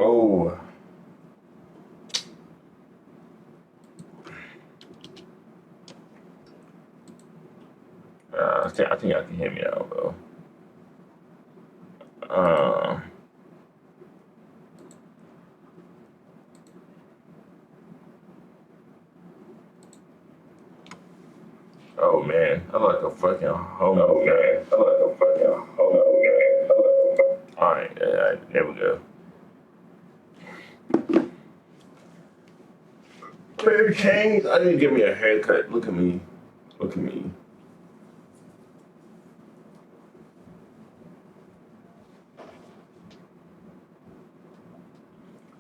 Oh. I think I can hear me out, bro. Oh man, I like a fucking homo guy. Alright, there we go. Clear chains. I didn't give me a haircut. Look at me.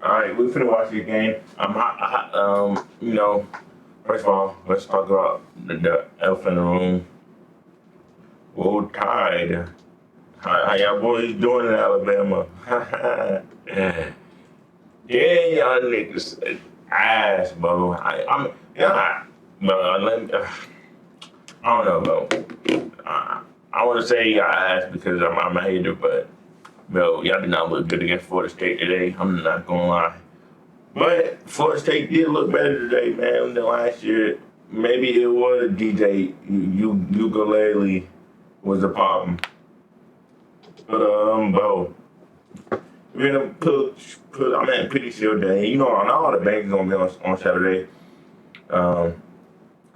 Alright, we finna watch the game. First of all, let's talk about the elephant in the room. Roll Tide. How y'all boys doing in Alabama? Yeah, y'all niggas ass, bro. I don't know, bro. I want to say y'all ass because I'm a hater, but bro, y'all did not look good against Florida State today. I'm not gonna lie. But Florida State did look better today, man, than last year. Maybe it was DJ Ukulele was the problem. But bro, we're gonna I'm at Pretty Shield Day. You know, all the banks gonna be on Saturday.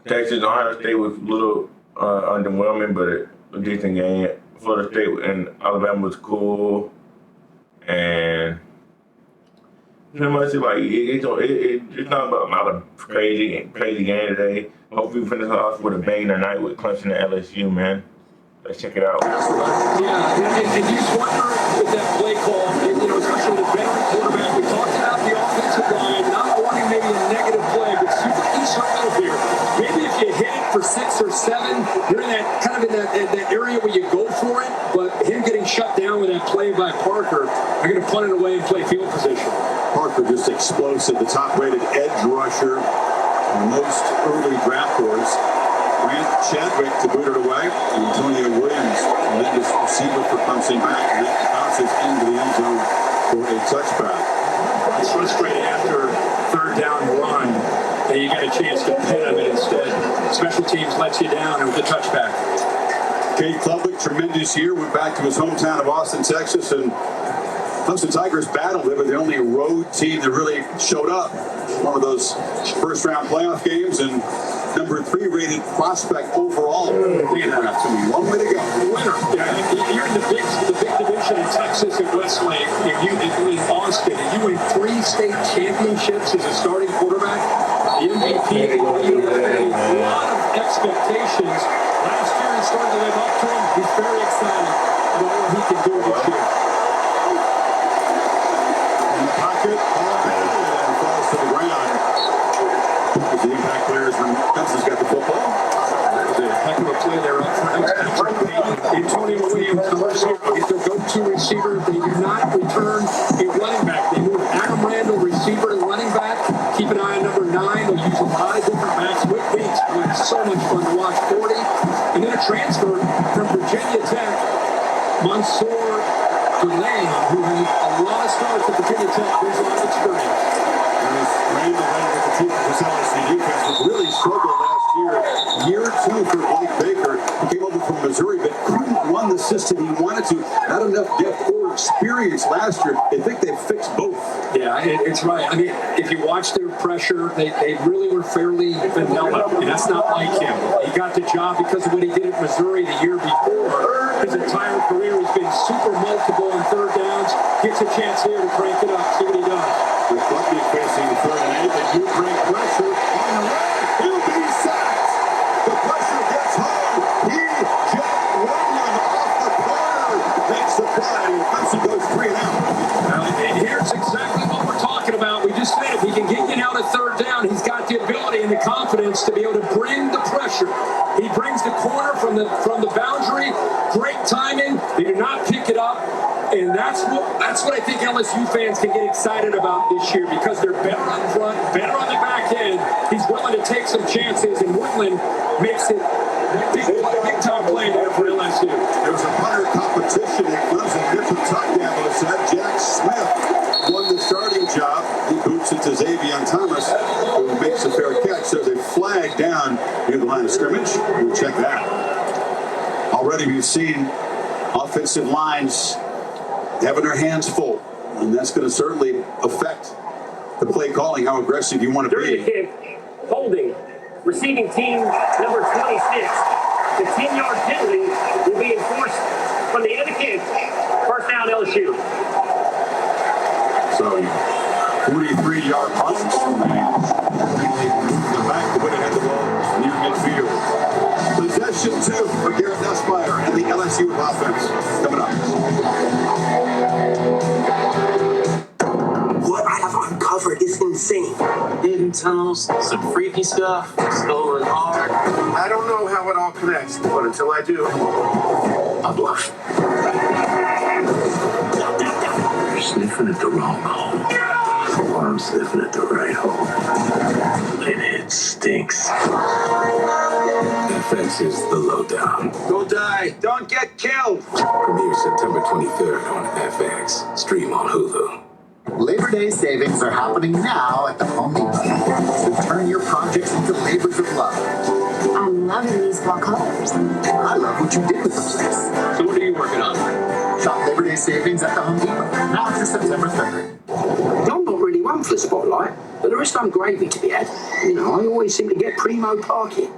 Texas, Ohio State was a little underwhelming, but a decent game. Florida State and Alabama was cool, and pretty much like it's not about a crazy game today. Hopefully we finish off with a bang tonight with Clemson and LSU, man. Let's check it out. Yeah, and you just wonder with that play call, especially the veteran quarterback. We talked about the offensive line not wanting maybe a negative play, but super easy here. Maybe if you hit it for 6 or 7, you're in that kind of in that area where you go for it. But him getting shut down with that play by Parker, they're going to punt it away and play field position. Parker just explosive, the top-rated edge rusher, most early draft boards. Grant Chadwick to boot it away. Antonio Williams, tremendous receiver for Clemson back. And that bounces into the end zone for a touchback. It's frustrating after third down run, and you get a chance to pin him, and instead special teams lets you down and with the touchback. Cade Klubnik, tremendous year, went back to his hometown of Austin, Texas, and Clemson Tigers battled. They were the only road team that really showed up. One of those first-round playoff games, and number 3 rated prospect overall. Look at that. 1 way to go. Winner. Yeah, you're in the big division in Texas at Westlake, and you in Austin, and you win 3 state championships as a starting quarterback. The MVP, a lot of expectations. Last year he started to live up to him. He's very excited about what he can do this year. In the pocket, and falls to the ground. As the impact players when Clemson's got the football. That was a heck of a play there up front. Antonio Williams, the receiver, is their go-to receiver. They do not return a running back. They move Adam Randall, receiver and running back. Keep an eye on number 9. They'll use a lot of different backs. Whit Bates, it's so much fun to watch. 40. And then a transfer from Virginia Tech, Mansour Delane, who had a lot of starts at Virginia Tech. There's a lot of experience. Randall with the team for LSU defense was really struggled last year. Year 2 for Blake Baker. He came over from Missouri, but couldn't run the system he wanted to. Not enough depth or experience last year. They think they fixed both. Yeah, it's right. I mean, if you watch their pressure, they really were fairly vanilla, and that's not like him. He got the job because of what he did at Missouri the year before. His entire career has been super multiple on third downs. Gets a chance here to crank it up. See what he does. With Klubnik facing the 3rd and 8, they do bring pressure on the left. He'll be sacked. The pressure gets home. Jack Williams off the corner makes the play. Clemson goes 3 and out. And here's exactly what we're talking about. We just said if he can get you now to third down, he's got the ability and the confidence to be able to bring the pressure. He brings the corner from the boundary. Great timing. They do not pick it up. And that's what I think LSU fans can get excited about this year because they're better up front, better on the back end. He's willing to take some chances, and Woodland makes it big time play there for LSU. There was a punter competition at Clemson. Different touchdown was said. Jack Smith won the start. Thomas, who makes a fair catch. There's a flag down near the line of scrimmage. We'll check that. Already we've seen offensive lines having their hands full, and that's going to certainly affect the play calling, how aggressive you want to During the be. kick, holding, receiving team number 26. The 10-yard penalty will be enforced from the end of the kick. First down, LSU. So, 43-yard punt. The back to win ahead of the ball near midfield. Possession 2 for Garrett Nussmeier and the LSU offense coming up. What I have uncovered is insane. Hidden tunnels, some freaky stuff, stolen art. I don't know how it all connects, but until I do, A bluff. you're sniffing at the wrong hole. Or I'm sniffing at the right hole. And it stinks. FX is the lowdown. Go die. Don't get killed. Premiere September 23rd on FX. Stream on Hulu. Labor Day savings are happening now at the Home Depot. So turn your projects into labors of love. I'm loving these fall colors. I love what you did with those things. So what are you working on? Shop Labor Day savings at the Home Depot. Now through September 3rd. I'm not really one for the spotlight, but there is some gravy to be had. You know, I always seem to get primo parking.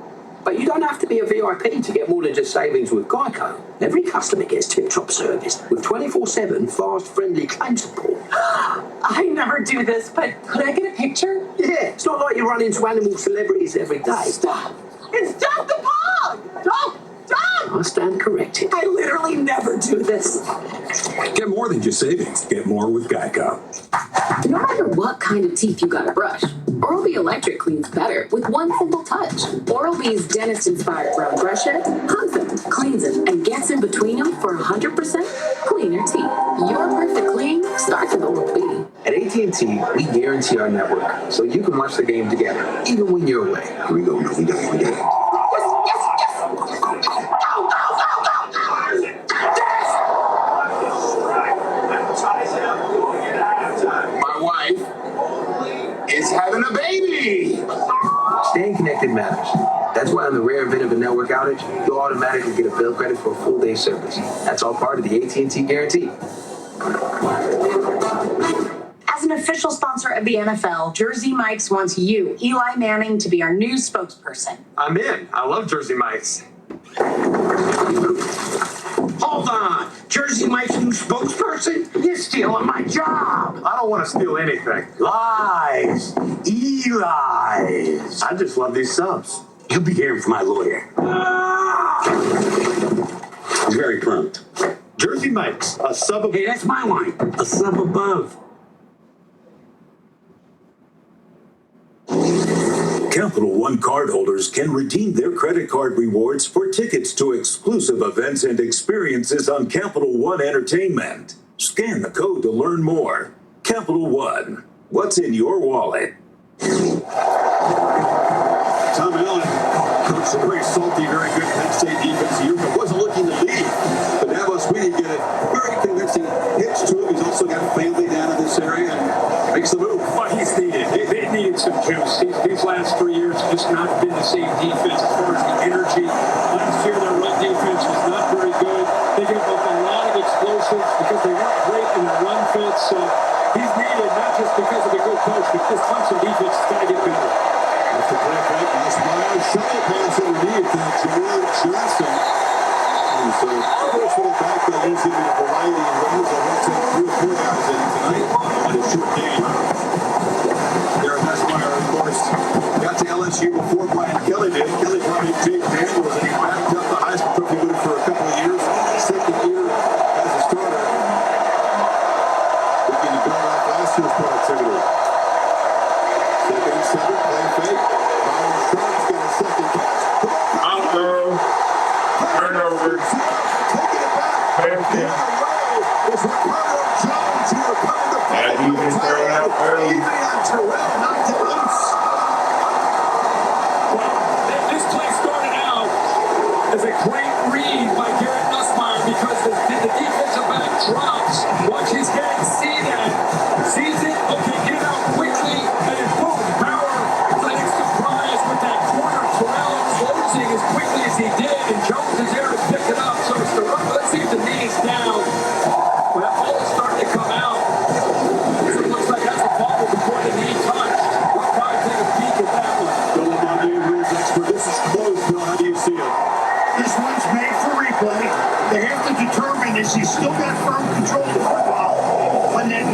But you don't have to be a VIP to get more than just savings with Geico. Every customer gets tip-top service with 24/7 fast, friendly claim support. I never do this, but could I get a picture? Yeah, it's not like you run into animal celebrities every day. Stop! It's Doug the Pug! Doug! I stand corrected. I literally never do this. Get more than just savings. Get more with Geico. No matter what kind of teeth you gotta brush, Oral-B Electric cleans better with one simple touch. Oral-B's dentist-inspired round brusher hugs them, cleans them, and gets in between them for 100% cleaner teeth. Your perfect clean starts with Oral-B. At AT&T, we guarantee our network so you can watch the game together, even when you're away. Here we go. We done it. Yes! My wife is having a baby. Staying connected matters. That's why in the rare event of a network outage, you'll automatically get a bill credit for a full day's service. That's all part of the AT&T guarantee. As an official sponsor of the NFL, Jersey Mike's wants you, Eli Manning, to be our new spokesperson. I'm in. I love Jersey Mike's. Hold on. Jersey Mike's new spokesperson? You're stealing my job. I don't want to steal anything. Lies. Eli's. I just love these subs. You'll be hearing from my lawyer. Very prompt. Jersey Mike's, a sub of... Hey, that's my line. A sub above. Capital One cardholders can redeem their credit card rewards for tickets to exclusive events and experiences on Capital One Entertainment. Scan the code to learn more. Capital One. What's in your wallet? Tom Allen coached a very salty, very good Penn State defense here, but wasn't looking to lead. But Dabo Swinney get a very convincing hitch to him. He's also got family down in this area and makes the move. But he's needed. They needed some juice. These last 3 years have just not been the same defense as far as the energy. Last year, their run defense was not very good. They gave up a lot of explosives because they weren't great in their run fits. So he's needed, not just because of a good coach, but this Clemson defense has got to get better. That's the play fake. Nussmeier shuttle pass underneath Jamal Johnson. And so, of course, for the back, they'll use him in a variety of ways. They'll take 3 or 4 guys in tonight on a short game. Garrett Nussmeier, of course, got to LSU before Brian Kelly did. Kelly brought in Jake Daniels, and he backed up the Heisman Trophy winner for a couple of years. Second year as a starter. Looking to build off last year's productivity. Second and 7, play fake. Byron Sharp's got a second catch. Out throw. Turnover. Taking it back. Fair The catch. other way is Ricardo Jones, who recovered the Yeah, he was throwing out early. Even on Terrell, knocked it loose. Well, this play started out as a great read by Garrett Nussmeier because the defensive back drops. Watch his head, see that, sees it, okay, get it out quickly, and then boom,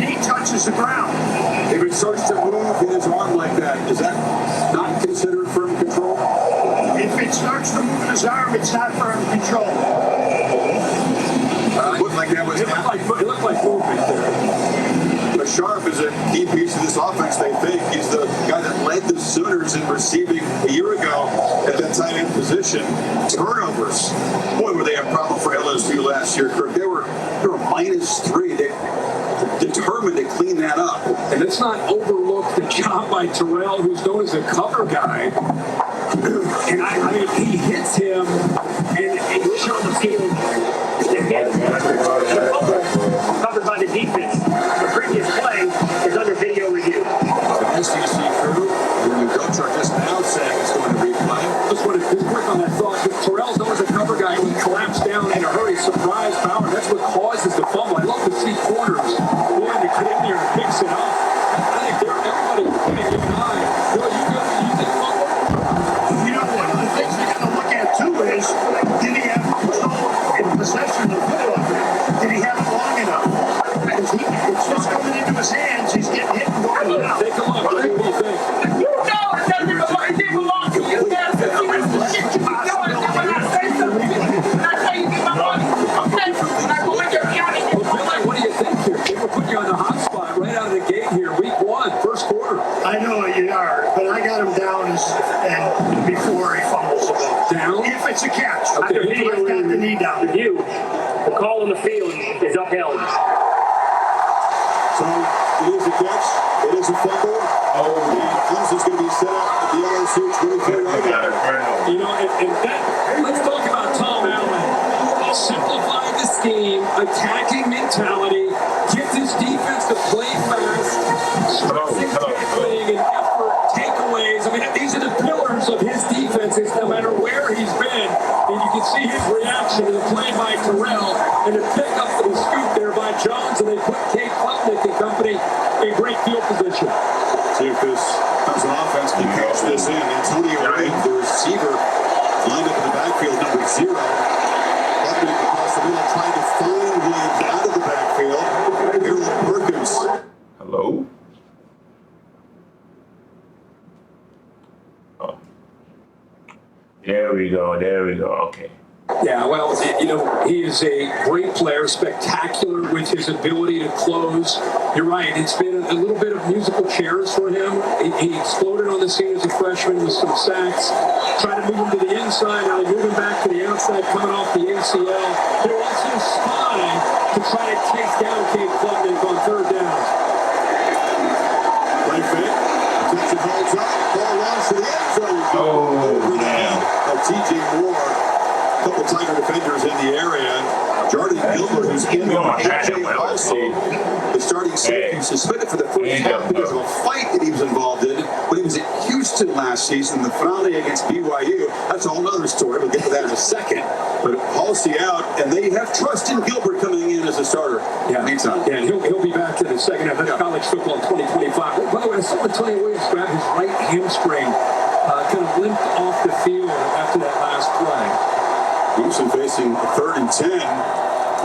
knee touches the ground. If it starts to move in his arm like that, is that not considered firm control? If it starts to move in his arm, it's not firm control. It looked like that was happening. It looked like movement there. But Sharp is a key piece of this offense, they think. He's the guy that led the Sooners in receiving a year ago at that tight end position. Turnovers. Boy, were they a problem for LSU last year, Kirk. They were -3. They determined to clean that up. And let's not overlook the job by Terrell, who's known as a cover guy. And I mean, he hits him, and He's on the field. Covered by the defense. The previous play is under video review. The SEC crew, when you coach are just now saying it's going to replay. just want to quick on that thought. Terrell's known as a cover guy. He collapsed down in a hurry, surprise power. That's what causes the fumble. I love to see corners going to get in there and fix it up. I think everybody, including you and I, you think fumble? You know, one of the things we got to look at too is, did he have control in possession of the football? Did he have it long enough? Because it's just coming into his hands. He's getting hit and going down. Take a look. What do you think? You know it doesn't belong to you. That's the shit you be doing. And when I say something, when I say you get my money, okay? When I go in your county, Billy, what do you think here? They were putting you on the hot spot right out of the gate here, week 1, first quarter. I know you are, but I got him down and before he fumbles the ball. Down? If it's a catch. Okay. After video got the knee down. Review. The call on the field is upheld. So it is a catch. It is a fumble. Clemson's going to be set up at the LSU 23-yard line. You know, and that, let's talk about Tom Allen. Simplify the scheme, attacking mentality, get this defense to play fast, stressing tackling and effort, takeaways. I mean, these are the pillars of his defenses no matter where he's been. And you can see his reaction to the play by Terrell and the pickup of the scoop there by Jones, and they put Kate Klubnik and company in great field position. See if this comes an offense can catch this in. Antonio Reed, the receiver, lined up in the backfield, number 0. Klubnik across the middle, trying to find Williams out of the backfield. Harold Perkins. Hello? Oh. There we go. Okay. Yeah, well, you know, he is a great player, spectacular with his ability to close. You're right, it's been a little bit of musical chairs for him. He exploded on the scene as a freshman with some sacks. Try to move him to the inside, now they move him back to the outside coming off the ACL. They're also spying to try to chase down Kate Klubnik on third down. Right fake. Attention holds up. Ball runs to the end zone. Over the head of TJ Moore. A couple Tiger defenders in the area. Jordan Gilbert, who's in there. AJ also, the starting safety, suspended for the first half because of a fight that he was involved in when he was at Houston last season, the finale against BYU. That's a whole other story. We'll get to that in a second. But Halsey out, and they have trust in Gilbert coming in as a starter. Yeah, anytime. Yeah, and he'll be back in the second half. That's college football in 2025. By the way, I saw Antonio Williams grab his right hamstring, kind of limped off the field after that last play. Wilson facing 3rd and 10,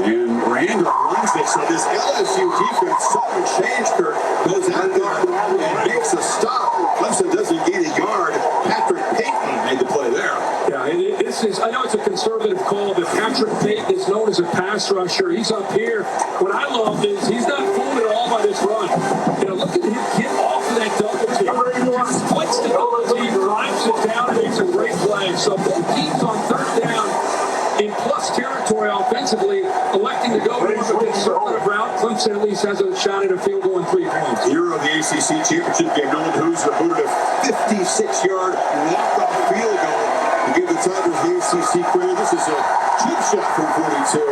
and Randall runs this. So this LSU defense, sudden change, Kirk, goes out there and makes a stop. Clemson doesn't gain a yard. Patrick Payton made the play there. Yeah, this is, I know it's a conservative call, but Patrick Payton is known as a pass rusher. He's up here. What I love is he's not fooled at all by this run. You know, look at him get off of that double team. Just splits the double team, drives it down, and makes a great play. So both teams on third down in plus territory offensively, electing to go more of a conservative route. Clemson at least has a shot at a field goal in 3 points. Hero of the ACC championship game, Nolan Hoosier booted a 56-yard walk-off field goal to give the Tigers the ACC crown. This is a cheap shot from 42,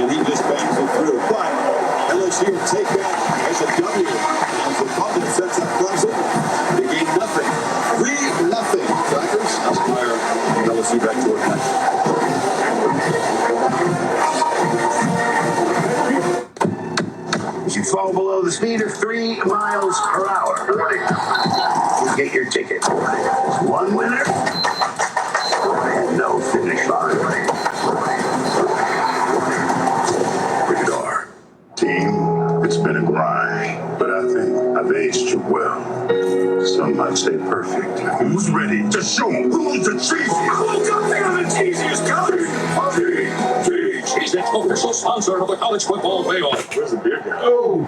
and he just bangs it through. But LSU will take that as a W. As the Republic sets up Clemson, they gain nothing. 3-0. Tigers, Esquire, LSU back to work next. If you fall below the speed of 3 miles per hour, you get your ticket. There's one winner and no finish line. Rated R. Team, it's been a grind. I've aged you well. Some might say perfect. Who's ready to show who's the cheesiest? Who got there the cheesiest, Cody? He's the official sponsor of the college football playoff. Where's the beer guy? Oh.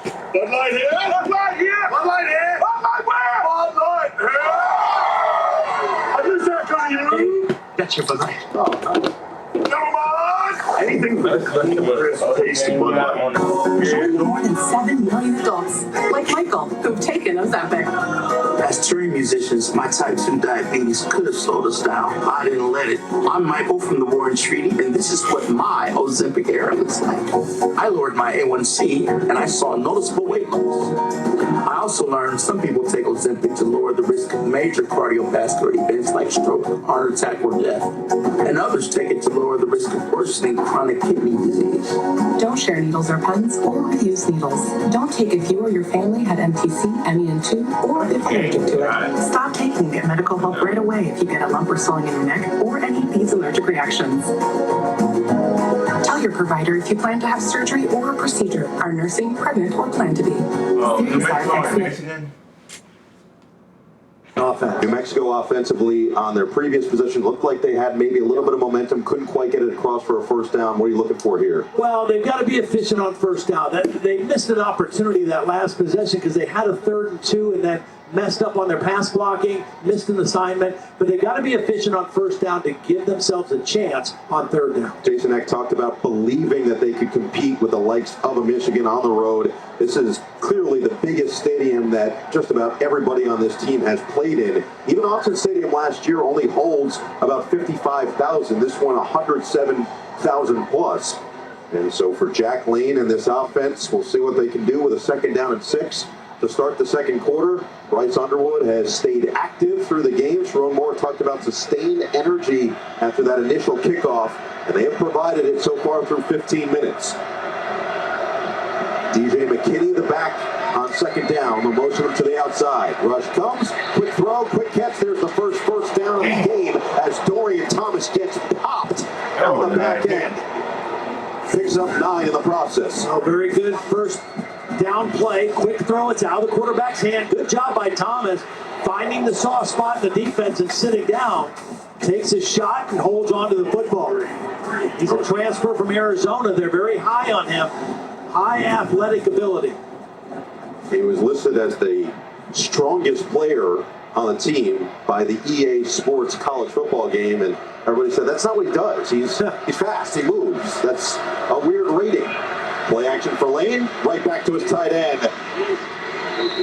Bud Light here. Bud Light here. Bud Light here. Bud Light where? Bud Light here. I just said, Cody. Got your Bud Light. Oh, never mind. Anything but tasty Bud Light. More than 7 million adults, like Michael, who've taken Ozempic. As touring musicians, my type 2 diabetes could have slowed us down. I didn't let it. I'm Michael from the Warren Treaty, and this is what my Ozempic era looks like. I lowered my A1C, and I saw noticeable weight loss. I also learned some people take Ozempic to lower the risk of major cardiovascular events like stroke, heart attack, or death. And others take it to lower the risk of worsening chronic kidney disease. Don't share needles or pens or reuse needles. Don't take if you or your family had MTC, MEN2, or if you're allergic to it. Stop taking and get medical help right away if you get a lump or swelling in your neck or any of these allergic reactions. Tell your provider if you plan to have surgery or a procedure, are nursing, pregnant, or plan to be. Serious side effects. New Mexico offensively on their previous possession looked like they had maybe a little bit of momentum, couldn't quite get it across for a first down. What are you looking for here? Well, they've got to be efficient on first down. They missed an opportunity that last possession because they had a 3rd and 2 and then messed up on their pass blocking, missed an assignment, but they've got to be efficient on first down to give themselves a chance on 3rd down. Jason Eck talked about believing that they could compete with the likes of a Michigan on the road. This is clearly the biggest stadium that just about everybody on this team has played in. Even Austin Stadium last year only holds about 55,000. This one 107,000 plus. And so for Jack Lane and this offense, we'll see what they can do with a 2nd down and 6 to start the second quarter. Bryce Underwood has stayed active through the game. Sharon Moore talked about sustained energy after that initial kickoff, and they have provided it so far through 15 minutes. DJ McKinney, the back on 2nd down. The motion to the outside. Rush comes. Quick throw, quick catch. There's the first down of the game as Dorian Thomas gets popped on the back end. Picks up 9 in the process. Oh, very good first down play. Quick throw. It's out of the quarterback's hand. Good job by Thomas finding the soft spot in the defense and sitting down. Takes a shot and holds on to the football. He's a transfer from Arizona. They're very high on him. High athletic ability. He was listed as the strongest player on the team by the EA Sports college football game, and everybody said that's not what he does. He's fast, he moves. That's a weird rating. Play action for Lane, right back to his tight end.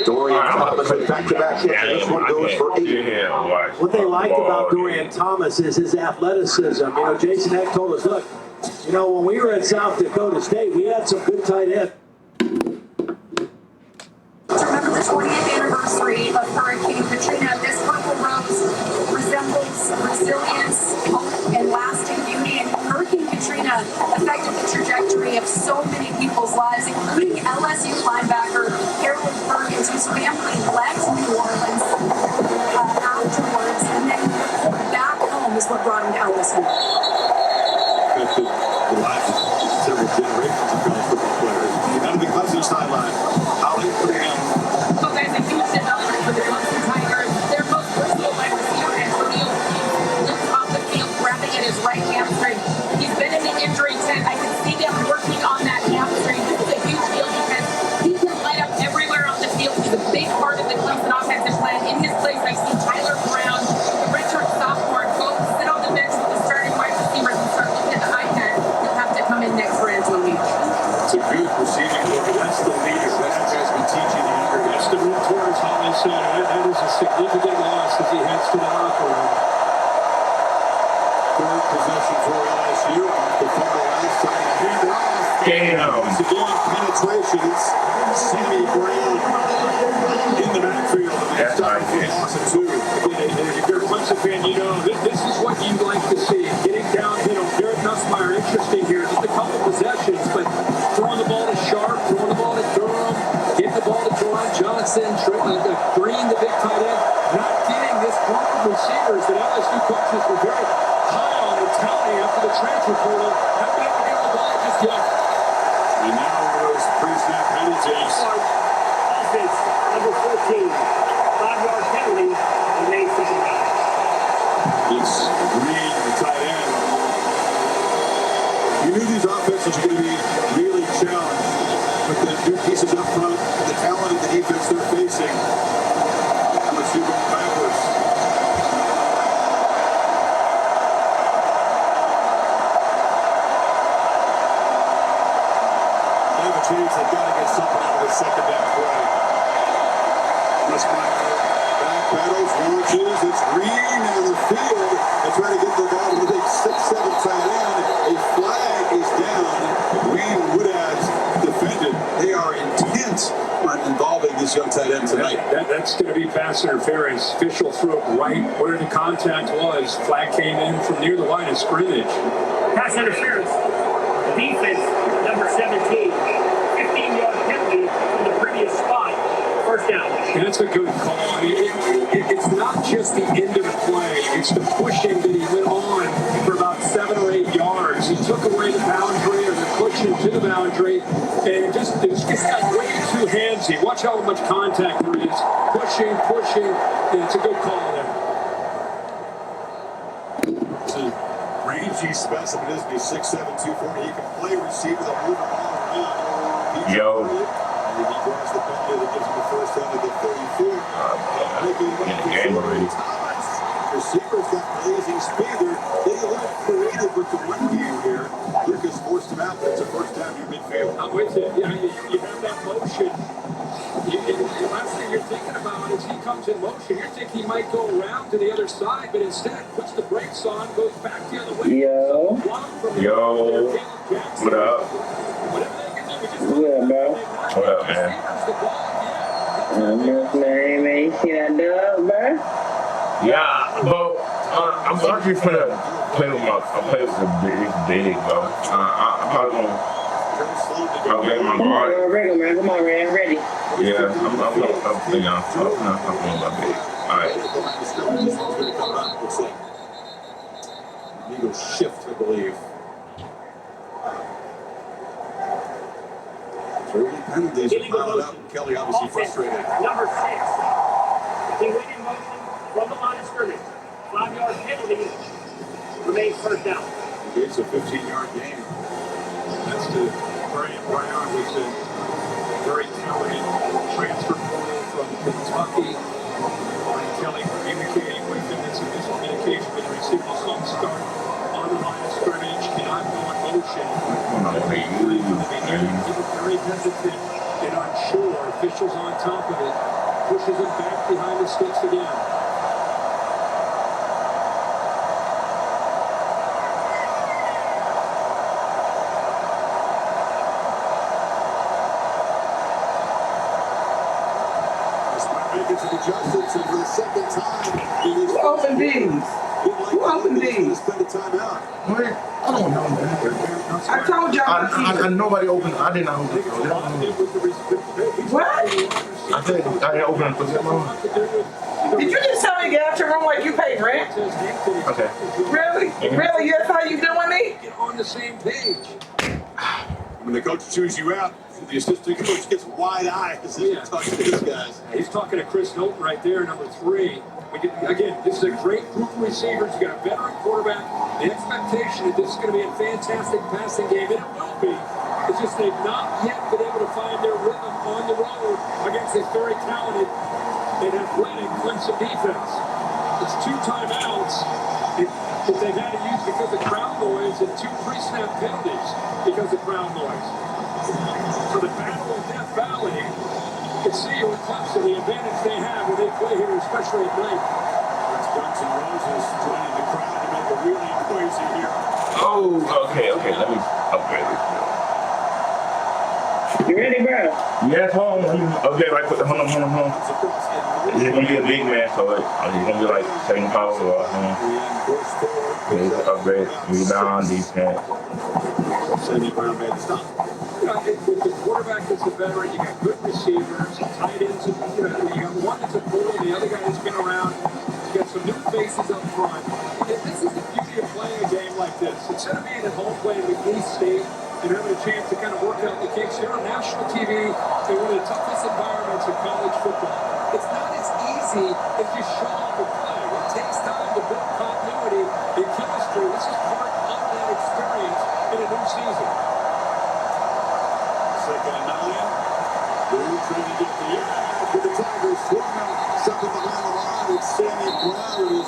Dorian Thomas with back-to-back hits. This one goes for 8. What they liked about Dorian Thomas is his athleticism. You know, Jason Eck told us, look, you know, when we were at South Dakota State, we had some good tight ends. Remember the 20th anniversary of Hurricane Katrina. This purple rose resembles resilience, hope, and lasting beauty. And Hurricane Katrina affected the trajectory of so many people's lives, including LSU linebacker Harold Perkins, whose family left New Orleans afterwards, and then back home is what brought him to LSU. Affected the lives of several generations of college football players. Out of the Clemson sideline, Holly Graham. So guys, a huge development for the Clemson Tigers. Their most versatile wide receiver, Antonio Pierce, lifts off the field, grabbing at his right hamstring. He's been in the injury tent. I can see them working on that hamstring. This is a huge deal because he can light up everywhere on the field. He's a big part of the Clemson offensive plan. In his place, I see Tyler Brown, the redshirt sophomore, go sit on the bench with the starting wide receivers and start looking at the iPad. He'll have to come in next for Antonio. It's a good receiving look. That's the leader. That guy's been teaching the younger guys to move towards Holly Center. That is a significant loss as he heads to the locker room. 3rd possession for LSU. The fumble last time. Hand it off. Once again, penetration. It's Sammy Brown in the backfield. That's right. Loss of 2. If you're a Clemson fan, you know this is what you like to see. Getting downhill. Garrett Nussmeier, interesting here. Just a couple possessions, but throwing the ball to Sharp, throwing the ball to Durham, getting the ball to Jerron Johnson, Green, the big tight end, not getting this group of receivers that LSU coaches were very high on and touting after the transfer portal. Not being able to get the ball just yet. And now those pre-snap penalties. Offense defense they're facing. LSU going backwards. They have a chance. They've got to get something out of the second down play. Nussmeier backpedals, launches. It's Green down the field. They try to get the ball to the 6-7 tight end. A flag is down. Green and Woodad's defended. They are intent on involving this young tight end tonight. That's going to be pass interference. Official threw it right where the contact was. Flag came in from near the line of scrimmage. Pass interference. Defense, number 17. 15-yard penalty from the previous spot. First down. And that's a good call. I mean, it's not just the end of the play. It's the pushing that he went on for about 7 or 8 yards. He took away the boundary or the pushing to the boundary. And it just got way too handsy. Watch how much contact there is. Pushing. And it's a good call there. It's a rangy specimen, isn't he? 6'7", 240. He can play receiver. They'll move the ball around. Yo. And he draws the penalty that gives him the first down to the 34. In the game already. Thomas. Receivers got blazing speed. They're getting a little creative with the run game here. Lucas forced him out. That's a first down near midfield. I'm with you. Yeah, you have that motion. The last thing you're thinking about is he comes in motion. You're thinking he might go around to the other side, but instead puts the brakes on, goes back the other way. Yo. Yo. What up? What up, bro? What up, man? Man, you see that dub, bro? Yeah, but I'm actually finna play with the big, bro. I'm probably gonna get my guard. Man. Come on, man. Ready. Yeah, I'm playing on top. I'm playing my big. Alright. Eagles shift, I believe. Early penalties are piled up. Kelly obviously frustrated. Number 6. He went in motion from the line of scrimmage. 5-yard penalty. Remains first down. It's a 15-yard gain. That's the Brian Brown, who's a very talented transfer portal from Kentucky. Brian Kelly communicating with him. It's a miscommunication, but the receiver saw him start on the line of scrimmage, cannot go in motion. Very hesitant and unsure. Officials on top of it. Pushes him back behind the sticks again. Making some adjustments, and for the second time, Who opened these? Who opened these? Spend the time out. I don't know, man. I told y'all. Nobody opened. I did not open it. What? I think I didn't open it for that long. Did you just tell me to get out your room like you paid rent? Okay. Really? Really? That's how you doing me? Get on the same page. When the coach chews you out, the assistant coach gets wide eyes as he's talking to these guys. He's talking to Chris Hilton right there, number 3. Again, this is a great group of receivers. You got a veteran quarterback. The expectation that this is going to be a fantastic passing game, and it will be. It's just they've not yet been able to find their rhythm on the road against this very talented and athletic Clemson defense. It's 2 timeouts that they've had to use because of crowd noise and 2 pre-snap penalties because of crowd noise. So the battle of Death Valley, you can see with Clemson the advantage they have when they play here, especially at night. That's Guns N' Roses joining the crowd to make a really noisy here. Oh, okay. Let me upgrade this. You ready, bro? Yes, hold on. Okay, right quick. Hold on. It's gonna be a big man, so it's gonna be like 7 power. Upgrade, rebound, defense. Sandy Brown made the stop. With the quarterback that's a veteran, you got good receivers, tight ends, you got one that's a portal, the other guy that's been around. You got some new faces up front. And this is the beauty of playing a game like this. Instead of being at home playing with East State and having a chance to kind of work out the kinks, you're on national TV in one of the toughest environments in college football. It's not as easy as just show up and play. It takes time to build continuity and chemistry. This is part of that experience in a new season. Second and 9. Blue trying to get the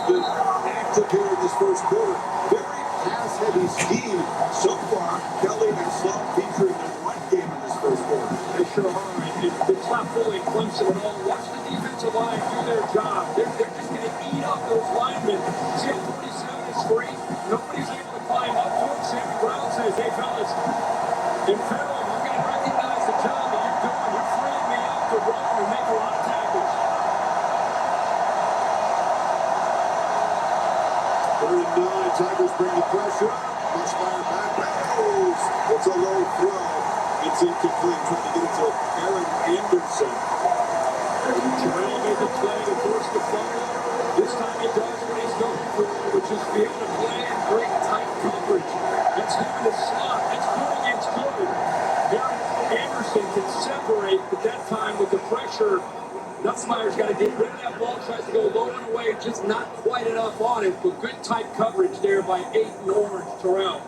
been active here in this first quarter. Very pass-heavy scheme so far. Kelly and Sloan featuring the run game in this first quarter. They sure are. It's not fooling Clemson at all. Watch the defensive line do their job. They're just going to eat up those linemen. See how 47 is free? Nobody's able to climb up to him. Sammy Brown says, hey, fellas, in federal, I'm going to recognize the job that you're doing. You're freeing me up to run and make a lot of tackles. 39, Tigers bring the pressure. Bushmeyer back goes. It's a low throw. It's incomplete. Trying to get it to Aaron Anderson. Terrell made the play to force the fumble. This time he does what he's known for, which is be able to play in great tight coverage. That's him in the slot. That's good against good. Aaron Anderson can separate, but that time with the pressure, Nussmeier's got to get rid of that ball. Tries to go low and away, just not quite enough on it, but good tight coverage there by 8 and orange Terrell.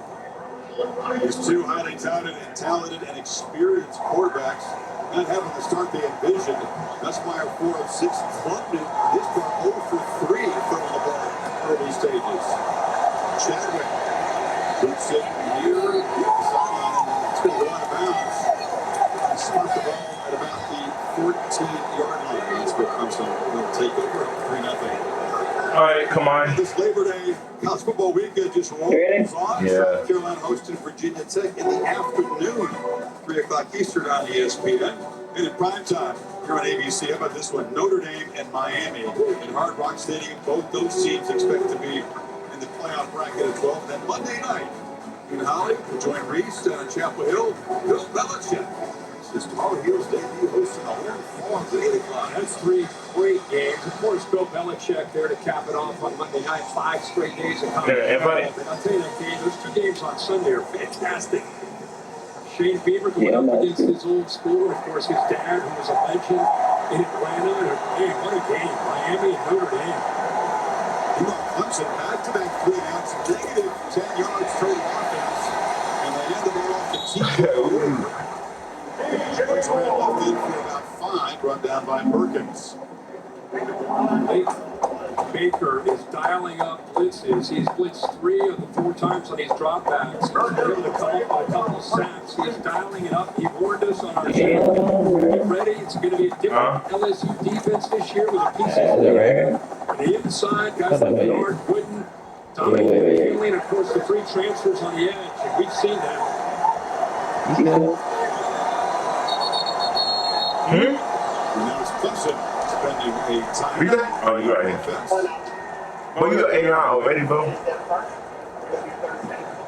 These two highly touted and talented and experienced quarterbacks not having the start they envisioned. Nussmeier 4 of 6 clubbed it. This part 0 for 3 throwing the ball early stages. Chadwick puts it near the sideline and it's going to go out of bounds. He spot the ball at about the 14-yard line. That's what Clemson will take over 3-0. All right, come on. This Labor Day college football weekend just rolls on. Yeah. South Carolina hosting Virginia Tech in the afternoon, 3 o'clock Eastern on ESPN. And in prime time, here on ABC. How about this one? Notre Dame and Miami in Hard Rock Stadium. Both those teams expect to be in the playoff bracket as well. And then Monday night in Holly, we'll join Reese down at Chapel Hill. Bill Belichick. This Tar Heels debut hosting a home farm at 8 o'clock. That's 3 great games. Of course, Bill Belichick there to cap it off on Monday night. 5 straight days of college football. And I'll tell you that game, those 2 games on Sunday are fantastic. Shane Beamer going up against his old school. Of course, his dad, who was a legend in Atlanta. And man, what a game. Miami and Notre Dame. You know, Clemson back-to-back 3 outs, negative 10 yards total offense. And they hand the ball off to TJ. Ran off in for about 5, run down by Perkins. Baker is dialing up blitzes. He's blitzed 3 of the 4 times on these dropbacks. He's able to come up with a couple of sacks. He's dialing it up. He warned us on our show. Get ready. It's going to be a different LSU defense this year with a piece of the inside. Guys like Bernard Wooden, Dominic McKinley, and of course the 3 transfers on the edge. And we've seen that. And now it's Clemson spending a time. Oh, you got it. Well, you got AI already, bro.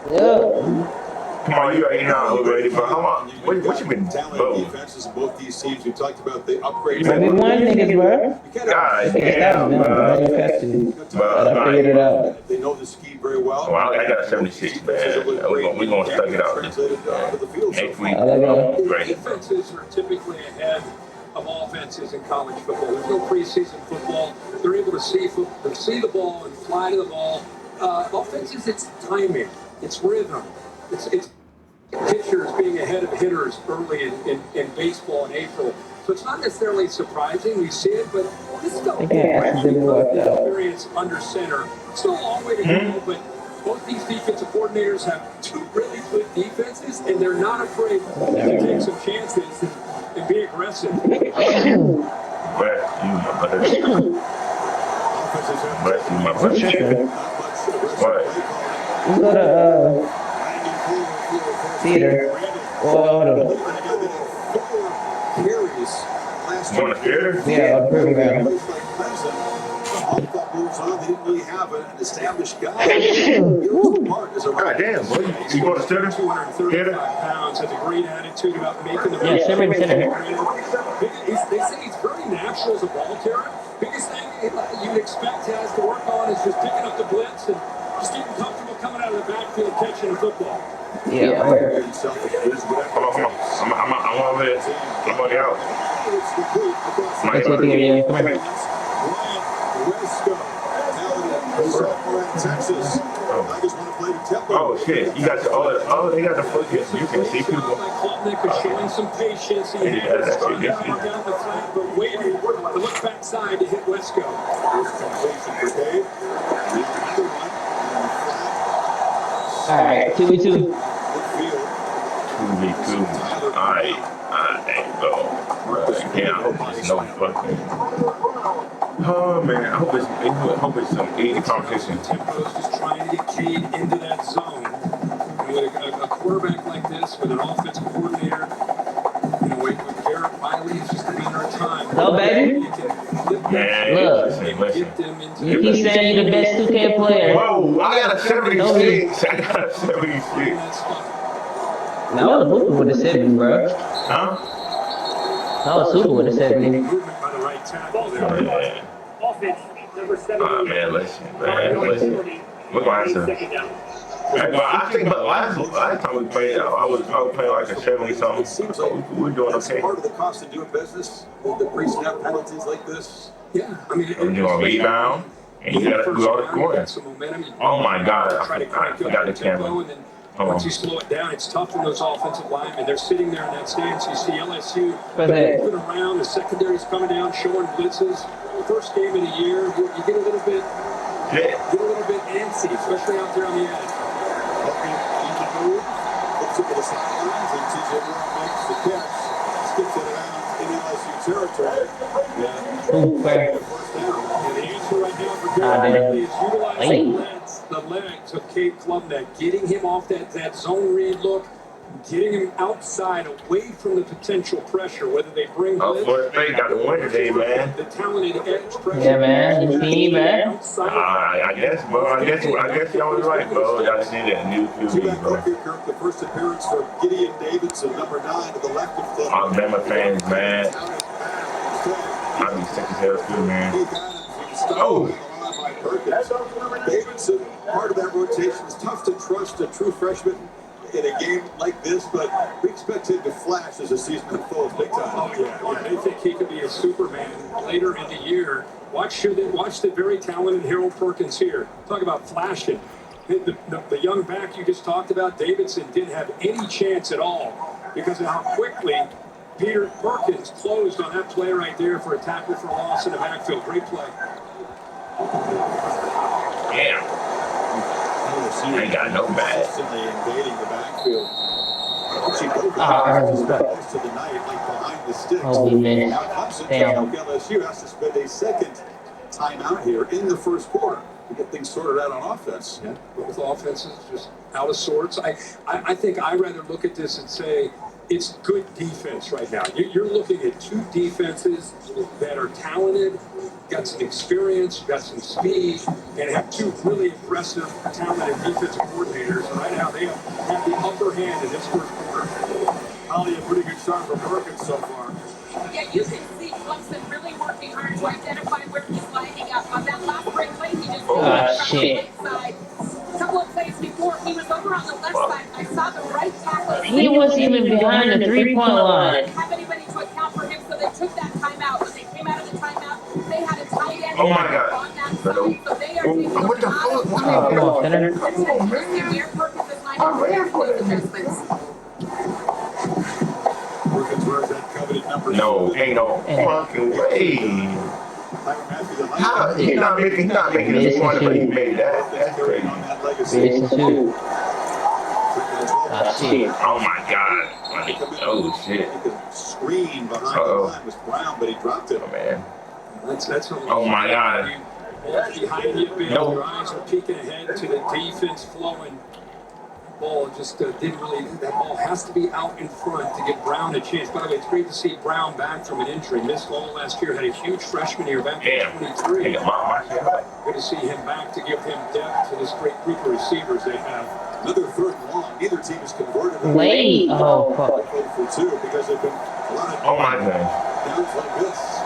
Yeah. Come on, you got AI already, bro. How much? What you been, bro? Defenses of both these teams. We talked about the upgrades. Maybe one niggas, bro. God damn, but I figured it out. They know the scheme very well. Well, I got a 76, man. We're going to stuck it out this week. Next week, great. Defenses are typically ahead of offenses in college football. There's no preseason football. They're able to see the ball and fly to the ball. Offenses, it's timing. It's rhythm. It's pitchers being ahead of hitters early in baseball in April. So it's not necessarily surprising. We see it, but this stuff experience under center. Still a long way to go, but both these defensive coordinators have 2 really good defenses, and they're not afraid to take some chances and be aggressive. Bless you, my brother. You go to theater. You want to theater? Yeah, I'll prove it. Moves on. They didn't really have an established guy. God damn, boy. You going to theater? 235 pounds, has a great attitude about making the Yeah, Sherman Center. They say he's very natural as a ball carrier. Biggest thing you'd expect he has to work on is just picking up the blitz and just getting comfortable coming out of the backfield catching the football. Yeah, Come on. I'm over there. I'm on the out. That's what they're doing. Come here. Texas. Oh shit! You got the they got the focus. You can see people. Klubnik is showing some patience. He had it down the flat, but waiting to look backside to hit Wesco. Alright, 2v2. 2v2. Alright, bro. Yeah, I hope there's no fucking. Oh man, I hope it's some easy competition. Tempo's just trying to get Cade into that zone. With a quarterback like this, with an offensive coordinator, with Garrett Wiley, it's just a matter of time. No, baby. Man, Look. listen. You keep saying you're the best 2K player. Whoa, I got a 76. I got a 76. I was hooping with a 70, bro. Huh? I was hooping with a 70. Yeah. Offense, number 7. Man, listen. We're going to have to. Hey, but I think last time we played, I was playing like a 70 something. It seems like We're doing that's okay. part of the cost of doing business. The pre-snap penalties like this. Yeah, I mean, You're going to rebound, and you got to do all the scoring. Oh my God, I forgot the camera. Once you slow it down, it's tough on those offensive linemen. They're sitting there in that stance. You see LSU moving around. The secondary's coming down, showing blitzes. First game of the year, you get a little bit, antsy, especially out there on the edge. Looks at the sidelines, and TJ Watt makes the catch. Skips it around in LSU territory. First down. And the answer right now for Garrett Wiley is utilizing the legs of Cade Klubnik, getting him off that zone read look, getting him outside, away from the potential pressure, whether they bring blitz. Florida State got the win today, man. The talented edge pressure. Yeah, man. You see, man. I guess, bro. I guess y'all was right, bro. Y'all just need that new QB, bro. The first appearance for Gideon Davidson, number 9 to the left of the Alabama fans, man. I'd be sick as hell too, man. Oh! Davidson, part of that rotation. It's tough to trust a true freshman in a game like this, but we expect him to flash as the season unfolds big time. Oh, yeah. They think he could be a Superman later in the year. Watch the very talented Harold Perkins here. Talk about flashing. The young back you just talked about, Davidson, didn't have any chance at all because of how quickly Peter Perkins closed on that play right there for a tackle for a loss in the backfield. Great play. Yeah. Ain't got no bad. Constantly invading the backfield. Most of the night, like behind the sticks. Oh, man. Now Clemson, Damn. LSU has to spend a second timeout here in the first quarter to get things sorted out on offense. Yeah, both offenses just out of sorts. I think I'd rather look at this and say it's good defense right now. You're looking at two defenses that are talented, got some experience, got some speed, and have two really impressive, talented defensive coordinators. And right now they have the upper hand in this first quarter. Holly, a pretty good shot from Perkins so far. Yeah, you can see Clemson really working hard to identify where he's lining up. On that last break play, he just shit. side. A couple of plays before, he was over on the left side. I saw the right tackle. He wasn't even behind the 3-point line. They didn't have anybody to account for him, so they took that timeout. When they came out of the timeout, they had a tight end Oh my God. on that side. So they are taking What the fuck? Oh, come on, Senator. Garrett Perkins is lining up for those adjustments. Perkins wears that coveted number. No, ain't no fucking way. How? He's not making this point, but he made that. That's crazy. Jason too. Shit. Oh my God. Oh shit. Screen behind the line was Brown, but he dropped it. Oh man. That's Oh my God. behind you, Bill. No. Your eyes are peeking ahead to the defense flowing. Ball just didn't really. That ball has to be out in front to give Brown a chance. By the way, it's great to see Brown back from an injury. Missed all last year. Had a huge freshman year back in 23. Good to see him back to give him depth to this great group of receivers they have. Another third and long. Neither team is converted. Wait. Oh, fuck. For two because they've been a lot of Oh my God. downs like this.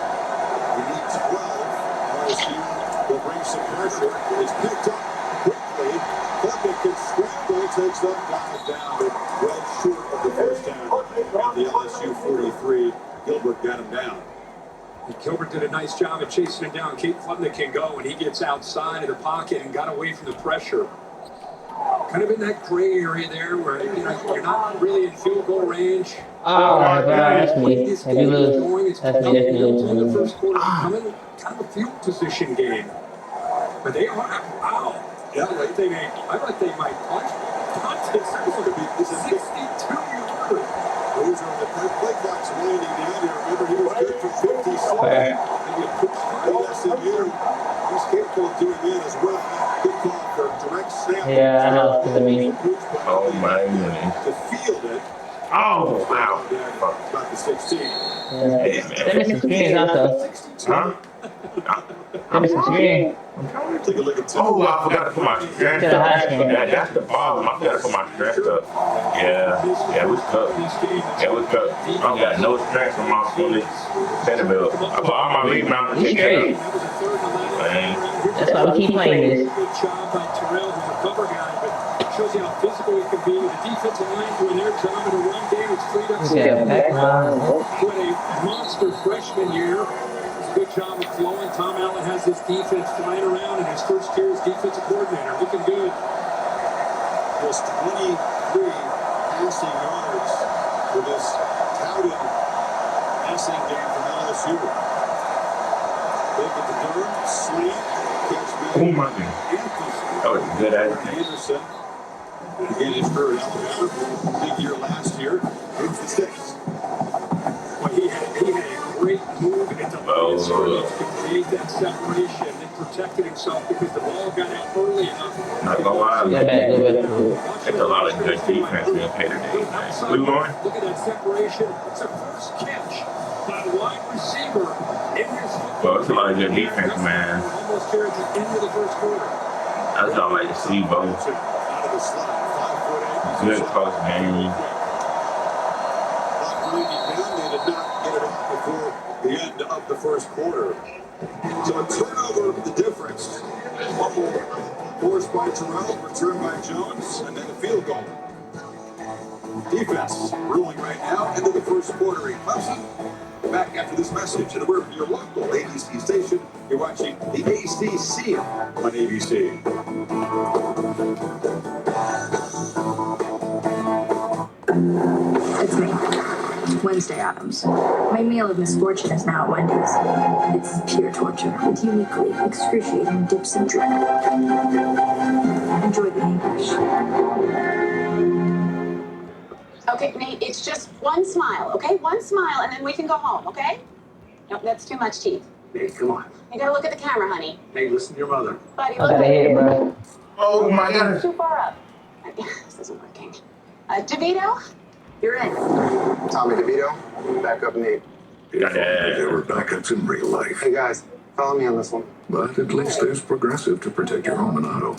We need 12. LSU will bring some pressure. It's picked up quickly. Klubnik can scramble, takes up, dives down, but well short of the first down. And the LSU 43, Gilbert got him down. And Gilbert did a nice job of chasing him down. Cade Klubnik can go, and he gets outside of the pocket and got away from the pressure. Kind of in that gray area there where you're not really in field goal range. Oh my God, that's me. If you lose, that's me. In the first quarter, becoming kind of a field position game. But they are, wow. Yeah, I bet they might punch This is 62 yards. Those are the play clock's winding down here. Remember, he was good for 56. Where? And you push SMU. He's capable of doing that as well. Good call for direct snap. Yeah, I know what I mean. Oh my goodness. To field it. Oh wow. About the 16. Yeah. Send me some screens also. Huh? Send me some screens. Take a look at Oh, I forgot to put my strength up. That's the problem. I forgot to put my strength up. Yeah, we cooked. Yeah, we cooked. I don't got no strength on my fully Centerville. I put all my rebounds. You straight. That's why we keep playing this. Good job by Terrell, who's a cover guy, but shows you how physical he can be. The defensive line doing their job in a run game. It's freed up some What a monster freshman year. It's a good job of flowing. Tom Allen has his defense flying around in his first year as defensive coordinator. Looking good. Just 23 passing yards for this touted passing game from LSU. Look at the Durham, slant, catch Oh my God. That was a good idea. Anderson. Again, his career in Alabama. Big year last year. Moves the sticks. Well, he had a great move into to create that separation and protected himself because the ball got out early enough. Not gonna lie. That's a lot of good defense being played today. We won. Look at that separation. It's a first catch by a wide receiver in his football. Well, it's a lot of good defense, man. Almost here at the end of the first quarter. That's all I like to see, bro. Out of the slot, 5'8". Good close game. They did not get it off before the end of the first quarter. So a turnover, the difference. Fumble forced by Terrell, returned by Jones, and then a field goal. Defense ruling right now into the first quarter in Clemson. Back after this message, and we're your local ABC station. You're watching the ACC on ABC. It's me, Wednesday Addams. My meal of misfortune is now at Wendy's. It's pure torture with uniquely excruciating dips and drip. Enjoy the English. Okay, Nate, it's just one smile, okay? One smile, and then we can go home, okay? No, that's too much teeth. Hey, come on. You gotta look at the camera, honey. Hey, listen to your mother. Buddy, I look gotta hit it, bro. Oh my God. too far up. This isn't working. DeVito, you're in. Tommy DeVito, backup Nate. There were backups in real life. Hey guys, follow me on this one. But at least there's Progressive to protect your home and auto.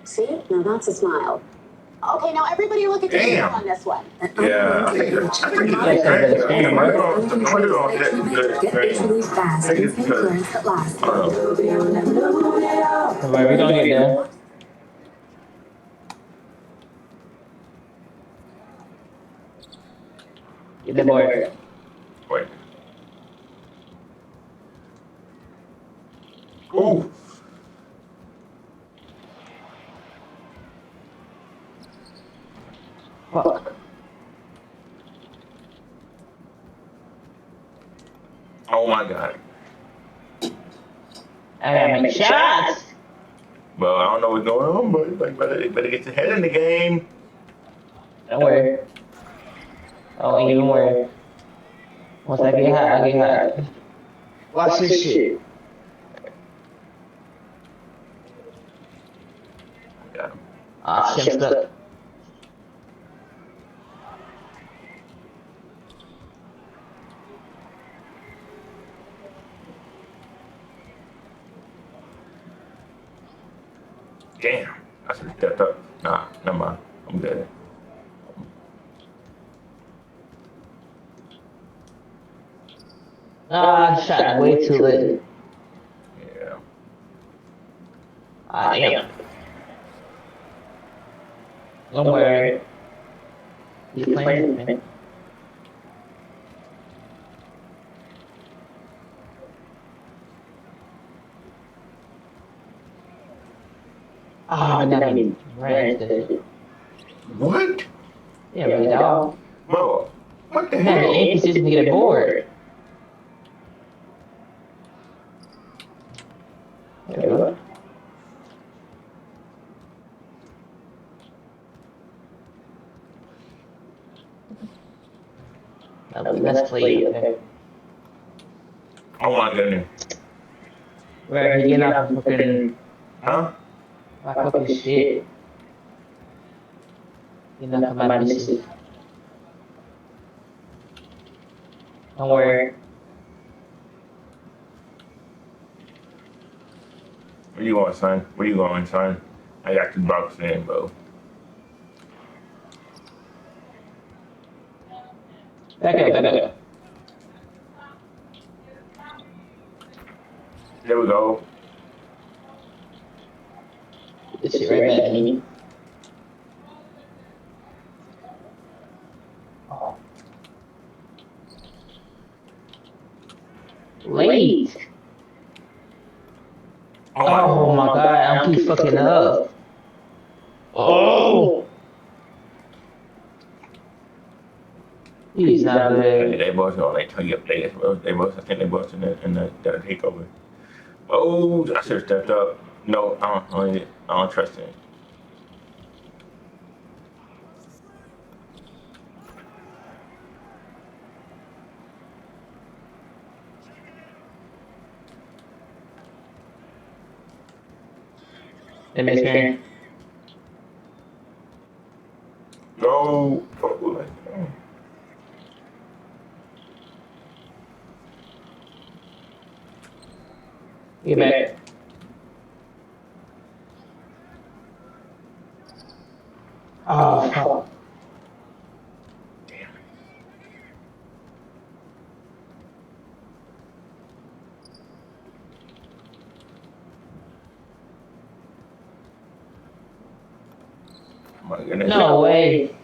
See? Now that's a smile. Okay, now everybody look at DeVito on this one. Yeah, I think it's great. Damn, I'm gonna get good. Fast, clearance that lasts. Alright, we gonna get there. Get the board. Wait. Oh. Fuck. Oh my God. I gotta make shots. Well, I don't know what's going on, but better get your head in the game. Don't worry. Don't even worry. Once I get hot, I get hot. Watch this shit. Got him. Ah, shit's up. Damn. I should have stepped up. Nah, never mind. I'm good. Ah, I shot way too late. Yeah. Ah, damn. Don't worry. He's playing with me. Ah, nothing. Right. What? Yeah, really, dog. Bro, what the Man, the hell? Yankees just need to get bored. There we go. let's play. Okay. Oh my goodness. Right, you're not fucking. Huh? My fucking shit. You're not my missus. Don't worry. Where you going, son? Where you going, son? I got the box in, bro. Back up. There we go. This shit right back at me. Late. Oh my god, I'm keep fucking up. Oh. He's not good. They both on. They tell you updated, bro. They both. I think they both in the takeover. Oh, I should have stepped up. No, I don't trust him. Let me see. Go. Get back. Oh, fuck. My goodness. No way.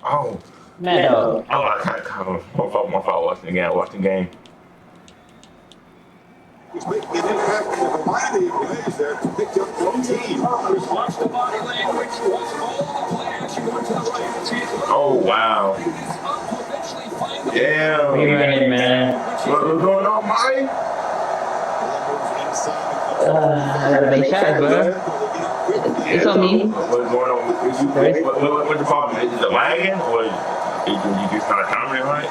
Oh. No. Oh, I can't cover. My fault. Watching the game. He's making an impact in a variety of ways there to pick up one team. Watch the body language. Watch all the players. You go to the right. Oh, wow. Damn. We running, man. What's going on, Mike? I gotta make shots, bro. It's on me. What's going on? What's the problem? Is it lagging or you just not timing it right?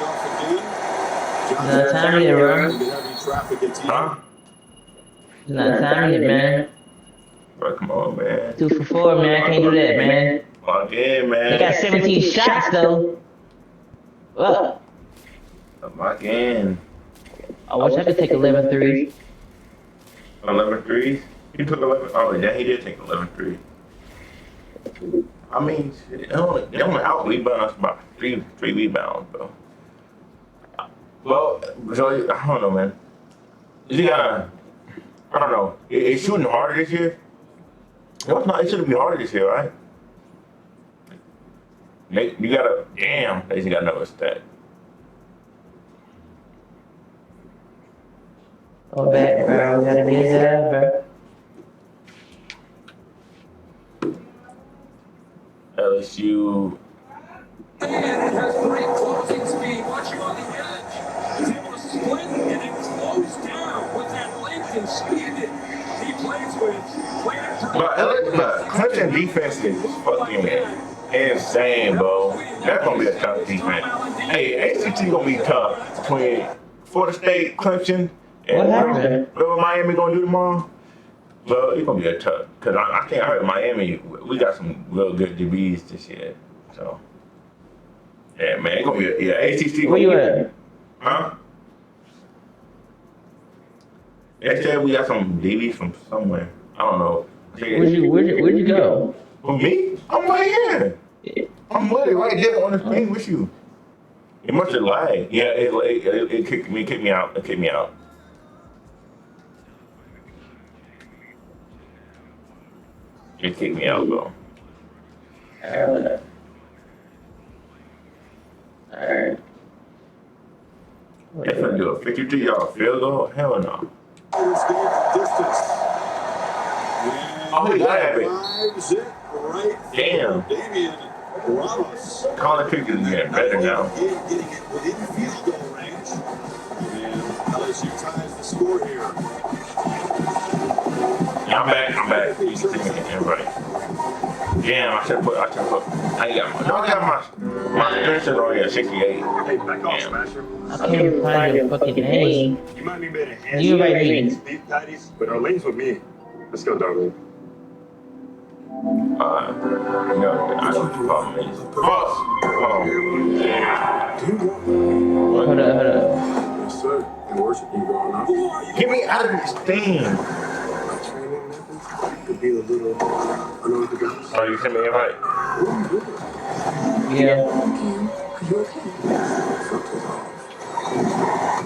Not timing it, bro. Huh? Not timing it, man. Bro, come on, man. 2 for 4, man. I can't do that, man. Fuck yeah, man. They got 17 shots, though. What? Lock in. I wish I could take 11 threes. 11 threes? He took 11. Oh, yeah, he did take 11 threes. I mean, shit, they only out rebound us about three rebounds, bro. Well, so, I don't know, man. Is he gonna? I don't know. Is shooting harder this year? No, it's not. It shouldn't be harder this year, right? Nate, you gotta. Damn, they just gotta know it's that. Go back, bro. We gotta be there, bro. LSU. And has great closing speed. Watch him on the edge. He's able to split and then close down with that length and speed that he plays with. But Clemson defense is fucking insane, bro. That's gonna be a tough defense. Hey, ACT gonna be tough between Florida State, Clemson, and what Miami gonna do tomorrow. Well, it's gonna be a tough because I think I heard Miami. We got some real good DBs this year, so yeah, man, it's gonna be ACC. Where you at? Huh? They said we got some DBs from somewhere. I don't know. Where'd you go? For me? I'm right here. I'm literally right there on the screen with you. It must have lagged. Yeah, it kicked me out. It kicked me out. It kicked me out, bro. Alright. They're gonna do a 52-yard field goal? Hell no. Oh, he grabbed it. Drives it right. Damn. Damian Ramos. Colin Pickett is getting better now. Getting it within field goal range. And LSU ties the score here. Yeah, I'm back. You can see me again, right? Damn, I should put I got my strength is already at 68. Hey, back off, Damn. Smasher. I can't find your fucking name. You might be better hand You right, beef patties, but Arlene's with me. Let's go, Darlene. No, I know what your problem is. Boss! Hold up. Yes, sir. And worship you going on. Get me out of this thing! Could be a little unorthodox. Oh, you sent me an invite? Yeah.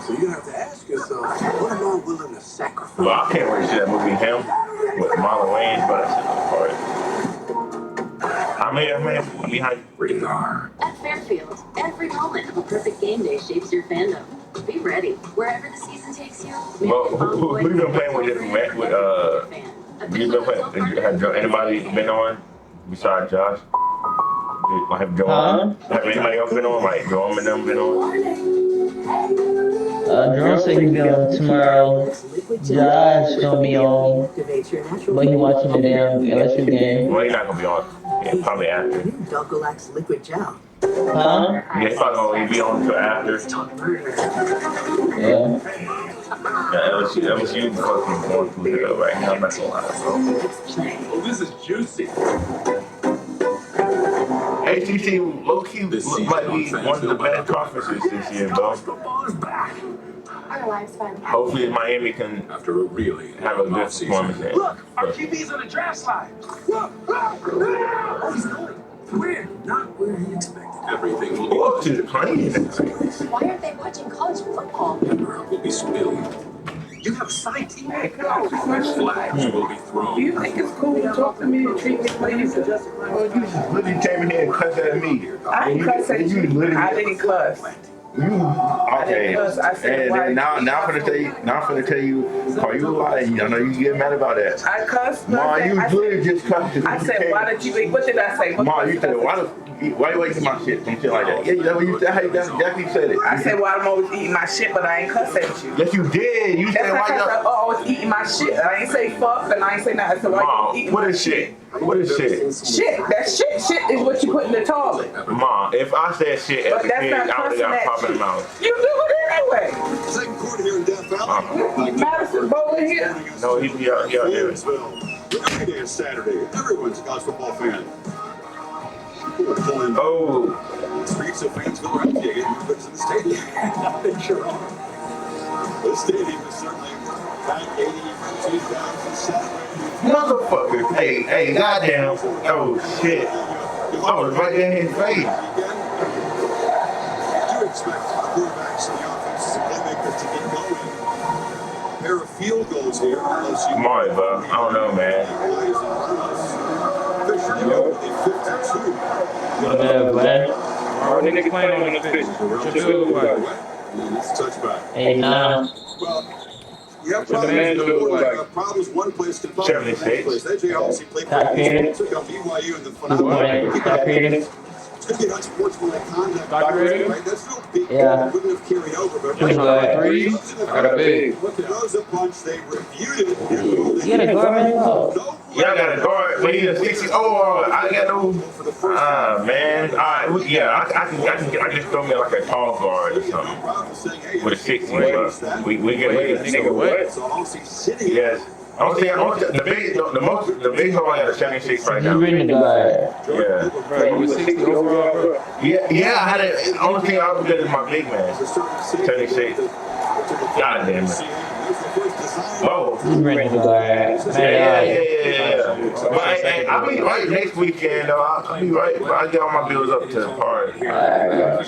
So you have to ask yourself, what am I willing to sacrifice? Well, I can't wait to see that movie Him with Marlon Wayans, but I said, I'm behind you. At Fairfield, every moment of a perfect game day shapes your fandom. Be ready. Wherever the season takes you, Well, who you been playing with you been playing, have anybody been on besides Josh? Have Joel, have anybody else been on? Like Joel and them been on? Jerome said he's going tomorrow. Josh gonna be on, but he watching the damn LSU game. Well, he's not gonna be on. Yeah, probably after. Dulcolax liquid gel. Huh? Yeah, he's probably gonna be on until after. Yeah. LSU fucking going through it right now. I'm not gonna lie, bro. Oh, this is juicy. ACC low-key might be one of the best conferences this year, bro. Our lives finally. Hopefully Miami can After a really have a good performance there. Look, our QB's on the draft slide. Oh, he's going. Where? Not where he expected. Everything will be. Whoa, to the plane. Why aren't they watching college football? Pepper will be spilled. You have a side team. Hey, come on, Flags will be thrown. Do you think it's cool to talk to me and treat me like this? Well, you literally came in here and cussed at me. I didn't cuss at you. I didn't cuss. Okay. I said, And why then now did I'm finna tell you, are you lying? I know you get mad about that. I cussed. Ma, you I literally just cussed. I said, why did you? What did I say? Ma, you said, why you wasting my shit? Some shit like that. Yeah, that's what you said. How you definitely said it. I said, well, I'm always eating my shit, but I ain't cuss at you. Yes, you did. You said, That's why because you I was eating my shit. I ain't say fuck and I ain't say nothing. I said, why Ma, you eating what my is shit? What is shit? Shit, that shit is what you put in the toilet. Ma, if I said shit as But a that's kid, not I would've cussing got at popped in the you. mouth. You do it anyway. Second quarter here in Death Valley. Madison Bowling here. No, he be out there. Every day is Saturday. Everyone's a college football fan. People are pulling. Oh. Streets of fans go around. You get more fits in the stadium. They sure are. The stadium is certainly packed 82,000 Saturday. Motherfucker. Hey, goddamn. Oh, shit. I was right there in his face. You do expect quarterbacks and the offenses and playmakers to get going. A pair of field goals here. Marty, bro. I don't know, man. Fisher with a 52. Our niggas playing on this bitch. What you feel like? It's a touchback. Hey, nah. Well, you have What the man feel like? problems one place can problem another 76. place. That Jay obviously played Stop for here. took out BYU in the Stop here. It's going to be unsportsmanlike conduct. Stop here. Right? That's no big Yeah. deal. Wouldn't have carried over. But Just like three. I got a big. Look at those a punch. They reviewed it. You got a guard, man? No Y'all got a guard. We need a 60. Oh, I got no. for the first Man. All right. I just throw me like a tall guard or something. round of saying, hey, With a 60. But we get Wait, it. nigga, what? So obviously sitting Yes. The big hole I got a 76 right You now. bring the guard. Yeah. Bro, you was 60 overall, bro. Yeah, I had it. Only thing I was good is my big man. 76. God damn it. Oh. You bring the guard. Yeah. But hey, I'll be right next weekend, though. I'll be right. I'll get all my bills up to the party. I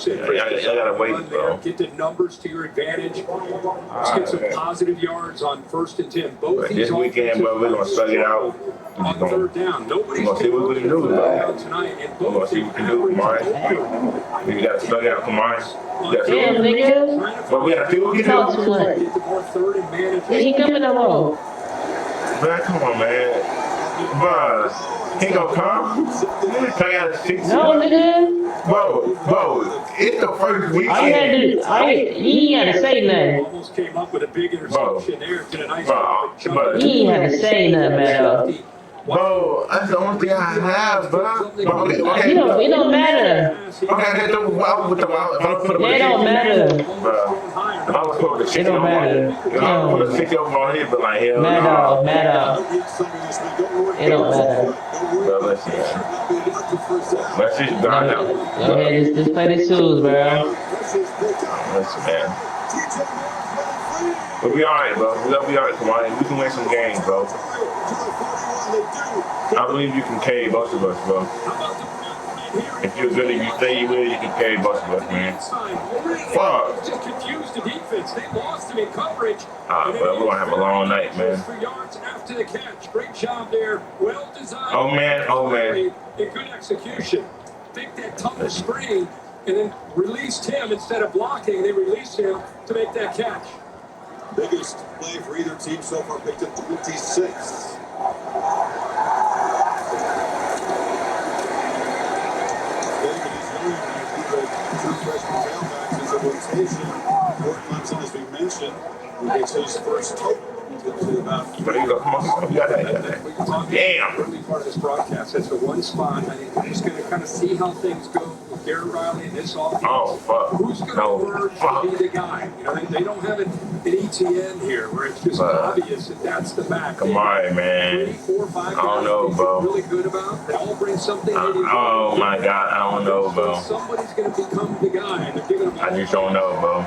gotta wait, bro. Get the numbers to your advantage. Let's get some positive yards on 1st and 10. Both But these this weekend, bro, we're gonna slug it out. We're on just gonna 3rd down. Nobody's see what we can do, bro. tonight, and We're gonna both see what we can do tomorrow. We gotta slug it out tomorrow. We gotta see Damn, what we can do. nigga. But we gotta see what we can Talk do. too much. get the more 3rd and manage. He coming along. Man, come on, man. Bruh, he gonna come? I got a 60. No, nigga. Bro, it's the first All you had to weekend. do, you ain't had to say nothing. Almost came up with a big interception there to the nice Bro, Chuck. but You ain't had to say nothing, man. Bro, that's the only thing I have, bro. Okay, okay. It don't matter. Okay, okay, It don't matter. Bro, if I was put the 60 don't over matter. if I was put the 60 over on here, but like, hell Matter, no. matter. It don't matter. Bro, let's see. Let's just go now. Go ahead, just play the shoes, bro. Listen, man. We'll be alright, bro. We'll be alright. Come on, we can win some games, bro. I believe you can carry both of us, bro. If you're good and you say you will, you can carry both of us, man. Fuck. Just confused the defense. They lost him in coverage. But we're gonna have a long night, man. For yards after the catch. Great job there. Well designed. Oh man, oh man. A good execution. Take that tough screen and then released him instead of blocking. They released him to make that catch. Biggest play for either team so far, picked up 26. Gordon Munson, as we mentioned, who gets his first total. There you go. Come on. You got that. Damn. Early part of this broadcast, that's the one spot. I think we're just going to kind of see how things go with Garrett Riley and this offense. Oh, fuck. Who's going to emerge to be the guy? You know, they don't have an ETN here where it's just obvious that that's the back. Come on, man. 3, 4, 5 I don't know, bro. really good about. They all bring something. Oh my God, I don't know, bro. Somebody's going to become the guy, and they're giving him. I just don't know, bro.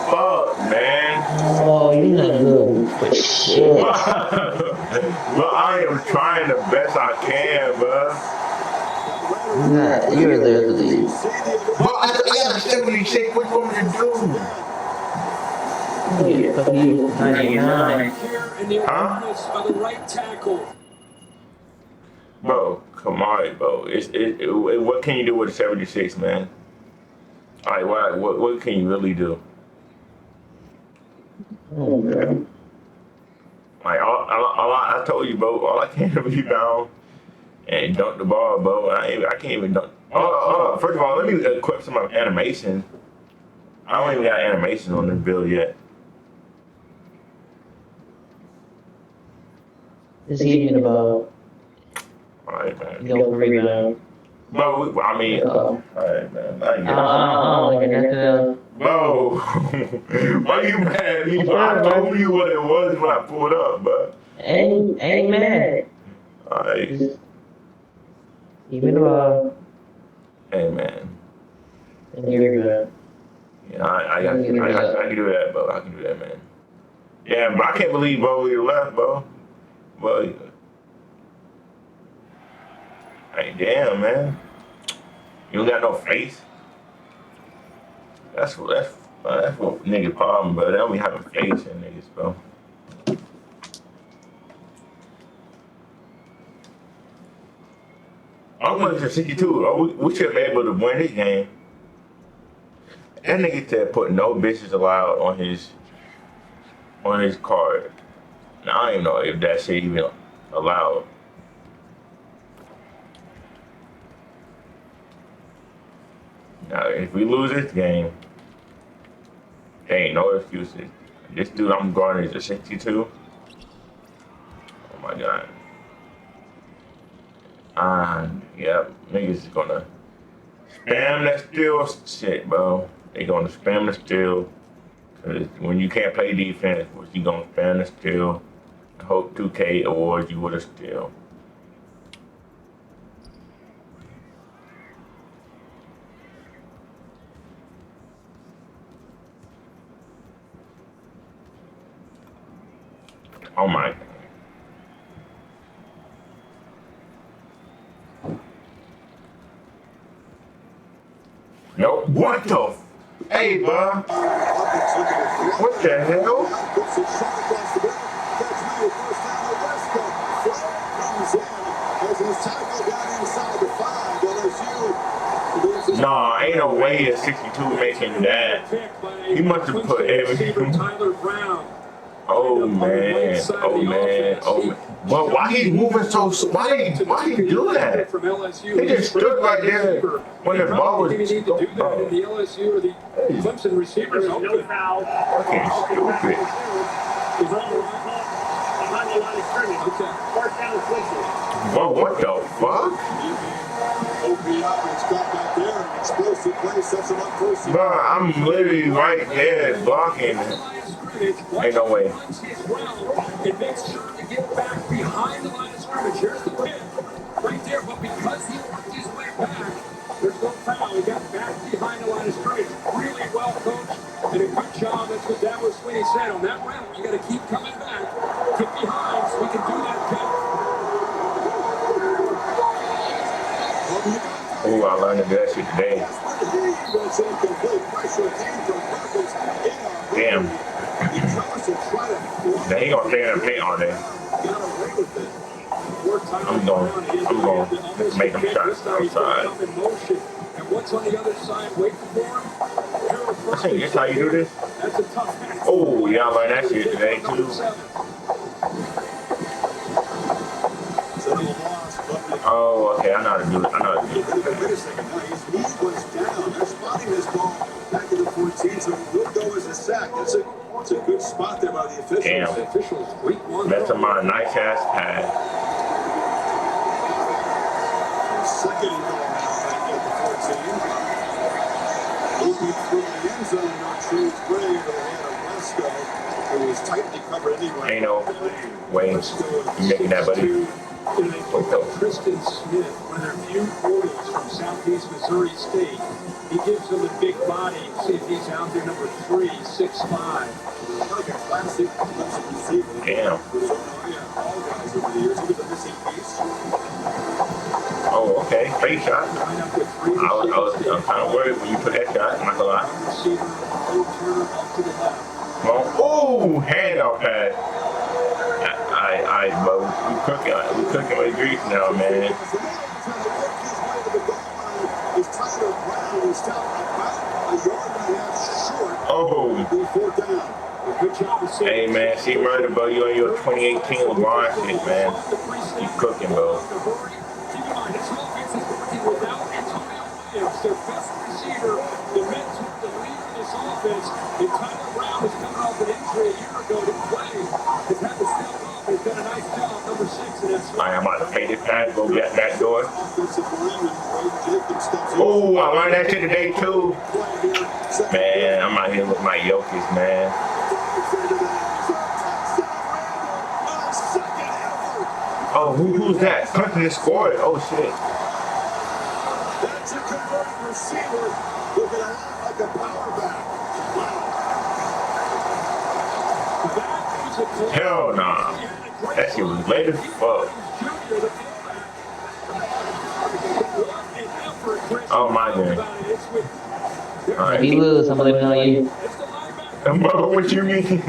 Fuck, man. Oh, you're not good for shit. But I am trying the best I can, bro. Nah, you're literally. But I got 76. What you want me to do? Yeah, fuck you. 99. Huh? Of the right tackle. Bro, come on, bro. What can you do with a 76, man? All right, what can you really do? Oh, man. Like, I told you, bro, all I can do is rebound and dunk the ball, bro. I can't even dunk. First of all, let me equip some animation. I don't even got animation on this build yet. Just give me the ball. Alright, man. Go for rebound. Bro, I mean, alright, man. I get it. Like nothing else. Bro, why you mad at me? I told you what it was when I pulled up, bro. Ain't mad. Alright. Give me the ball. Hey, man. And here we go. Yeah, I can do that, bro. I can do that, man. Yeah, but I can't believe, bro, you left, bro. But, hey, damn, man. You don't got no face. That's what nigga problem, bro. They don't be having face in niggas, bro. I'm going to 62. Oh, we should be able to win this game. That nigga said put no bitches allowed on his card. Now I don't even know if that shit even allowed. Now if we lose this game, there ain't no excuses. This dude I'm guarding is a 62. Oh my God. Yep, niggas is gonna spam that steal shit, bro. They gonna spam the steal. Cause when you can't play defense, you gonna spam the steal. Hope 2K awards you with a steal. Oh my. Nope. What the? Hey, bro. What the hell? Nah, ain't no way a 62 making that. He must have put everything. Oh man, oh man, oh man. But why he moving so? Why he do that? He just stood right there when the ball was. The LSU or the Clemson receivers. Fucking stupid. the line of scrimmage. First down and 20. Whoa, what the fuck? Opening up and Scott back there. An explosive play sets him up first. Bro, I'm literally right there blocking. Ain't no way. It makes sure to get back behind the line of scrimmage. Here's the pin right there, but because he worked his way back, there's no foul. He got back behind the line of scrimmage. Really well coached and a good job. That's what Dabo Swinney said on that round. You got to keep coming back, get behind, so we can do that. Oh, I learned to do that shit today. Damn. Now he gonna stay in the paint all day. I'm going to make him shots outside. And what's on the other side waiting for him? Hey, that's how you do this? That's a tough match. Oh, y'all learned that shit today too. Oh, okay, I know how to do it. I know how to do it. Wait a second, now his knee was down. They're spotting this ball back to the 14, so it will go as a sack. That's a good spot there by the officials. Damn. That's a my nice ass pad. Second and goal now at the 14. Moving through the end zone, no true play, but they had a Wesco who was tightly covered anyway. Ain't no way you making that, buddy. Kristen Smith, one of their few quarterbacks from Southeast Missouri State. He gives them a big body. See if he's out there, number 3, 6'5". Like a classic receiver. Damn. All guys over the years, he was a missing piece. Oh, okay. Fake shot. I'm kind of worried when you put that shot. I'm not gonna lie. Come on. Oh, hand off pass. Bro, we cooking with grease now, man. Oh. Hey, man, see murder, bro. You on your 2018 LeBron shit, man. You cooking, bro. Their best receiver, the men took the lead in this offense. And Tyler Brown is coming off an injury a year ago to play. Has had to step up. He's done a nice job, number 6, and that's I am about to pay this pass, go get that door. Oh, I learned that shit today, too. Man, I'm out here with my Jokic, man. Oh, who's that? Clinton just scored. Oh, shit. That's a converted receiver looking a lot like a power back. Hell nah. That shit was late as fuck. Oh my god. Alright. If you lose, I'm blaming on you. What you mean?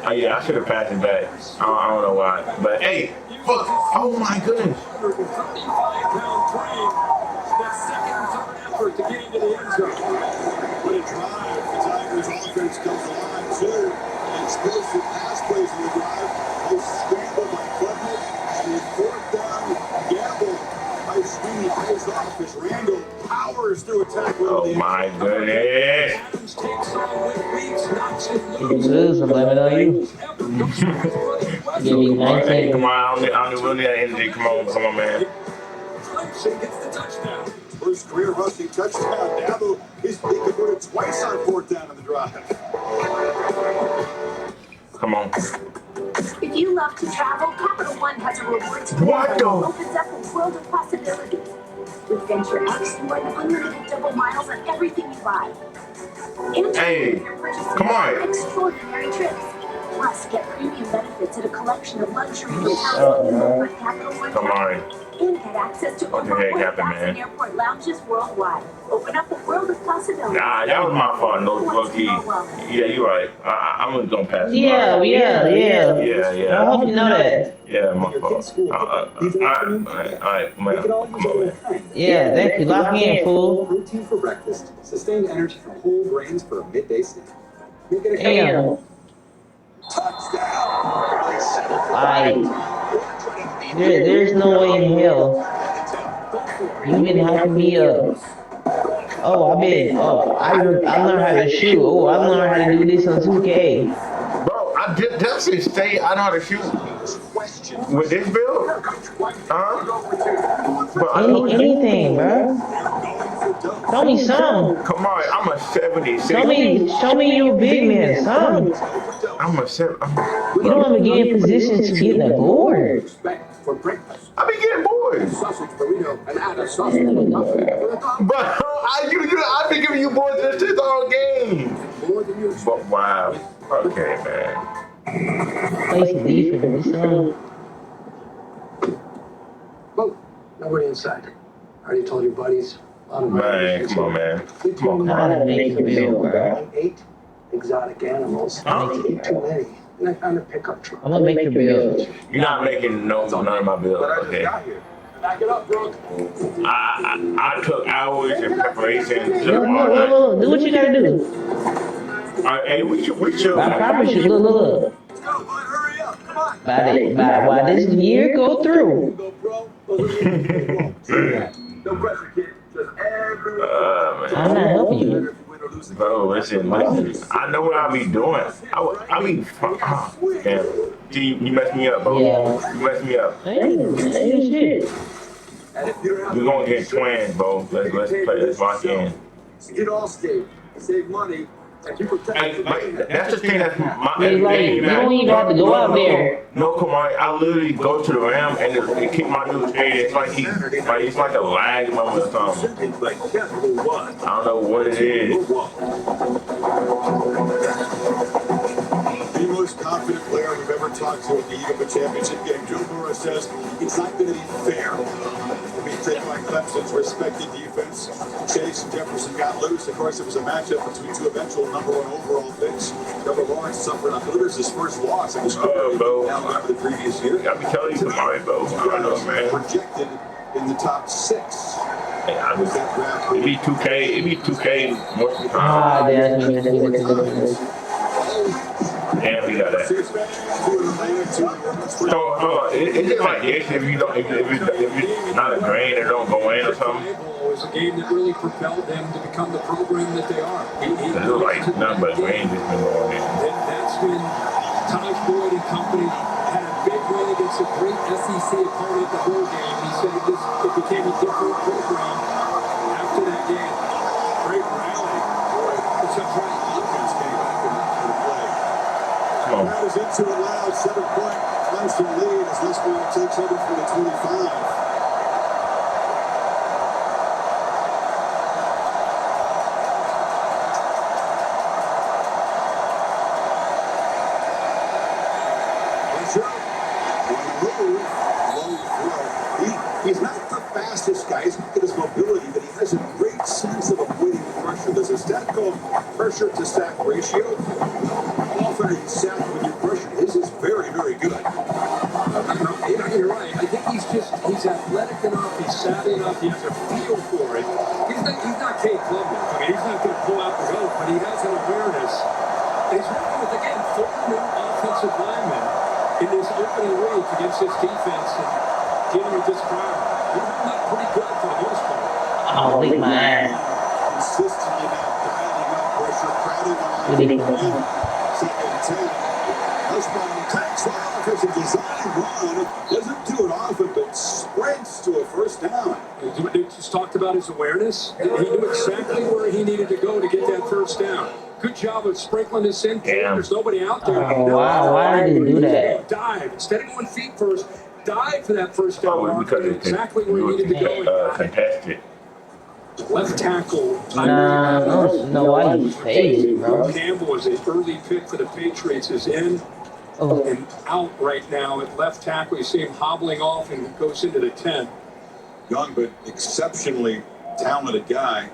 Oh yeah, I should have passed it back. I don't know why. But hey, fuck. Oh my goodness. To get into the end zone. What a drive. The Tigers offense comes alive too. Explosive pass plays in the drive. They scramble by Klubnik. And the 4th down gamble by Swinney pays off as Randall powers through a tackle. Oh my goodness. If you lose, I'm blaming on you. Give me 19. Come on, I don't really have energy. Come on, man. Clemson gets the touchdown. First career rushing touchdown. Dabo, he converted twice on 4th down in the drive. Come on. If you love to travel, Capital One has a rewards What that the? opens up a world of possibilities. With Venture X, you earn unlimited double miles on everything you buy. And Hey, come on. extraordinary trips. Plus, get premium benefits at a collection of luxury hotels Oh, no. by Capital One. Come on. And get access to What the over heck happened, 1,000 man? airport lounges worldwide. Open up a world of possibilities. Nah, that was my fault, low key. Yeah, you're right. I'm just gonna pass it. Yeah. Yeah. I hope you know that. Yeah, my fault. Alright, come on, man. Yeah, thank you. Lock me in, fool. Protein for breakfast, sustained energy from whole grains for a midday snack. Make it a Damn. There's no way in hell. You've been hyping me up. I learned how to shoot. I learned how to do this on 2K. Bro, I just say I know how to shoot. With this build? Huh? But Anything, bro. Show me some. Come on, I'm a 76. Show me you a big man, some. I'm a 7. You don't ever get in position to get that board. I be getting bored. But I be giving you boards this whole game. But wow. Okay, man. Play some defense, son. Nobody inside. I already told your buddies. Man, come on, man. Come on, How to make it real, bro. 8 exotic animals. Too many. And I found a pickup truck. I'm gonna make it real. You're not making none of my bills, okay? Back it up, Brooke. I took hours in preparation. Look, do what you gotta do. Hey, we should. I promise you, look. By this year go through. I'm not helping you. Bro, listen. I know what I be doing. I be, damn. You messed me up, bro. Yeah. You messed me up. Hey, shit. We're gonna get twins, bro. Let's play. Let's lock in. Get all state, save money, and keep protecting. That's the thing. That's my. You don't even have to go out there. No, come on. I literally go to the rim and it keep my dude straight. It's like it's like a lag moment or something. I don't know what it is. The most confident player we've ever talked to at the Eagle Championship game, Joe Burrow says it's not going to be fair. To be taken by Clemson's respected defense. Chase and Jefferson got loose. Of course, it was a matchup between two eventual number 1 overall picks. Trevor Lawrence suffered, I believe, his first loss in his career over the previous year. I be telling you tomorrow, bro. I don't know, man. Projected in the top 6. It be 2K. It be 2K most of the time. Ah, Damn, we got that. So, it's just like this. If it's not a drain, it don't go in or something. It was a game that really propelled them to become the program that they are. It was like nothing but drain just been going in. That's when Taj Boyd and company had a big win against a great SEC opponent at the bowl game. He said it became a different program after that game. Great rally. It's a great offense game after that play. That was into a loud 7-point Clemson lead as Westbrook takes over for the 25. He's not the fastest guy. He's not good at his mobility, but he has a great sense of avoiding pressure. There's a stat called pressure to sack ratio. How often are you sacked when you're pressured? His is very, very good. You're right. I think he's athletic enough, he's savvy enough, he has a feel for it. He's not Kate Klubnik. I mean, he's not going to pull out the rope, but he has an awareness. And he's working with, again, 4 new offensive linemen in this opening week against this defense and dealing with this crowd. They're not pretty good for the most part. Oh, lick my ass. Consistently now dialing up pressure, crowding on second and 10. Husband takes off as a design run. Doesn't do it often, but sprints to a first down. We just talked about his awareness. He knew exactly where he needed to go to get that first down. Good job of sprinkling this in. There's nobody out there. Oh, wow. Why did he do that? Dive. Instead of going feet first, dive for that first down. Oh, because exactly where he needed to go. Contested. Left tackle. No, why you faded, bro? Campbell was an early pick for the Patriots. Is in and out right now at left tackle. You see him hobbling off and goes into the 10. Young but exceptionally talented guy.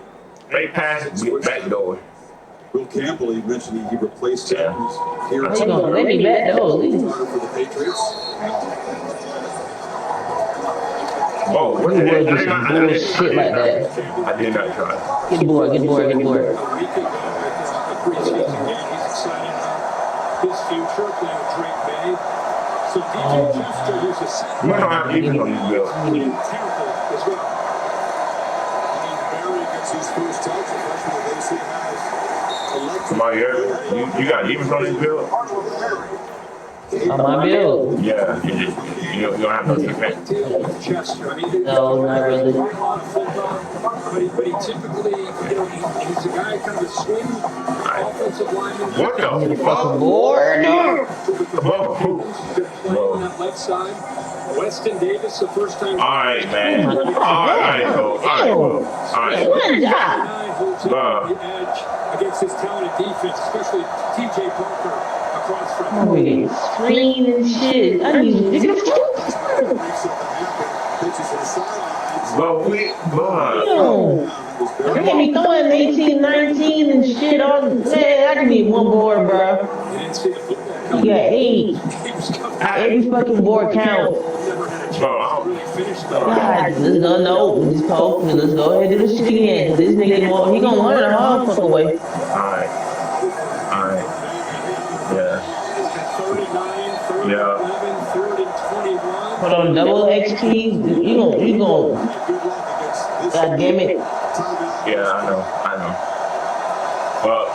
Straight pass, back door. Will Campbell, he mentioned he replaced him. Here let me back door. for the Patriots. Whoa, what You would do some bullshit like that. I did not try. Get bored. A week ago at the preseason game, he's excited about his future, playing with Drake May. So DJ Juster, who's a center, We don't have defense on this bill. in Tampa as well. Barry gets his first touch. The freshman that they see has electric. Somebody here, you got defense on this bill? On my build. Yeah, you don't have no defense. Chester. I mean, No, not really. But he typically, he's a guy kind of a swing offensive lineman. What the Fucking fuck? board. Playing on that left side. Weston Davis, the first time. All right, man. All right, bro. One job. Holds the edge against his talented defense, especially TJ Parker across from. Oh, we get screen and shit. I need to get But we, They can't be throwing 18, 19 and shit on. Man, I just need one board, bro. You got 8. Every fucking board count. God, let's go no. Let's go. Let's go ahead and do this shit again. This nigga, he gonna learn the hard fucking way. Alright. Yeah. Put on double XP. You gon' God damn it. Yeah, I know. Well,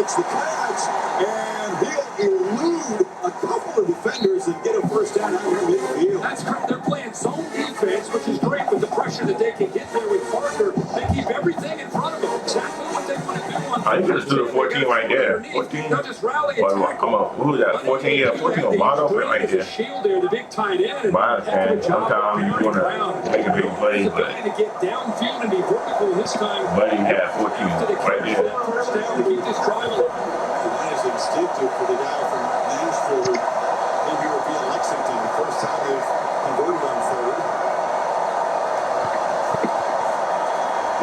makes the catch, and he'll elude a couple of defenders and get a first down out here midfield. That's correct. They're playing zone defense, which is great with the pressure that they can get there with Parker. They keep everything in front of them. Exactly what they want to do on. I just do the 14 right there. 14. They'll just rally Come on. Who is that? 14? Yeah, 14 on wide open right there. Shield there, the big tight end. Wow, man. Sometimes you want to make a big play, but to get downfield and be vertical this time. Buddy had 14 right there. First down to keep this drive alive. That is instinctive for the guy from Nashville who came here via Lexington. The first time they've converted on third.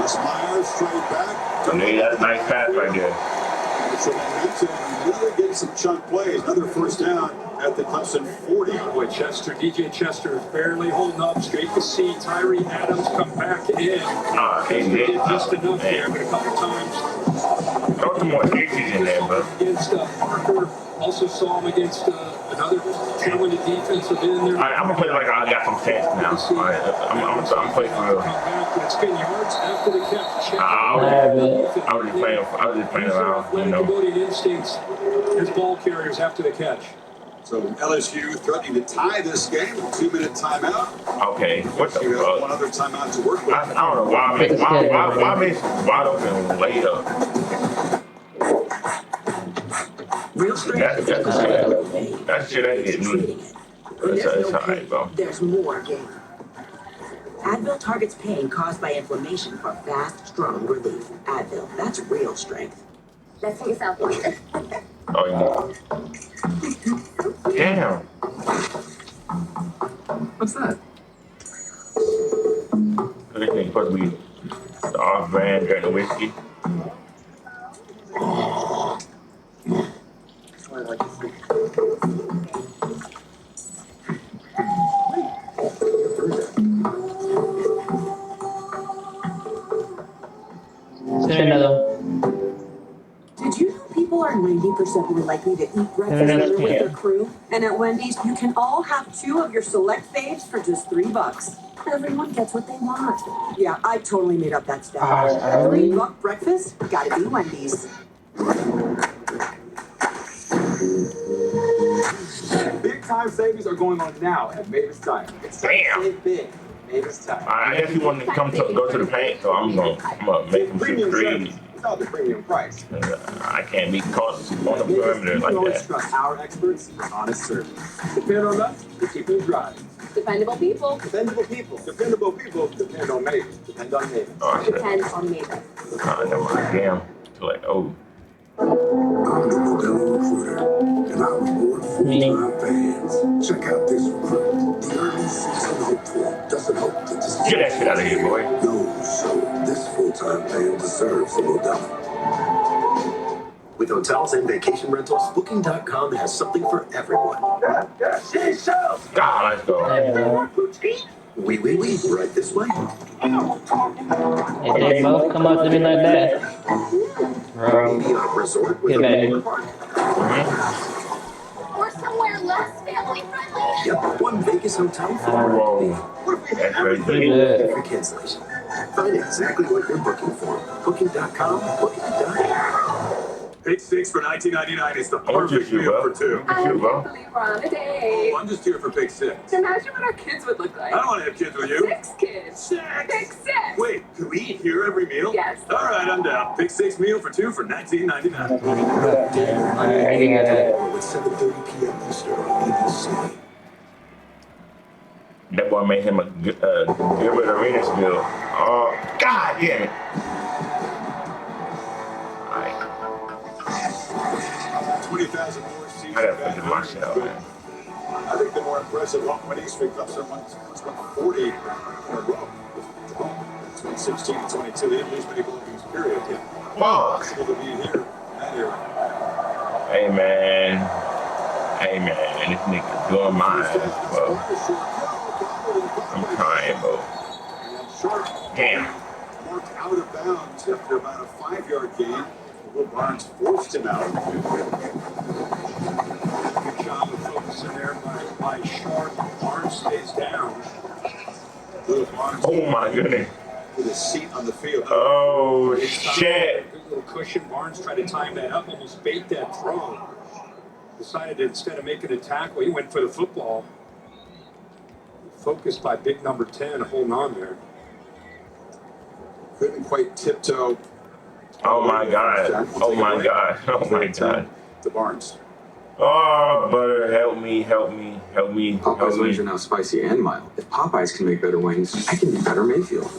This Myers straight back. That's a nice pass right there. So momentum, really getting some chunk plays. Another first down at the Clemson 40. Boy, DJ Chester barely holding up. Straight to see Tyree Adams come back in. He did just enough there, but a couple times. Throw some more safeties in there, bro. Against Parker, also saw him against another talented defensive end there. I'm gonna play like I got some sense now. I'm playing for real. It's been yards after the catch. I was just playing around, you know. Instincts as ball carriers after the catch. So LSU threatening to tie this game with a 2-minute timeout. Okay, what the fuck? One other timeout to work with. I don't know why makes wide open laid up. Real strength. That shit ain't getting me. It's alright, bro. There's more game. Advil targets pain caused by inflammation for fast, strong relief. Advil, that's real strength. Let's see yourself one. Oh, yeah. Damn. What's that? This thing supposed to be the off-brand drinking whiskey. Did you know people are 90% more likely to eat breakfast dinner with their crew? And at Wendy's, you can all have 2 of your select faves for just $3. Everyone gets what they want. Yeah, I totally made up that stat. $3 breakfast? Gotta be Wendy's. Big time savings are going on now at Mavis Tire. It's time to save big. Mavis Tire. I guess he wanted to go to the paint, so I'm gonna make him shoot threes. Without the premium price. I can't be caught on the perimeter like always that. trust our experts and honest service. Depend on us to keep you driving. Dependable people. Dependable people. Dependable people depend on Mavis. Depend on Mavis. Oh, shit. Depends on Mavis. Never mind. Damn. Like, oh. I'm the Modelo Recruiter, and I reward full-time fans. Check out this recruit, the early season hopeful. Doesn't hope that this Get that shit out of here, boy. knows, so this full-time fan deserves a Modelo. With hotels and vacation rentals, Booking.com has something for everyone. God, let's go. Oui, right this way. If they both come up to me like that, bro, Maybe a resort with get a back. park. Or somewhere less family friendly. Yep, one Vegas hotel for Whoa. What if we had That's very everything good. for cancellation? Find exactly what you're looking for. Booking.com, booking.com. Pick six for $19.99 is the I want perfect you, meal bro. for two. I You, can't bro. believe we're on a date. Oh, I'm just here for pick six. Imagine what our kids would look like. I don't want to have kids with you. 6 kids. Pick 6. Wait, do we eat here every meal? Yes. All right, I'm down. Pick six meal for two for $19.99. With 7:30 p.m. Eastern on ABC. That boy made him a Gilbert Arenas bill. Oh, God damn it. Alright, 20,000 more seats. I gotta finish my shell, man. I think the more impressive opening streak comes from 40 in a row. Between 16 and 22, they didn't lose many bookings, period. Yet. Fuck. Possible to be here in that era. Hey, man. Hey, man. This nigga doing my ass, bro. I'm trying, bro. Damn. Marked out of bounds after about a 5-yard gain. Will Barnes forced him out. Good job of focusing there by Short. Barnes stays down. Little Barnes. Oh, my goodness. With his seat on the field. Oh, shit. Good little cushion. Barnes tried to time that up, almost bait that throw. Decided to, instead of making a tackle, he went for the football. Focused by big number 10, holding on there. Couldn't quite tiptoe. Oh, my God. Oh, my God. Oh, my God. To Barnes. Oh, butter, help me, help me, help me, help Popeye's wings are me. now spicy and mild. If Popeyes can make better wings, I can do better Mayfield.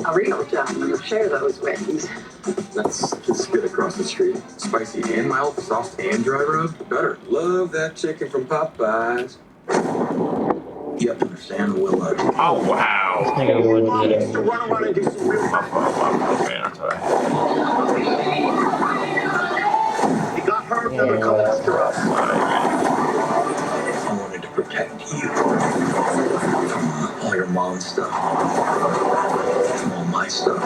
A real gentleman will share those wings. Let's just get across the street. Spicy and mild, soft and dry rub. Better. Love that chicken from Popeyes. You have to understand, Will. Oh, wow. Nigga would do that. Run around and do some real My fault, man. I'm sorry. He got hurt, never come after us. I wanted to protect you from all your mom's stuff, from all my stuff.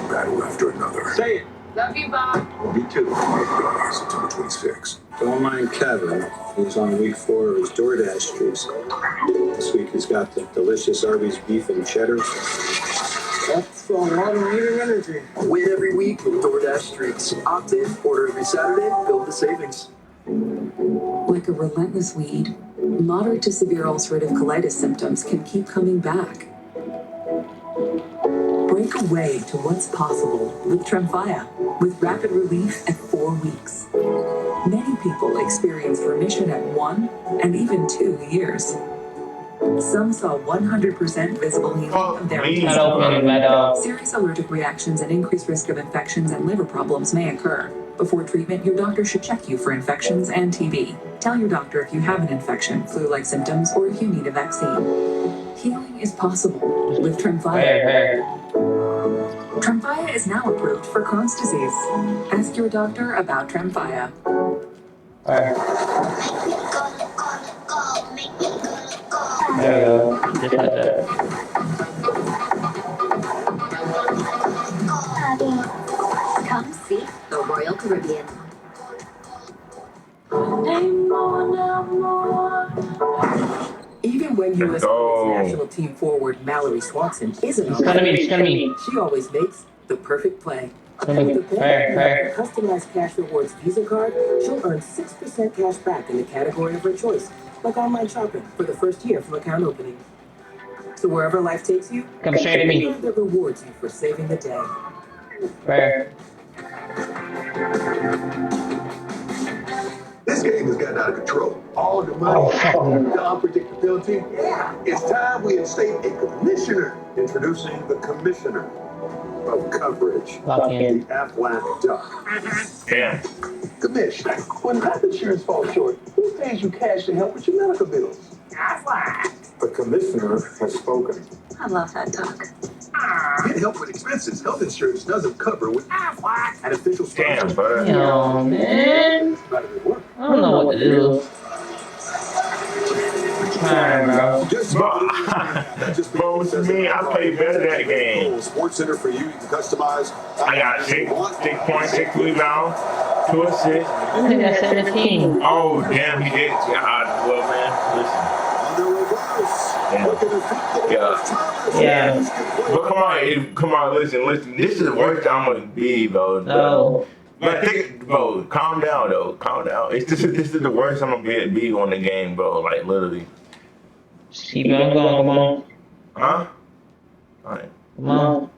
Battle after another. Say it. Love you, Bob. Me too. September 26th. Don't mind Kevin. He's on week 4 of his DoorDash streaks. This week he's got the delicious Arby's beef and cheddar. That's a lot of eating energy. Win every week with DoorDash Streaks. Opt in, order every Saturday, build the savings. Like a relentless weed, moderate to severe ulcerative colitis symptoms can keep coming back. Break away to what's possible with Tremfya, with rapid relief at 4 weeks. Many people experience remission at 1 and even 2 years. Some saw 100% visible healing of their serious allergic reactions and increased risk of infections and liver problems may occur. Before treatment, your doctor should check you for infections and TB. Tell your doctor if you have an infection, flu-like symptoms, or if you need a vaccine. Healing is possible with Tremfya. Tremfya is now approved for Crohn's disease. Ask your doctor about Tremfya. There you go. Just like that. Come see the Royal Caribbean. Even when U.S. national team forward Mallory Swanson isn't on It's gonna be. she always makes the perfect play. Gonna be With the fair. customized cash rewards Visa card, she'll earn 6% cash back in the category of her choice, like online shopping for the first year from account opening. So wherever life takes you, Come straight to me. that rewards you for saving the day. Fair. This game has gotten out of control. All the money, the unpredictability. It's time we instate a commissioner. Introducing the commissioner of coverage, Lock in. the Aflac Duck. Yeah. Commissioner, when life insurance falls short, who pays you cash to help with your medical bills? Aflac. The commissioner has spoken. I love that duck. Get help with expenses. Health insurance doesn't cover with Aflac. An official Damn, bro. Yo, man. I don't know what to do. Alright, bro. Bro, what you mean? I play better that game. Sports Center for you. You can customize. I got 6 points, 6 rebounds, 2 assists. I think that's 17. Oh, damn, he did. God, well, man, listen. Under reverse. Yeah. But come on, listen. This is the worst I'm gonna be, bro. No. But bro, calm down though. Calm down. This is the worst I'm gonna be on the game, bro. Like literally. Keep on going, come on. Huh? Alright. Come on.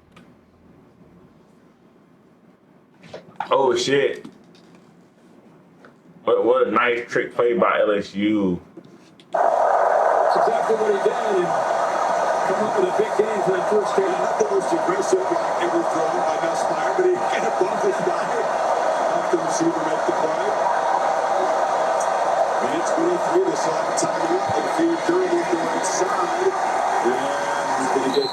Oh shit. What a nice trick played by LSU. That's exactly what he did. And come up with a big game for that first game. Not the most aggressive ever thrown by Nussmeier, but he kind of bumped his guy off the receiver make the play. Minute 23, they saw the timeout. They feed Durham to the right side. And he's going to get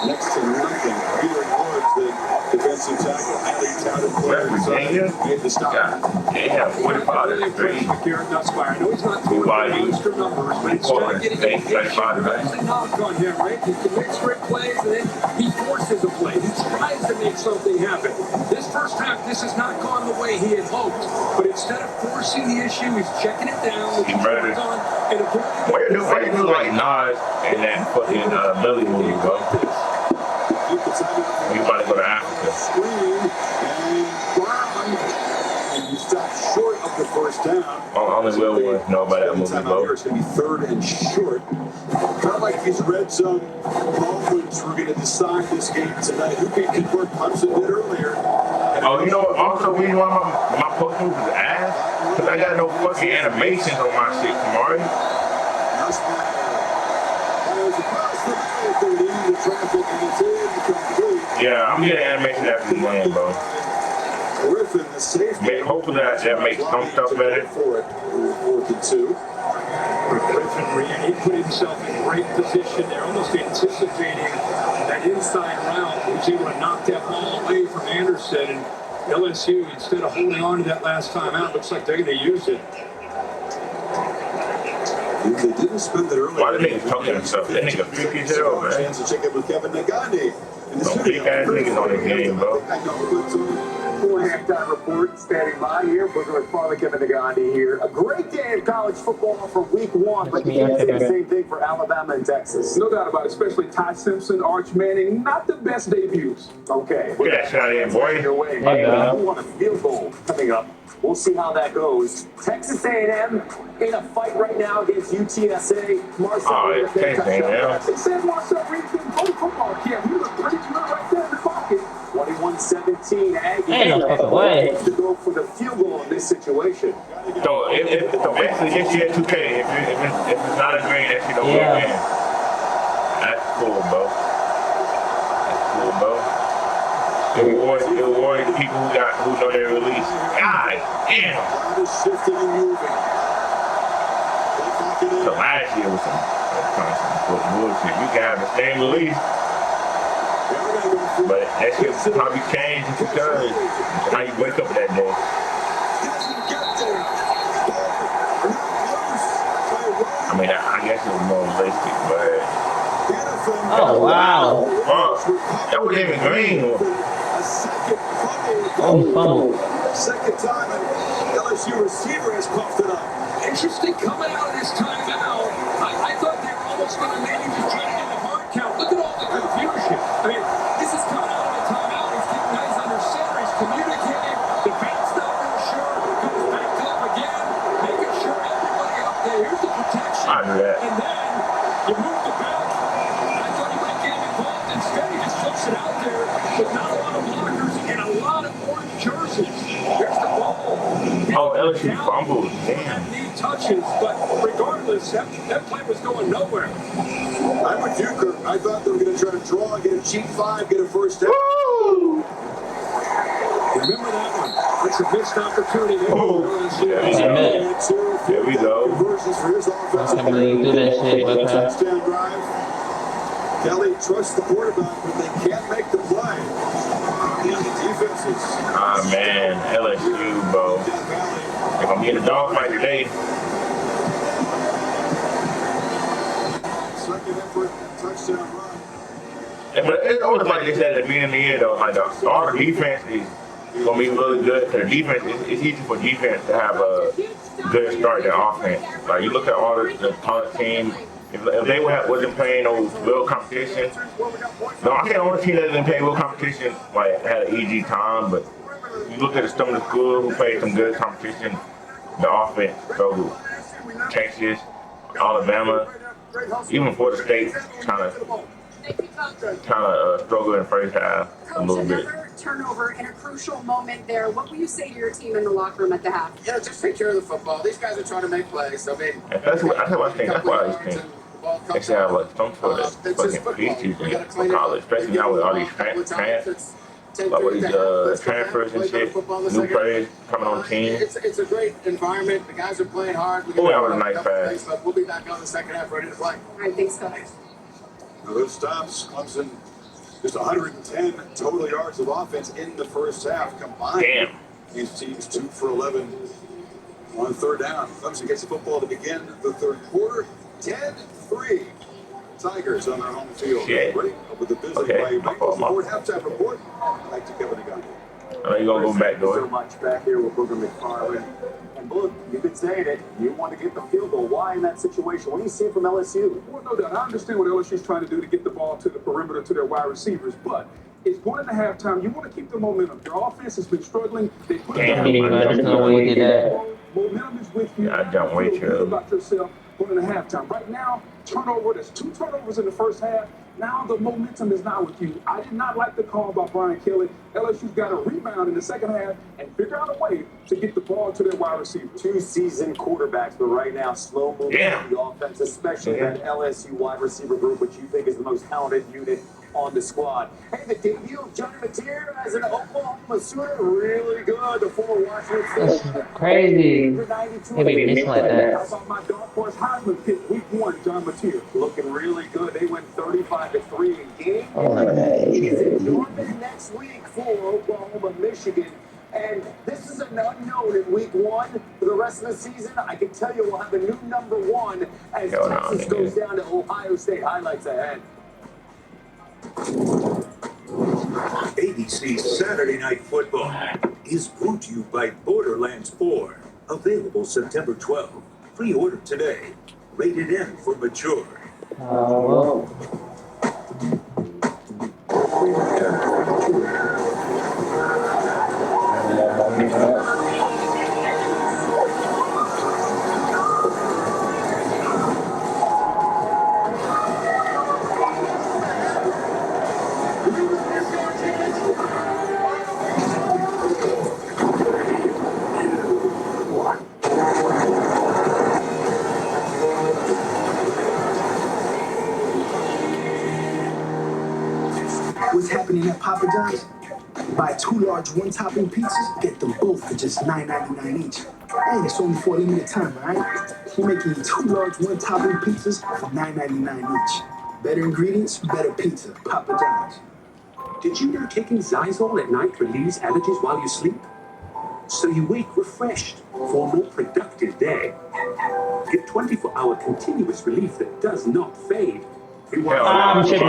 next to nothing. Peter Woods, the defensive tackle, highly touted player, made the stop. Yeah, 45 really is great. impressed with Garrett Nussmeier. I know he's not throwing monster numbers, but he's starting getting impatient. There's a knock on him, right? He can make straight plays, and then he forces a play. He tries to make something happen. This first half, this has not gone the way he had hoped. But instead of forcing the issue, he's checking it down. With his on and Where do like Nas and that fucking Billy movie, bro? You about to go to Africa. And you stop short of the first down. Only Will wants to know about that movie, bro. It's going to be third and short. Kind of like these red zone moments we're going to decide this game tonight. Who can convert Clemson did earlier. Oh, you know what? Also, reason why my post move is ass? Because I got no fucking animations on my shit, Kamari. Yeah, I'm getting animation after the game, bro. Griffin, the safety. Hopefully that makes some stuff better. Griffin, he put himself in great position there, almost anticipating that inside route. He was able to knock that ball away from Anderson. And LSU, instead of holding on to that last time out, looks like they're going to use it. They didn't spend it earlier. Why the niggas talking themselves? That nigga freaky as hell, man. Chance to check in with Kevin Nagani. Don't big ass niggas on this game, bro. Full halftime report standing by here. Booker with Father Kevin Nagandi here. A great day of college football for week one, but you can't say the same thing for Alabama and Texas. No doubt about it, especially Ty Simpson, Arch Manning, not the best debuts. Okay. Look at that shot in, boy. Your way. You want a field goal coming up. We'll see how that goes. Texas A&M in a fight right now against UTSA. Marcel Texas A&M. They said Marcel Reed can go to football camp. He looked pretty good right there in the pocket. 21-17 Aggies. Ain't no fucking way. To go for the field goal in this situation. So basically this year 2K, if it's not a green, that shit don't go in. That's cool, bro. That's cool, bro. It reward people who know their release. God damn. So last year was some bullshit. You can have the same release, but that shit probably changed because how you wake up that day. I mean, I guess it was more realistic, but. Oh, wow. That wasn't even green. Second time, and LSU receiver has puffed it up. Interesting coming out of this timeout. I thought they were almost going to maybe just try to get the hard count. Look at all the confusion. I mean, this is coming out of a timeout. He's getting guys under center. He's communicating. The back's not real sure. Goes back up again, making sure everybody up there. Here's the protection. I knew that. And then you move the back. I thought he might get involved. Instead, he just flips it out there with not a lot of blockers and a lot of orange jerseys. There's the ball. Oh, LSU fumbled. Damn. Touches, but regardless, that play was going nowhere. I'm with you, Kirk. I thought they were going to try to draw, get a cheap 5, get a first down. Remember that one. It's a missed opportunity. There we go. I can't believe you do that shit, but Touchdown drive. Kelly trusts the quarterback, but they can't make the play. Defenses. Ah, man. LSU, bro. If I'm getting a dog fight today. Second effort, touchdown run. But it's always like they said at the beginning of the year, though. Like, our defense is going to be really good. The defense, it's easy for defense to have a good start in offense. Like, you look at all the top teams if they wasn't playing those real competition, no, I think the only team that didn't play real competition like had an easy time. But you look at some of the schools who played some good competition, the offense. So Texas, Alabama, even Florida State, kind of struggled in the first half a little bit. Turnover in a crucial moment there. What will you say to your team in the locker room at the half? Yeah, just take care of the football. These guys are trying to make plays. I mean, That's what I think. That's why I think they should have like some sort of fucking preseason for college, especially now with all these transfers. Like with these transfers and shit, new players coming on the team. It's a great environment. The guys are playing hard. Oh, that was a nice pass. But we'll be back on the second half, ready to play. All right, thanks, guys. Now those stops, Clemson, just 110 total yards of offense in the first half combined. Damn. These teams 2 for 11 on third down. Clemson gets the football to begin the third quarter. 10-3. Tigers on their home field. Shit. Ready with the visit Okay. by Bengals Report halftime report. Back to Kevin Agandi. I know you're going to go back so door. much back here with Booger McFarland. And look, you've been saying it. You want to get the field goal. Why in that situation? What do you see from LSU? Well, no doubt. I understand what LSU's trying to do to get the ball to the perimeter to their wide receivers, but it's going into halftime. You want to keep the momentum. Your offense has been struggling. They put Damn, it there's no way he did that. Momentum is with you. Yeah, I jumped way Feel too good early. about yourself going into halftime. Right now, there's 2 turnovers in the first half. Now the momentum is not with you. I did not like the call by Brian Kelly. LSU's got to rebound in the second half and figure out a way to get the ball to their wide receivers. 2 seasoned quarterbacks, but right now, slow moving on the offense, especially that LSU wide receiver group, which you think is the most talented unit on the squad. Hey, the debut of Johnny Mateer as an Oklahoma Sooner, really good. The former Washington State. That's crazy. He be missing like How that. about my dark horse Heisman pick week 1, John Mateer? Looking really good. They went 35-3 in game. Oh my God. He's in Norman next week for Oklahoma, Michigan. And this is an unknown in week 1. For the rest of the season, I can tell you we'll have a new number 1 as Texas goes down to Ohio State. Highlights ahead. ABC's Saturday Night Football is brought to you by Borderlands 4. Available September 12th. Pre-order today. Rated M for mature. Oh, What's happening at Papa John's? Buy 2 large one-topping pizzas, get them both for just $9.99 each. And it's only for a limited time, alright? We're making 2 large one-topping pizzas for $9.99 each. Better ingredients, better pizza. Papa John's. Did you know taking Zyzol at night relieves allergies while you sleep? So you wake refreshed for a more productive day. Get 24-hour continuous relief that does not fade. I'm tripping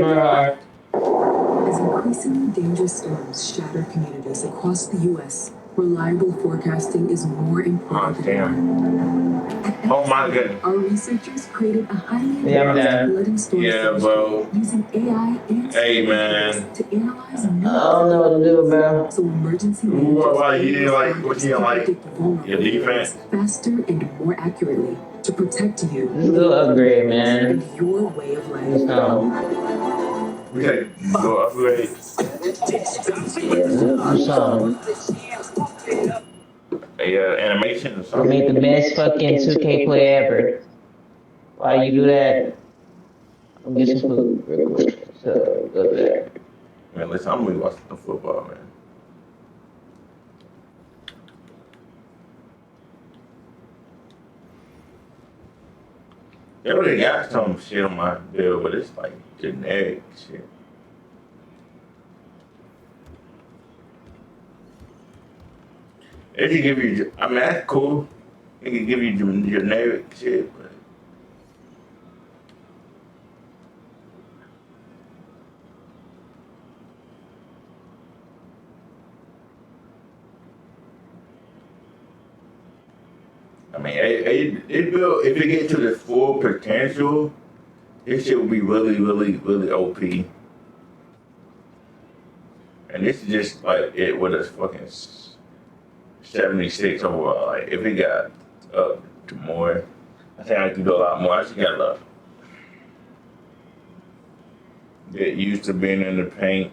hard. As increasingly dangerous storms shatter communities across the U.S., reliable forecasting is more important than ever. Oh my goodness. Our researchers created a highly Yeah, I'm advanced down. flooding storm Yeah, bro. using AI and Hey, man. to analyze I don't know what to do, bro. so emergency What you like? What you like? Your defense? faster and more accurately to protect you This is a little upgrade, man. and your way of Let's life. go. Okay, go upgrade. Animation or I something. made the best fucking 2K play ever. While you do that, I'm getting some food real quick. So, go there. Man, listen, I'm really watching the football, man. They already got some shit on my bill, but it's like generic shit. It can give you, I mean, that's cool. It can give you generic shit, but I mean, it will, if it gets to the full potential, this shit will be really, really, really OP. And this is just like it with a fucking 76 overall. Like, if it got up to more, I think I could do a lot more. I just gotta get used to being in the paint.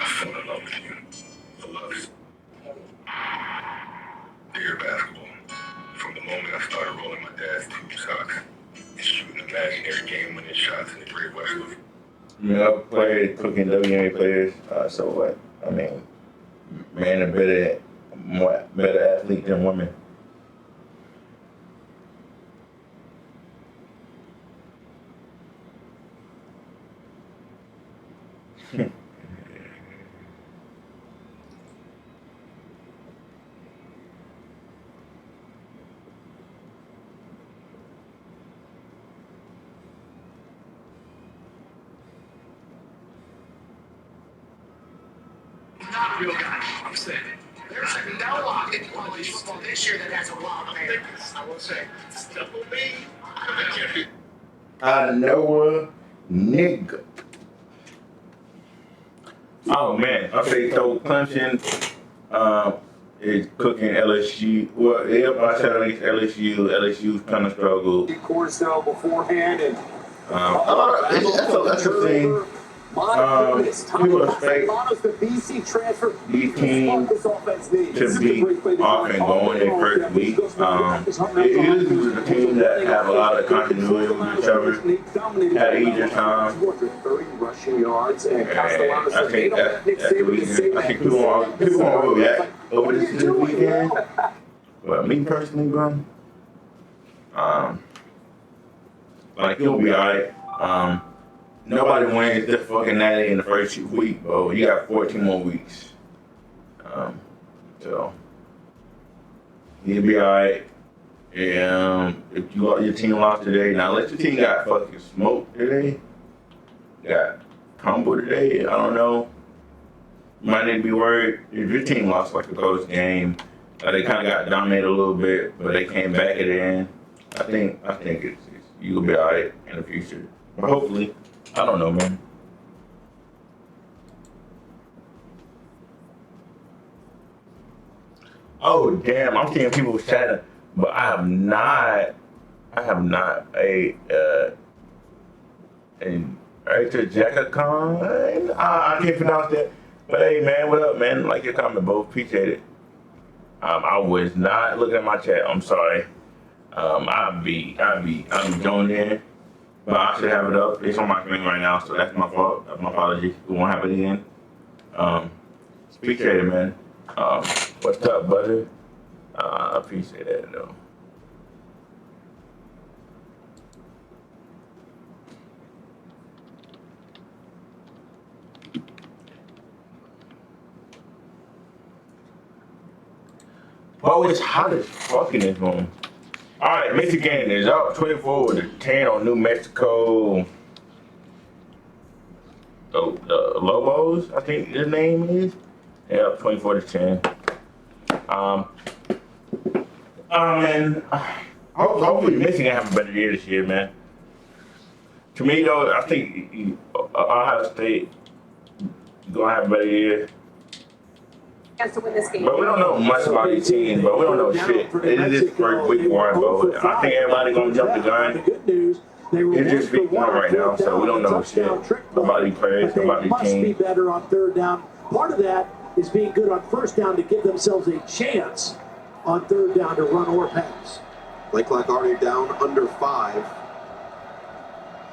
I fell in love with you. I love you. Dear basketball, from the moment I started rolling my dad's tube socks and shooting imaginary game-winning shots in the Great Westwood. Yeah, I played cooking WNBA players. So what? I mean, men are better athlete than women. Not a real guy, I'm saying. There's no lock in college football this year that has a wild man. I will say, stuff will be. I know a nigga. Oh man, okay, so Clemson is cooking LSU. Well, I said against LSU. LSU's kind of struggled. Corso beforehand and that's the thing. People expect BC transfer. these teams to be off and going their first week. It is a team that have a lot of continuity with each other at each time. 30 rushing yards and I think that's the reason. I think people won't overreact over this weekend. But me personally, bro, like you'll be alright. Nobody wins this fucking natty in the first week, bro. You got 14 more weeks. So you'll be alright. If your team lost today, now unless your team got fucking smoked today, got crumbled today, I don't know. You might need to be worried. If your team lost like a close game, they kind of got dominated a little bit, but they came back at the end. I think you'll be alright in the future. But hopefully. I don't know, man. Oh damn! I'm seeing people chatting, but I have not a Jackathon. I can't pronounce that. But hey, man, what up, man? Like your comment, both appreciate it. I was not looking at my chat. I'm sorry. I'll be joining in. But I should have it up. It's on my screen right now, so that's my fault. My apologies. We won't have it again. Appreciate it, man. What's up, buddy? I appreciate that, though. Oh, it's hot as fuck in this room. All right, Michigan is up 24-10 on New Mexico. The Lobos, I think his name is. Yeah, up 24-10. And hopefully Michigan have a better year this year, man. To me, though, I think Ohio State gonna have a better year. To win this game. But we don't know much about these teams, but we don't know shit. It is first week one, bro. I think everybody gonna jump the gun. It's just week one right now, so we don't know shit about these players, about these Must be teams. better on third down. Part of that is being good on first down to give themselves a chance on third down to run or pass. Play clock already down under 5.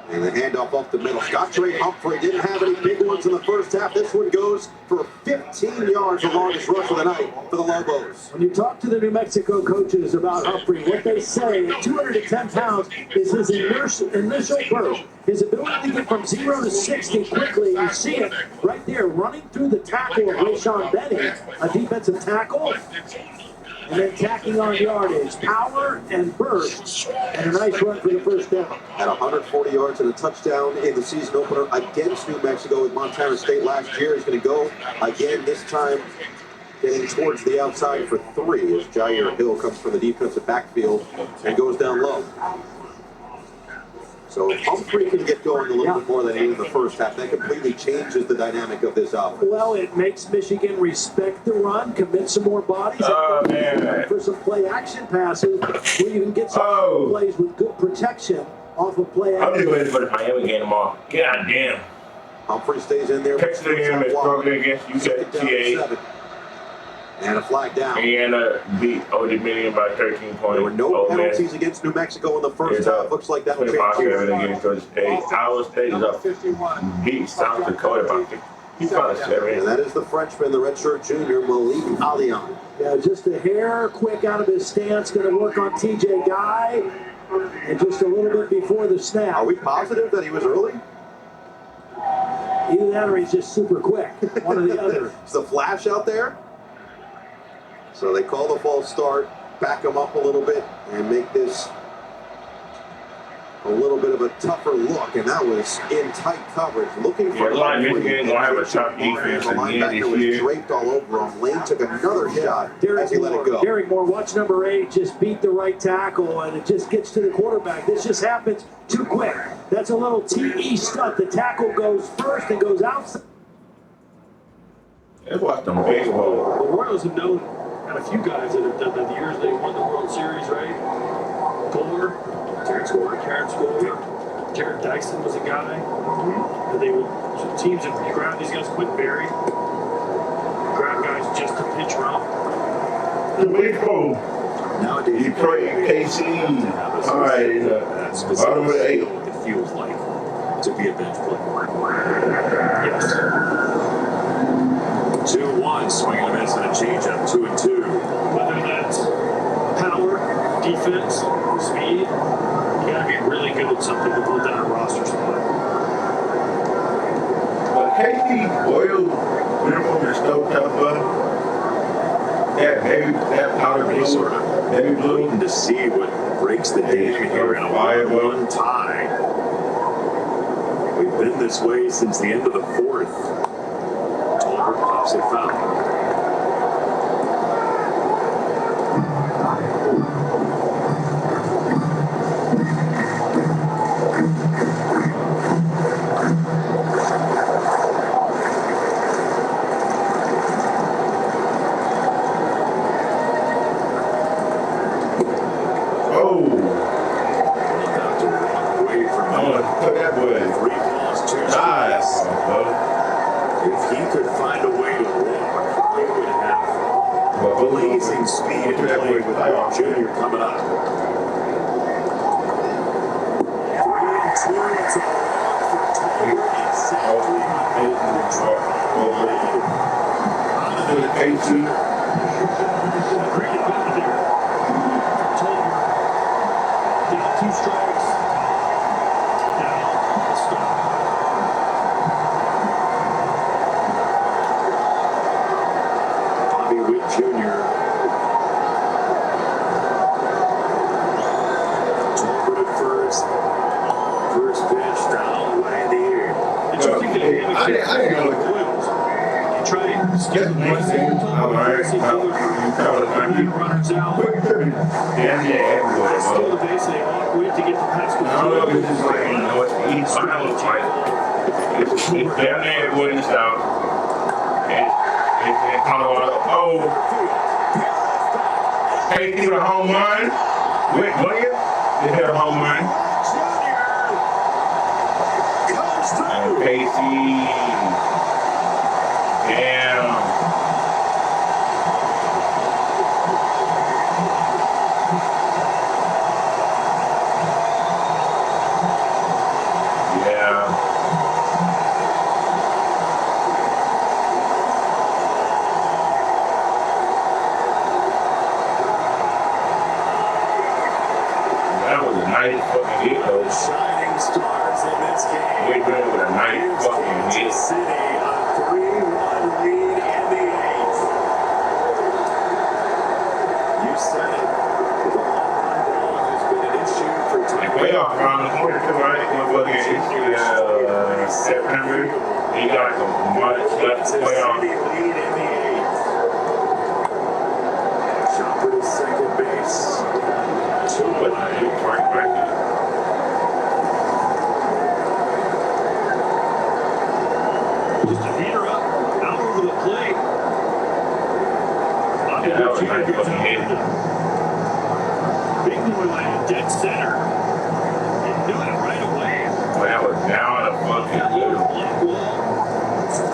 And the handoff off the middle. Scottrade Humphrey didn't have any big ones in the first half. This one goes for 15 yards, the longest rush of the night for the Lobos. When you talk to the New Mexico coaches about Humphrey, what they say, 210 pounds is his initial burst. His ability to get from 0 to 60 quickly. You see it right there, running through the tackle of Rayshawn Benny, a defensive tackle. And then tacking on yardage, power and burst, and a nice run for the first down. Had 140 yards and a touchdown in the season opener against New Mexico with Montana State last year. He's going to go again, this time getting towards the outside for 3 as Jair Hill comes from the defensive backfield and goes down low. So if Humphrey can get going a little bit more than he did in the first half, that completely changes the dynamic of this offense. Well, it makes Michigan respect the run, commit some more bodies, for some play action passes where you can get some plays with good protection off of play action. I'm just waiting for the Miami game tomorrow. God damn. Humphrey stays in there. Texas A&M is struggling against UCLA. And a flag down. Indiana beat Old Dominion by 13 points. There were no penalties against New Mexico in the first half. Looks like that will change here. Against Georgia State. Iowa State is up 51. Beat South Dakota by 57. And that is the freshman, the redshirt junior, Malik Alian. Yeah, just a hair quick out of his stance. Going to work on TJ Guy. And just a little bit before the snap. Are we positive that he was early? Either that or he's just super quick. One or the other. Is the flash out there? So they call the false start, back him up a little bit, and make this a little bit of a tougher look. And that was in tight coverage, looking for Michigan gonna have a tough defense the linebacker was draped all over him. Lane took another shot as he let it go. Derek Moore, watch number 8, just beat the right tackle, and it just gets to the quarterback. This just happens too quick. That's a little TE stunt. The tackle goes first and goes outside. Let's watch them baseball. The Royals have known a few guys that have done that. The years they won the World Series, right? Gore, Terrence Gore, Jared Dyson was a guy. That they would teams that grab these guys, Quinn Berry, grab guys just to pitch run. The baseball. Nowadays, Detroit, KC. All right, in the bottom of the 8. It feels like to be a bench player. Yes. 2-1, swing and a miss and a changeup, 2-2. Whether that's power, defense, speed, you gotta be really good at something to hold down a roster spot. But KC oil uniform is so tough, but that powder blue, baby blue. Waiting to see what breaks the dam here in a 1-1 tie. We've been this way since the end of the 4th. Pops it foul. The shining stars in this game. Wait with a nice fucking hit. City, a 3-1 lead in the 8th. You said it. The long ball has been an issue for time. Playoff around the corner too, right? We're fucking into September. You got some months left to playoff. City lead in the 8th. Chopper to second base. 2 away. Just a heater up, out over the plate. Bobby Yeah, that was Witt nice Jr. gets fucking hit. Big boy land, dead center. He knew it right away. Well, that was down a fucking little. Block wall.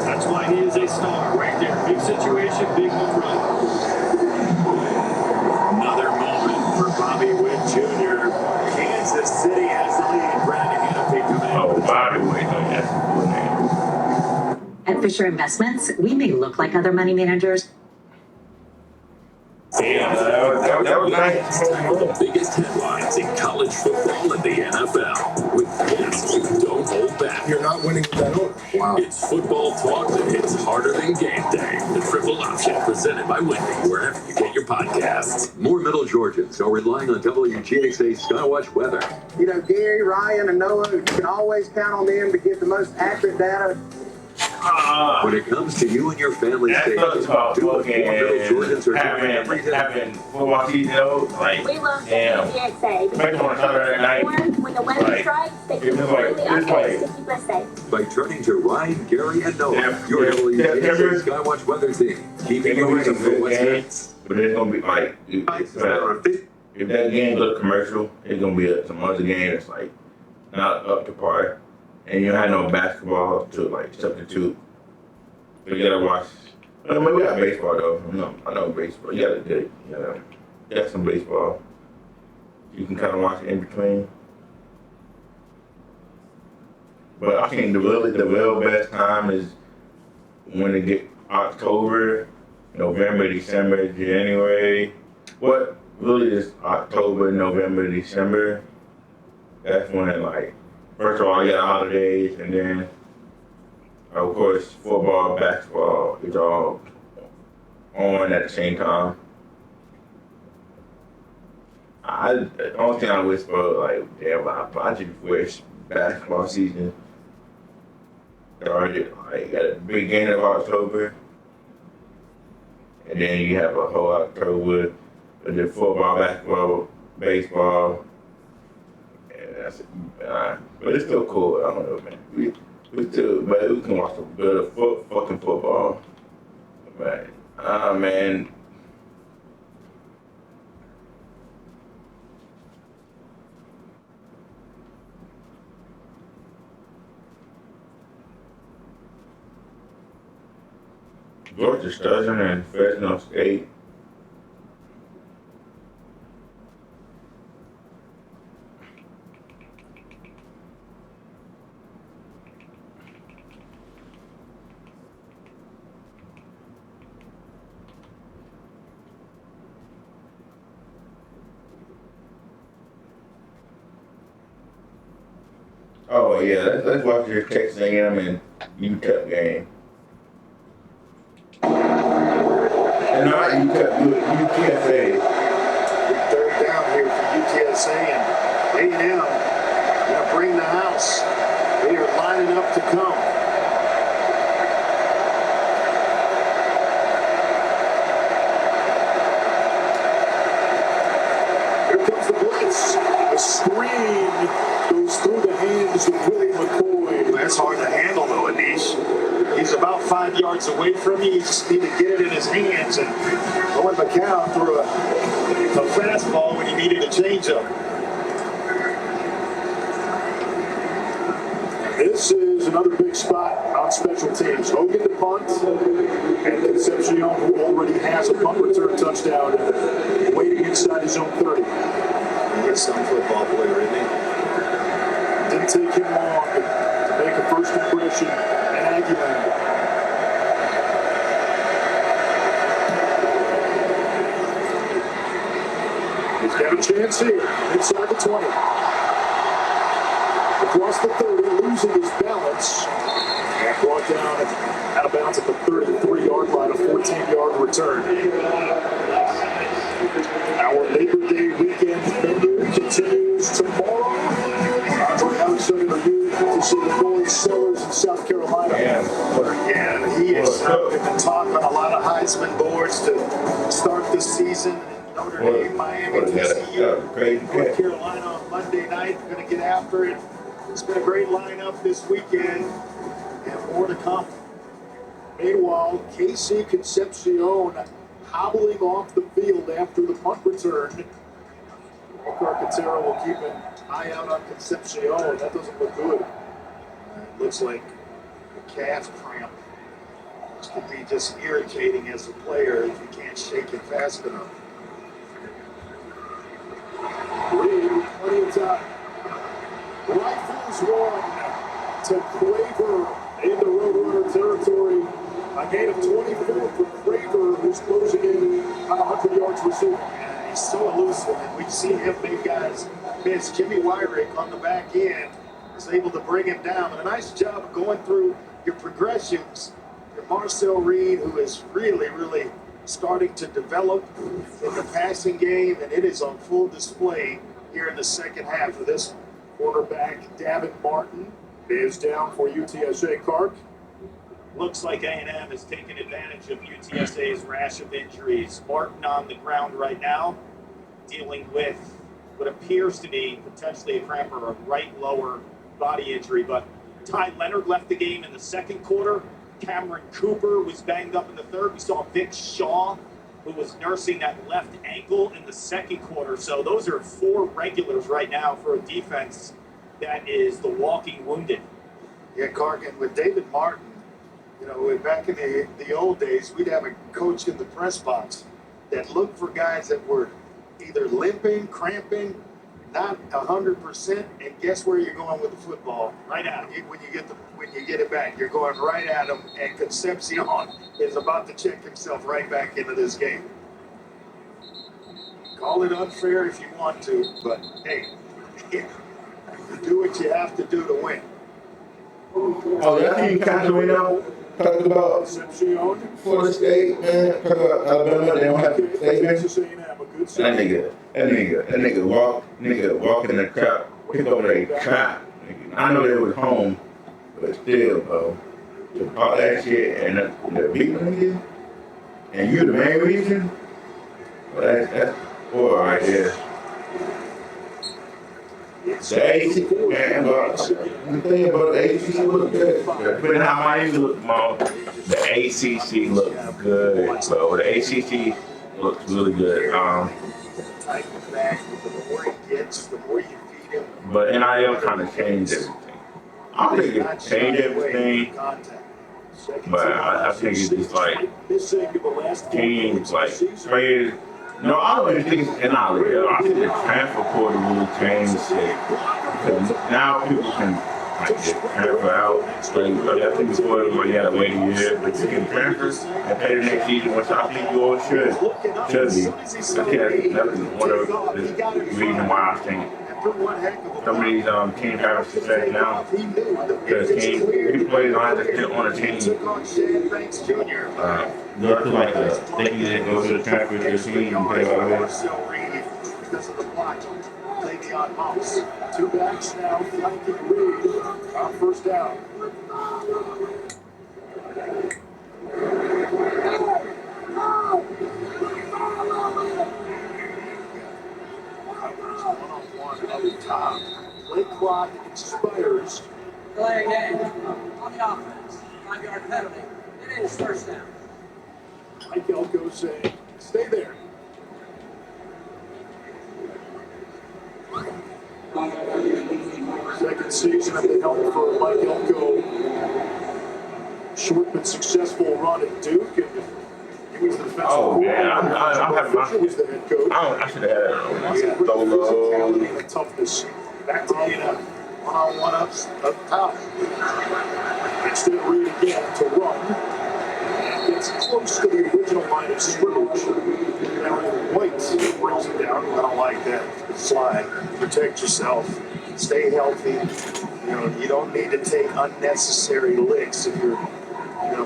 That's why he is a star right there. Big situation, big home run. Another moment for Bobby Witt Jr. Kansas City has the lead. Brandon Hannafy coming. Oh, Bobby Witt, that's a cool name. At Fisher Investments, we may look like other money managers. Damn, that was nice. The biggest headlines in college football and the NFL with guests who don't hold back. You're not winning with that order. Wow. It's football talk that hits harder than game day. The Triple Option presented by Wendy, wherever you get your podcasts. More Middle Georgians are relying on WGXA Skywatch weather. You know, Gary, Ryan, and Noah, you can always count on them to give the most accurate data. When it comes to you and your family's That's safety, about do what more Middle Georgians are doing every day. having football season though, like, We love damn. WGXA. Especially on Saturday night. When the weather Like, strikes, they it's keep like, really it's updates like, to keep us safe. By turning to Ryan, Gary, and Noah, Yeah, your yeah, WGXA Skywatch weather team, keeping It's you gonna be ready some for good what's games, next. but it's gonna be like, if that game look commercial, it's gonna be some other game that's like not up to par, and you have no basketball to like substitute. You gotta watch. I mean, we got baseball though. I know baseball. You gotta get it. You got some baseball. You can kind of watch it in between. But I think the real best time is when it get October, November, December, January. What really is October, November, December? That's when, like, first of all, you got holidays, and then, of course, football, basketball is all on at the same time. The only thing I wish for, like, damn, I just wish basketball season started, like, at the beginning of October, and then you have a whole October with the football, basketball, baseball, and that's it. But it's still cool. I don't know, man. We can watch some good fucking football. But, man. Georgia Southern and Fresno State. Oh yeah, let's watch your Texas A&M and UTEP game. And not UTSA. Third down here for UTSA and A&M going to bring the house. They are lining up to come. Here comes the blitz. A screen goes through the hands of Willie McCoy. That's hard to handle though, Anish. He's about 5 yards away from you. You just need to get it in his hands. And Owen McCown threw a fastball when he needed a changeup. This is another big spot on special teams. Hogan to punt, and Concepcion, who already has a punt return touchdown, waiting inside his own 30. He's some football player, isn't he? Didn't take him long to make a first impression in Aggieland. He's got a chance here inside the 20. across the 30, losing his balance. And brought down out of bounds at the 33-yard line, a 14-yard return. Our Labor Day weekend menu continues tomorrow. Andre, how excited are you to see the Noise Sellers in South Carolina? Yeah, he is at the top on a lot of Heisman boards to start the season. Notre Dame, Miami, TCU, North Carolina on Monday night. Going to get after it. It's been a great lineup this weekend, and more to come. Meanwhile, KC Concepcion hobbling off the field after the punt return. Carcaterra will keep an eye out on Concepcion. That doesn't look good. It looks like a calf cramp. This could be just irritating as a player if you can't shake it fast enough. Reed, plenty of time. Rifles one to Craver in the Roadrunner territory. A gain of 24 for Craver, who's closing in on 100 yards receiving. Yeah, he's so elusive, and we've seen him make guys miss. Jimmy Wyrick on the back end was able to bring him down. But a nice job of going through your progressions. Your Marcel Reed, who is really, really starting to develop in the passing game, and it is on full display here in the second half of this. Quarterback Davin Martin is down for UTSA. Clark. Looks like A&M has taken advantage of UTSA's rash of injuries. Martin on the ground right now, dealing with what appears to be potentially a cramp or a right lower body injury. But Ty Leonard left the game in the second quarter. Cameron Cooper was banged up in the third. We saw Vic Shaw, who was nursing that left ankle in the second quarter. So those are 4 regulars right now for a defense that is the walking wounded. Yeah, Cargan, with David Martin, you know, back in the old days, we'd have a coach in the press box that looked for guys that were either limping, cramping, not 100%, and guess where you're going with the football? Right at him. When you get it back, you're going right at him, and Concepcion is about to check himself right back into this game. Call it unfair if you want to, but hey, you do what you have to do to win. Oh, that team kind of went out. Talking about Florida State, man. Talking about Alabama, they don't have a statement. That nigga walk in the trap, pick over their trap. I know they was home, but still, bro. To talk that shit and the beat nigga, and you the main reason. Well, that's boy right there. The ACC, man, but the thing about the ACC look good. Depending on how Miami look, Mo, the ACC look good, bro. The ACC looks really good. But NIL kind of changed everything. I don't think it changed everything, but I think it's just like teams, like players. No, I don't even think it's NIL. I think the transfer portal really changed shit. Because now people can like just transfer out. Like, I think before everybody had to wait a year, but you can transfer and play the next season, which I think you all should be. That's one of the reasons why I think some of these teams have success now. Because people don't have to sit on a team. Nothing like that. Think you didn't go to the transfer to your team and play by the way. Because of the block. Le'Veon Mouse. 2 backs now, flanking Reed. On first down. One-on-one up the top. Play clock expires. Play again. On the offense. 5-yard penalty. It is first down. Mike Elko saying, stay there. Second season at the helm for Mike Elko. Short but successful run at Duke. And he was the defensive man, I'm having my. was the head coach. I should have had a solo. And toughness. Back to being a one-on-one up top. Instead of Reed again to run. Gets close to the original line of scrimmage. Aaron White brings it down. I don't like that slide. Protect yourself. Stay healthy. You don't need to take unnecessary licks if you're,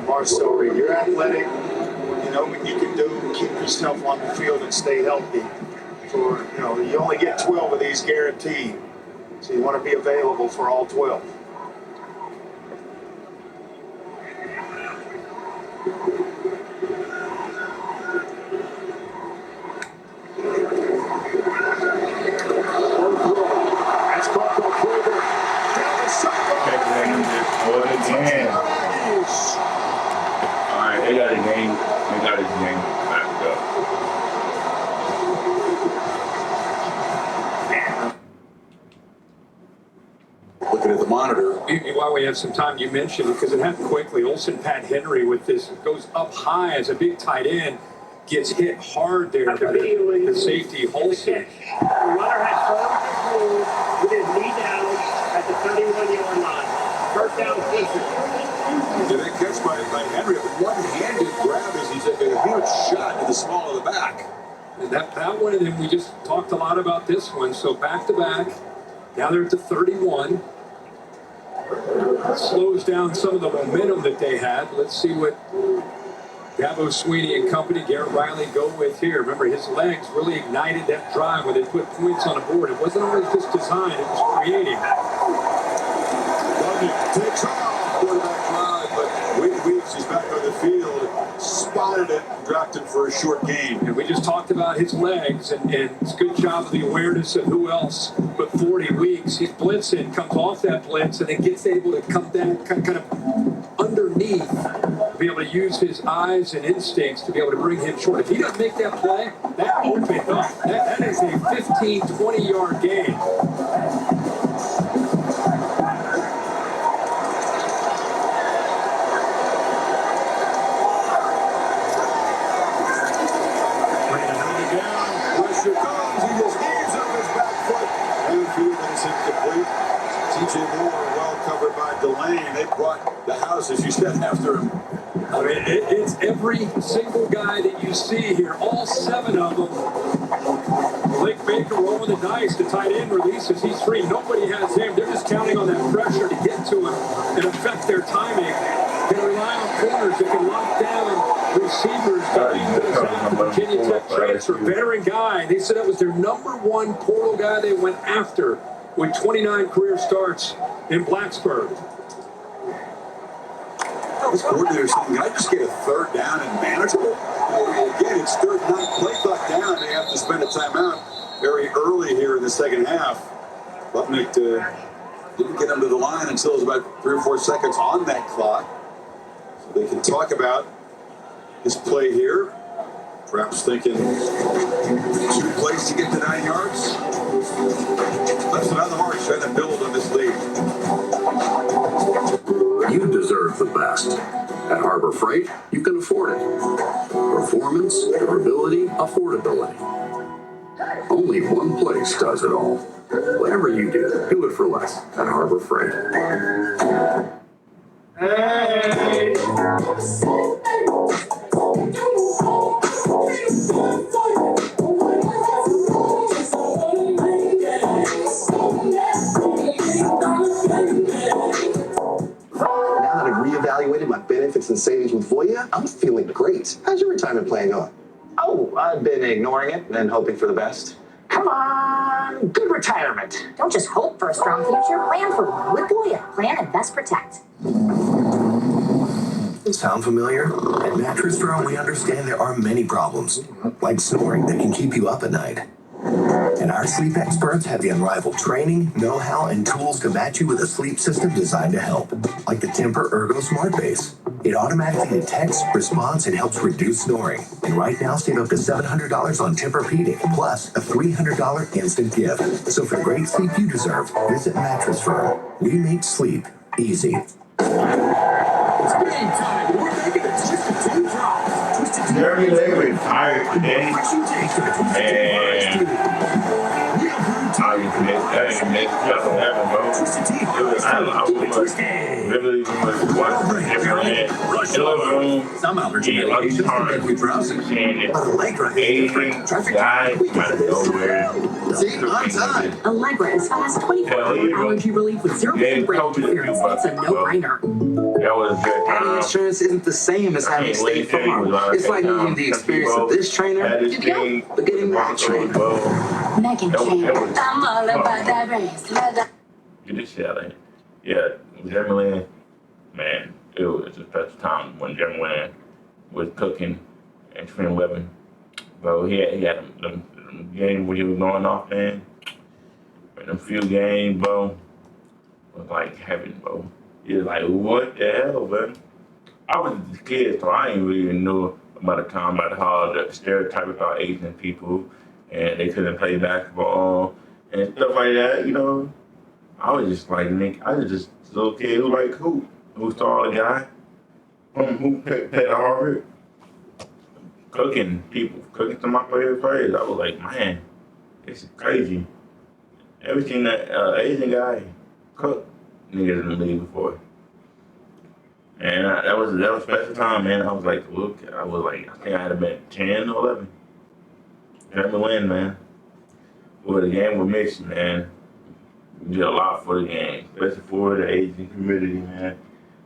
Marcel Reed. You're athletic. What you can do, keep yourself on the field and stay healthy. For, you only get 12 of these guaranteed. So you want to be available for all 12. They got his name. They got his name backed up. Looking at the monitor. While we have some time, you mentioned, because it happened quickly, Olsen Pat Henry with this, goes up high as a big tight end, gets hit hard there by the safety, Olsen. The runner has followed with his knee down at the 31-yard line. First down, Pacers. And that catch by Henry, a one-handed grab as he took a huge shot to the small of the back. And that one, and then we just talked a lot about this one. So back-to-back, now they're at the 31. Slows down some of the momentum that they had. Let's see what Dabo Sweeney and company, Garrett Riley, go with here. Remember, his legs really ignited that drive when they put points on the board. It wasn't always just design, it was creating. Takes off, quarterback drive, but Wade Weeks is back on the field, spotted it, dropped it for a short gain. And we just talked about his legs, and it's a good job of the awareness of who else but 40 Weeks. He's blitzing, comes off that blitz, and then gets able to come down kind of underneath, be able to use his eyes and instincts to be able to bring him short. If he doesn't make that play, that opened up. That is a 15, 20-yard gain. TJ Moore, well covered by Delane. They brought the house, as you said, after him. I mean, it's every single guy that you see here, all 7 of them. Blake Baker rolling the dice. The tight end releases. He's free. Nobody has him. They're just counting on that pressure to get to him and affect their timing. They rely on corners that can lock down receivers. Virginia Tech transfer, veteran guy. They said that was their #1 portal guy they went after, with 29 career starts in Blacksburg. This coordinator saying, can I just get a third down and manageable? Again, it's third and 9, play clock down. They have to spend a timeout very early here in the second half. Lutnick didn't get under the line until it was about 3 or 4 seconds on that clock. So they can talk about his play here. Perhaps thinking 2 plays to get to 9 yards. Left it on the march, trying to build on this lead. You deserve the best. At Harbor Freight, you can afford it. Performance, durability, affordability. Only one place does it all. Whatever you do it for less at Harbor Freight. Hey! Reevaluated my benefits and savings with Voya, I'm feeling great. How's your retirement plan going? Oh, I've been ignoring it and hoping for the best. Come on, good retirement. Don't just hope for a strong future, plan for one with Voya. Plan, invest, protect. Sound familiar? At Mattress Firm, we understand there are many problems, like snoring that can keep you up at night. And our sleep experts have the unrivaled training, know-how, and tools to match you with a sleep system designed to help, like the Temper Ergo Smart Base. It automatically detects, responds, and helps reduce snoring. And right now, save up to $700 on Tempur-Pedic, plus a $300 instant gift. So for great sleep you deserve, visit Mattress Firm. We make sleep easy. It's game time. We're making a Twisted Tea drop. Jeremy Lay retired today, and I I was next bro. I was really watching everyone in the room. Some allergy Yeah, medications can make you drowsy. Seeing this But Allegra is different. Asian guy out of nowhere. See, on time. Allegra is fast 24-hour allergy relief with 0% brain interference. It's a no-brainer. That was a good Having time. insurance isn't the same as having State Farm. It's like needing the experience of this trainer, but getting that trainer. Megan Trainer. I'm all about that race. Get this shit out of here. Yeah, Jeremy Lin, man, it was a special time when Jeremy Lin was cooking and Trent Weapon. Bro, he had them games where he was going off, man. And them few games, bro, was like heaven, bro. He was like, what the hell, man? I was a kid, so I didn't really know about how the stereotype about Asian people and they couldn't play basketball and stuff like that, you know. I was just like, Nick, I was just a little kid who like who saw a guy who played at Harvard cooking some of my favorite players. I was like, man, this is crazy. Everything that Asian guy cooked, niggas in the league before. And that was a special time, man. I was like, look, I think I had been 10 or 11. Jeremy Lin, man. Well, the game was mixed, man. We did a lot for the game, especially for the Asian community, man.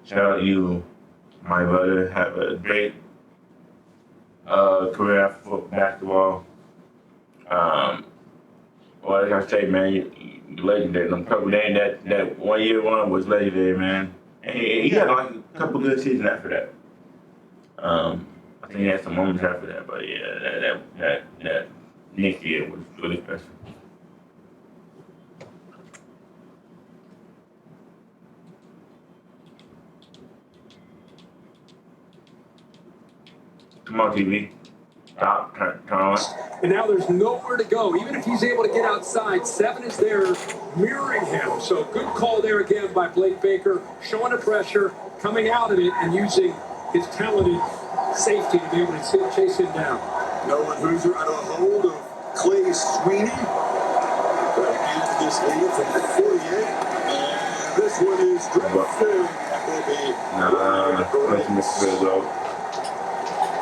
Shout out to you, my brother. Have a great career after basketball. What I gotta say, man, you legendary. Them couple days that 1 year one was legendary, man. And he had like a couple good seasons after that. I think he had some moments after that, but yeah, that next year was really special. Come on, TV. Stop, turn on. And now there's nowhere to go. Even if he's able to get outside, 7 is there mirroring him. So good call there again by Blake Baker, showing the pressure, coming out of it, and using his talented safety to be able to chase him down. Nolan Hoosier out of a hold of Clay Sweeney. Trying to get into this lead from the 48. And this one is drafted. That will be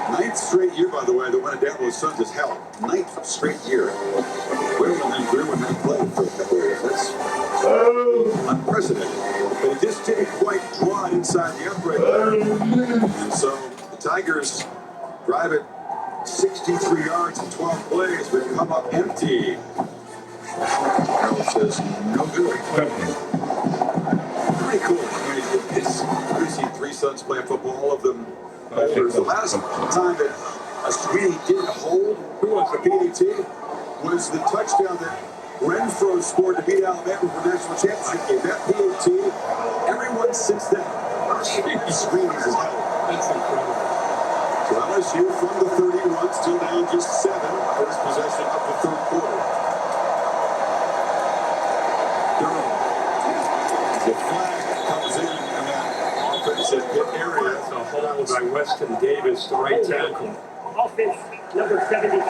ninth straight year, by the way, that one of Dabo's sons has held. 9th straight year. William and Drew when they played for a couple years. That's unprecedented. But it just didn't quite draw it inside the upright. And so the Tigers drive it 63 yards in 12 plays, but come up empty. Harold says, no good. Pretty cool. I mean, I've seen 3 sons play football, all of them. The last time that a Sweeney didn't hold the PAT was the touchdown that Renfro scored to beat Alabama for the national championship game. That PAT, everyone since then, Sweeney's is held. That's incredible. So LSU from the 31, still down just 7. First possession of the third quarter. The flag comes in that offensive hit area. That's a hold by Weston Davis, the right tackle. Offense number 75.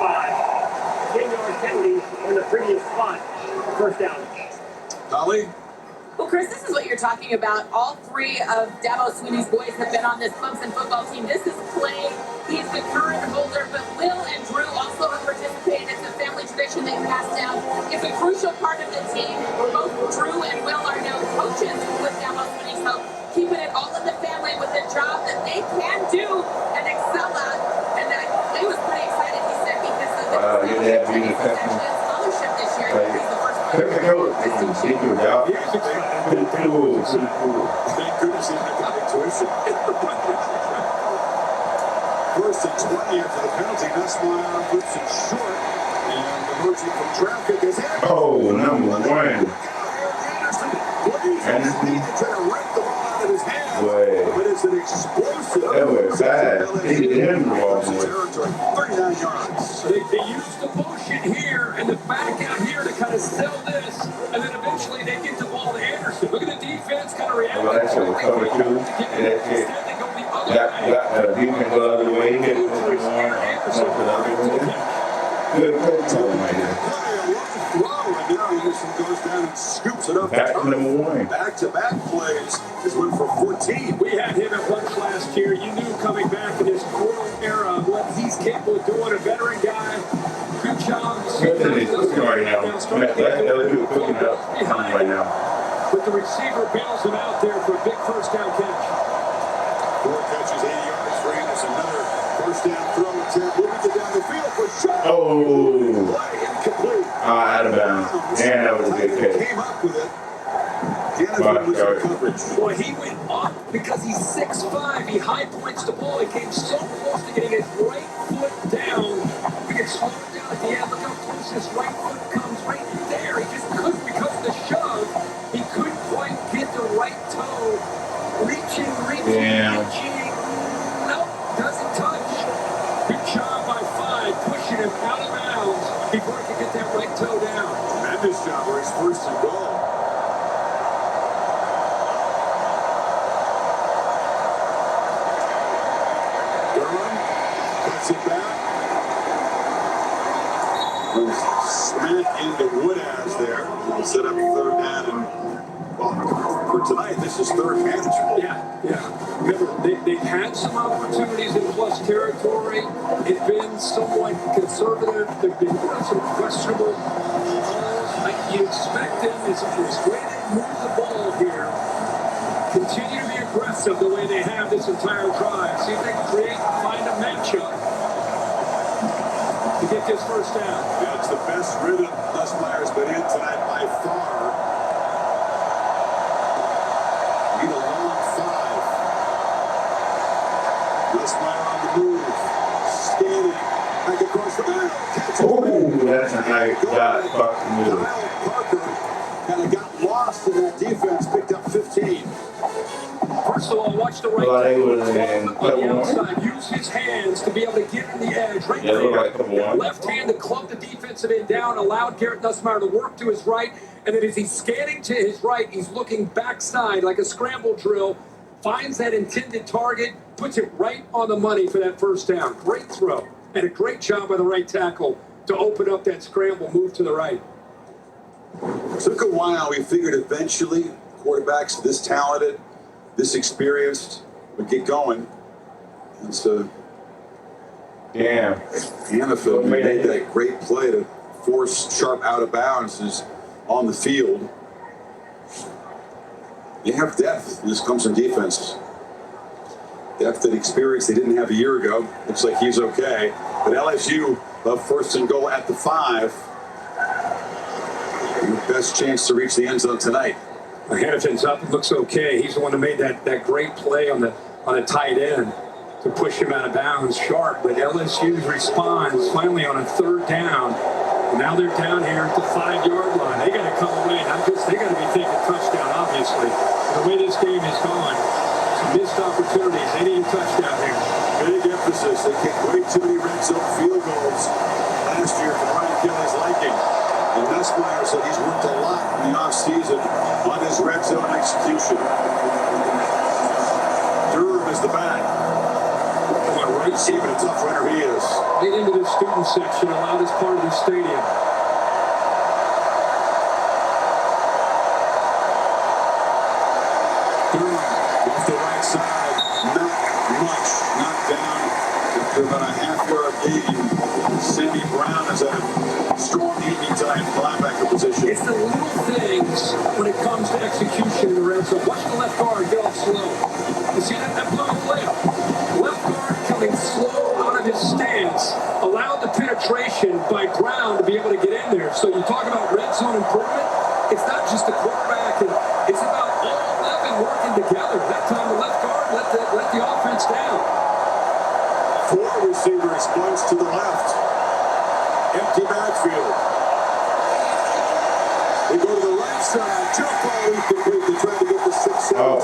10-yard penalty on the previous spot. First down. Holly? Well, Chris, this is what you're talking about. All 3 of Dabo Sweeney's boys have been on this Clemson football team. This is Clay. He's the current holder, but Will and Drew also have participated. It's a family tradition they passed down. It's a crucial part of the team. Both Drew and Will are now coaches with Dabo Sweeney, so keeping it all in the family with a job that they can do and excel at. And he was pretty excited, he said, because of the scholarship this year. He's the first player. Thank goodness he didn't have to tuition. First and 20 after the penalty. Nussmeier puts it short. And emerging from traffic is Anderson. Oh, number 1. Anderson trying to rip the ball out of his hand. But it's an explosive. That was bad. He did him the ball. 39 yards. They used the motion here and the back out here to kind of sell this, and then eventually they get the ball to Anderson. Look at the defense kind of react. Well, that shit was cover 2, and that's it. Got the defense the other way. He hit the other way. Good play time right here. and now Anderson goes down and scoops it up. Back to number one. Back-to-back plays. This went for 14. We had him at lunch last year. You knew coming back in his portal era what he's capable of doing. A veteran guy. Good job. Cooking right now. LSU cooking it up right now. But the receiver bails him out there for a big first down catch. 4 catches, 80 yards for Anderson. Another first down throw attempt. Moving it down the field for shot. Oh. Incomplete. Out of bounds. And that was a good catch. Came up with it. Anderson was in coverage. Boy, he went up because he's 6'5". He high points the ball. He came so close to getting his right foot down. We can slow it down at the end. Look how close his right foot comes right there. He just couldn't because of the shove. He couldn't quite get the right toe. Reaching. Nope, doesn't touch. Good job by 5, pushing him out of bounds before he could get that right toe down. Tremendous job for his first and goal. Cuts it back. Runs smack into Woodaz there. He'll set up 3rd down. And for tonight, this is 3rd management. Yeah. Remember, they've had some opportunities in plus territory. It's been somewhat conservative. They've been doing some questionable calls. You expect them, as way they move the ball here, continue to be aggressive the way they have this entire drive. See if they can find a matchup to get this first down. Yeah, it's the best rhythm Nussmeier's been in tonight by far. Need a long 5. Nussmeier on the move. Scanning. Back across the middle. Oh, that's a nice shot. Parker kind of got lost in that defense. Picked up 15. First of all, watch the right tackle on the outside. Use his hands to be able to get in the edge. Right there. Left hand to club the defensive end down, allowed Garrett Nussmeier to work to his right. And then as he's scanning to his right, he's looking backside like a scramble drill. Finds that intended target, puts it right on the money for that first down. Great throw. And a great job by the right tackle to open up that scramble, move to the right. Took a while. We figured eventually quarterbacks this talented, this experienced would get going. And so, Hannaford made that great play to force Sharp out of bounds is on the field. They have depth in this Clemson defense. Depth and experience they didn't have a year ago. Looks like he's okay. But LSU of 1st and goal at the 5. Your best chance to reach the end zone tonight. Hannafin's up and looks okay. He's the one who made that great play on the tight end to push him out of bounds. Sharp, but LSU responds finally on a 3rd down. And now they're down here at the 5-yard line. They got to come away. They got to be thinking touchdown, obviously. The way this game is going, some missed opportunities. They need a touchdown here. Big emphasis. They kicked way too many red zone field goals last year for Brian Kelly's liking. And Nussmeier said he's worked a lot in the offseason on his red zone execution. Durham is the back. Right, even a tough runner he is. Get into the student section, allowed as part of the stadium. Durham off the right side. Not much. Knocked down after about a half-yard gain. Cindy Brown is a strong type linebacker position. It's the little things when it comes to execution in the red zone. Watch the left guard get off slow. You see that blew the play up. Left guard coming slow out of his stance, allowed the penetration by Brown to be able to get in there. So you talk about red zone improvement, it's not just the quarterback, and it's about all 11 working together. That time the left guard let the offense down. 4 receivers splits to the left. Empty backfield. They go to the right side. Jump ball incomplete. They try to get the 6-7.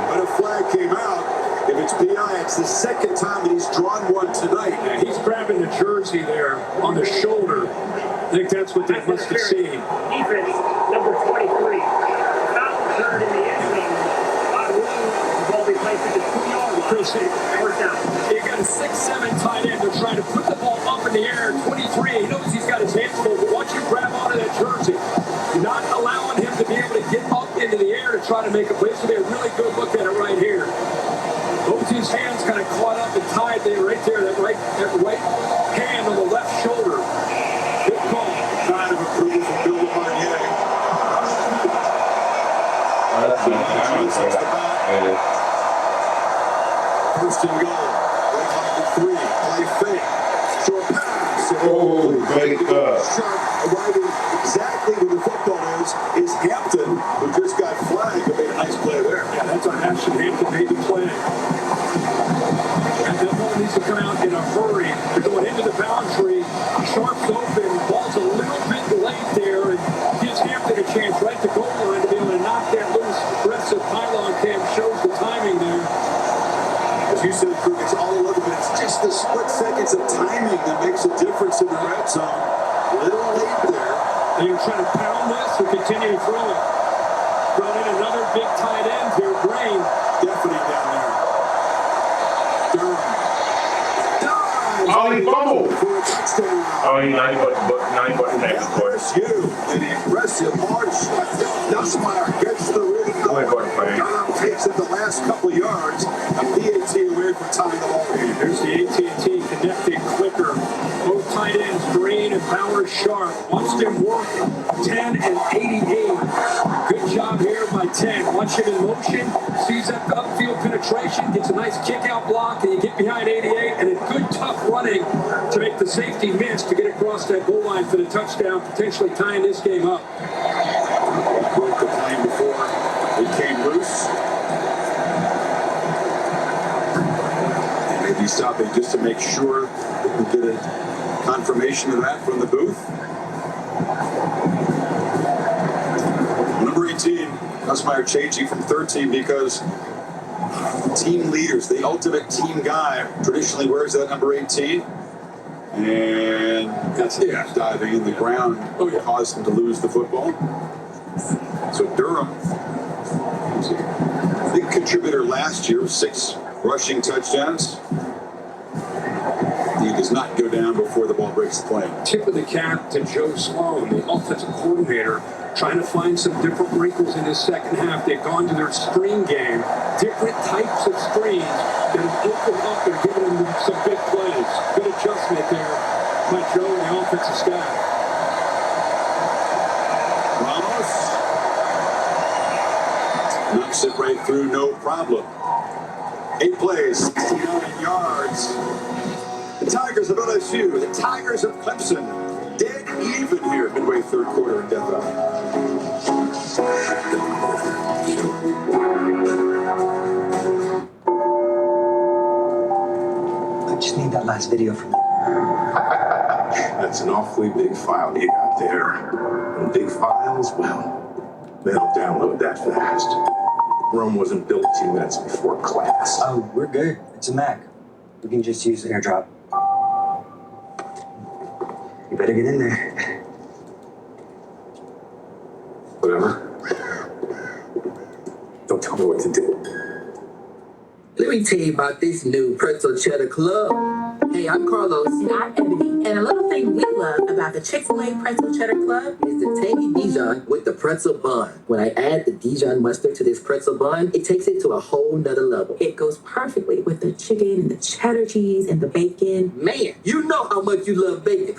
But a flag came out. If it's PI, it's the 2nd time that he's drawn one tonight. Yeah, he's grabbing the jersey there on the shoulder. I think that's what they must have seen. Defense, number 23. Foul occurred in the end zone. By Wu, the ball be placed at the 2-yard line. First down. You got a 6'7" tight end. They're trying to put the ball up in the air. 23. He knows he's got his hands full, but watch him grab to make a play. This will be a really good look at it right here. Both his hands kind of caught up and tied there, right there. That right hand on the left shoulder. Good call. Kind of approval from Bill Lamonier. First and goal. Right on the 3. Play fake. Short pass. Oh, great Sharp arriving exactly where the football is Hampton, who just got flagged and made a nice play there. Yeah, that's on action. Hampton made the play. And the ball needs to come out in a hurry. They're going into the boundary. Sharp's open. Ball's a little bit late there and gives Hampton a chance right to goal line to be able to knock that loose. Aggressive pylon cam shows the timing there. As you said, Krug, it's all a little bit. It's just the split seconds of timing that makes a difference in the red zone. A little late there. They are trying to pound this or continue to throw it. Brought in another big tight end here, Brain. Definitely down there. Durham. Dives. Oh, he fumbled. For a touchdown. Oh, he's 90 bucks next, boy. LSU, an impressive hard shot. Nussmeier gets the ring. Durham takes it the last couple yards. A PAT away from tying the ball game. There's the AT&T connecting clicker. Both tight ends, Green and Powers Sharp. Watched him work 10 and 88. Good job here by 10. Watch him in motion. Sees that upfield penetration. Gets a nice kick out block. And you get behind 88. And a good tough running to make the safety miss to get across that goal line for the touchdown. Potentially tying this game up. Broke the plane before it came loose. And maybe stopping just to make sure that we get a confirmation of that from the booth. Number 18, Nussmeier changing from 13 because team leaders, the ultimate team guy, traditionally wears that number 18. And that's it. Diving in the ground caused him to lose the football. So Durham was a big contributor last year, 6 rushing touchdowns. He does not go down before the ball breaks the plane. Tip of the cap to Joe Sloan, the offensive coordinator, trying to find some different wrinkles in this second half. They've gone to their screen game, different types of screens that have opened up and given them some big plays. Good adjustment there by Joe and the offensive staff. Ramos knocks it right through, no problem. 8 plays, 69 yards. The Tigers of LSU, the Tigers of Clemson, dead even here midway third quarter in Death Valley. I just need that last video from you. That's an awfully big file you got there. And big files, well, they don't download that fast. Rome wasn't built 2 minutes before class. Oh, we're good. It's a Mac. We can just use AirDrop. You better get in there. Whatever. Don't tell me what to do. Let me tell you about this new Pretzel Cheddar Club. Hey, I'm Carlos. And I'm Ebony. And a little thing we love about the Chick-fil-A Pretzel Cheddar Club is the tangy Dijon with the pretzel bun. When I add the Dijon mustard to this pretzel bun, it takes it to a whole nother level. It goes perfectly with the chicken and the cheddar cheese and the bacon. Man, you know how much you love bacon.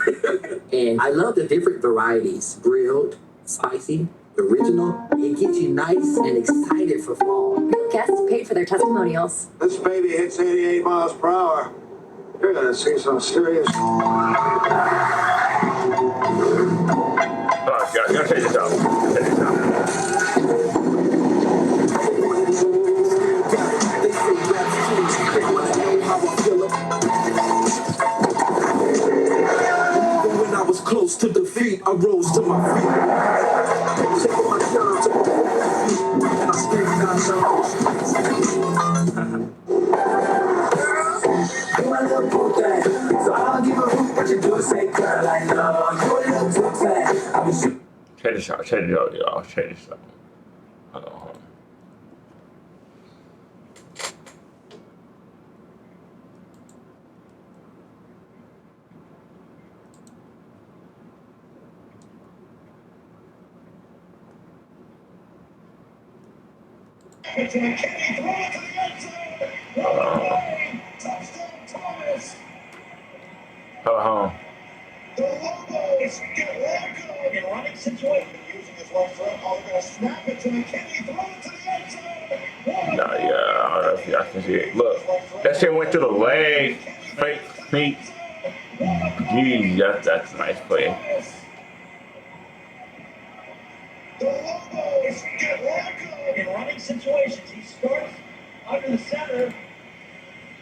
And I love the different varieties. Grilled, spicy, original. It gets you nice and excited for fall. Guests paid for their testimonials. This baby hits 88 miles per hour. You're gonna see some serious. Alright, guys, gotta take this out. Take this out. Even when I was close to defeat, I rose to my feet. Taking my time to and I stayed down. You my little boo thing, so I don't give a hoot what you do. Say, girl, I know you a little too fat. I be shooting. Check this out, y'all. Check this out. Hold on. Hold on. The Lobos get Rocco in running situation using his left foot. Oh, they're going to snap it to McKinney, throw it to the end zone. Nah, yeah, I don't know if y'all can see it. Look, that shit went through the leg. Fake feet. Jeez, that's a nice play. The Lobos get Rocco in running situations. He starts under the center.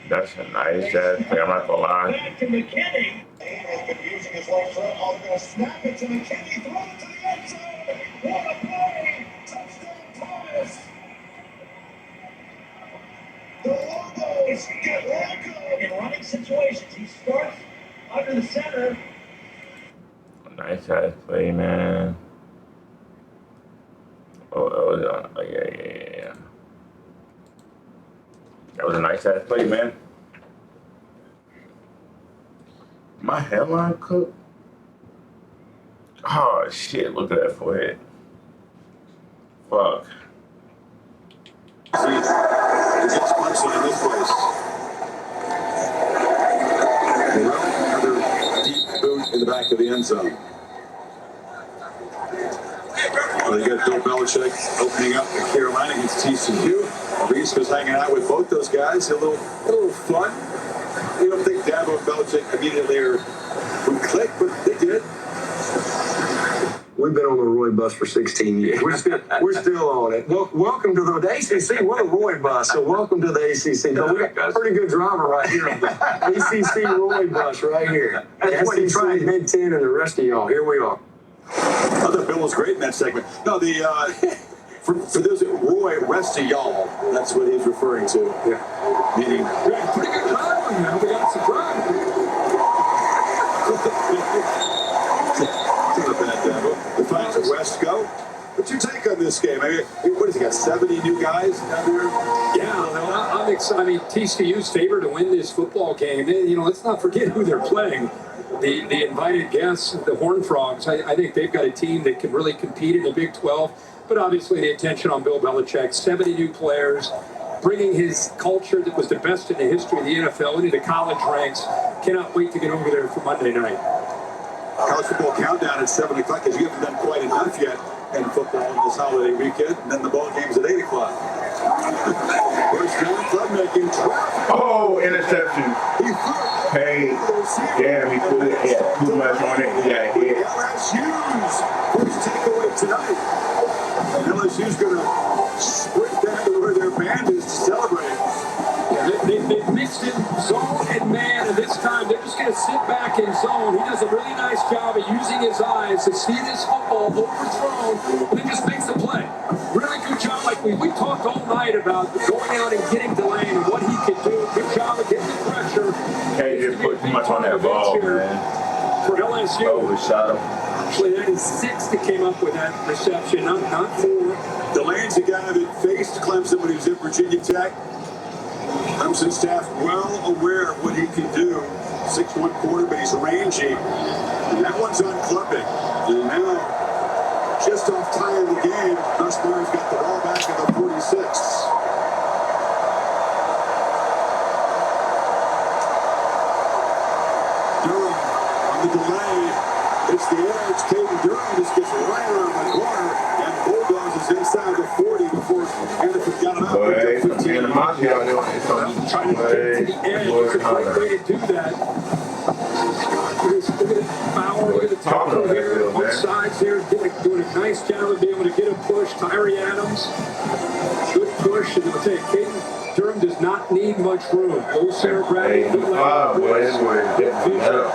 That's a nice ass play, I'm not gonna lie. Back to McKinney. Has been using his left foot. Oh, they're going to snap it to McKinney, throw it to the end zone. What a play! Touchdown, Thomas. The Lobos get Rocco in running situations. He starts under the center. Nice ass play, man. Oh, yeah. That was a nice ass play, man. My hairline cooked. Oh shit! Look at that forehead. Fuck. Against Clemson in this place. Another deep boot in the back of the end zone. Well, you got Bill Belichick opening up in Carolina against TCU. Reese was hanging out with both those guys. A little fun. You don't think Dabo and Belichick immediately would click, but they did. We've been on the Roy bus for 16 years. We're still on it. Welcome to the ACC. We're the Roy bus, so welcome to the ACC. But we got a pretty good driver right here on the ACC Roy bus right here. That's what he tried. Big Ten and the rest of y'all. Here we are. I thought Bill was great in that segment. No, for those Roy, rest of y'all, that's what he's referring to. Yeah. Meaning, Pretty good drive, man. We got some drive. it's not bad, Dabo. The fans at West go. What's your take on this game? I mean, what has he got, 70 new guys down there? Yeah, no, I'm excited. I mean, TCU's favored to win this football game. You know, let's not forget who they're playing. The invited guests, the Horned Frogs. I think they've got a team that can really compete in the Big 12. But obviously the attention on Bill Belichick, 70 new players, bringing his culture that was the best in the history of the NFL into the college ranks. Cannot wait to get over there for Monday night. College football countdown at 7 o'clock because you haven't done quite enough yet in football in this holiday weekend. And then the ball game's at 8 o'clock. First down, club making. Oh, interception. Hey, damn, he put it. He had too much on it. He got hit. LSU's first takeaway tonight. LSU's going to sprint down to where their band is to celebrate. Yeah, they've mixed in zone and man, and this time they're just going to sit back in zone. He does a really nice job of using his eyes to see this football overthrown, and then just makes the play. Really good job. Like we talked all night about going out and getting Delane and what he could do. Good job of getting the pressure. Hey, just put too much on that ball, man. For LSU. Overshot him. Actually, that is 6 that came up with that reception, not 4. Delane's a guy that faced Clemson when he was at Virginia Tech. Clemson staff well aware of what he can do. 6'1" quarter, but he's rangy. And that one's on Klupping. And now, just off tying the game, Nussmeyer's got the ball back at the 46. Durham on the delay. It's the edge. Caden Durham just gets right around the corner, and Bulldogs is inside the 40 before Anderson got him out. Boy, 15. trying to get to the edge. It's a great way to do that. Look at Bauer, look at the tackle here, both sides here, doing a nice job of being able to get a push. Tyree Adams, good push, and I'll tell you, Caden Durham does not need much room. Go center, Bradley, good leg, good vision.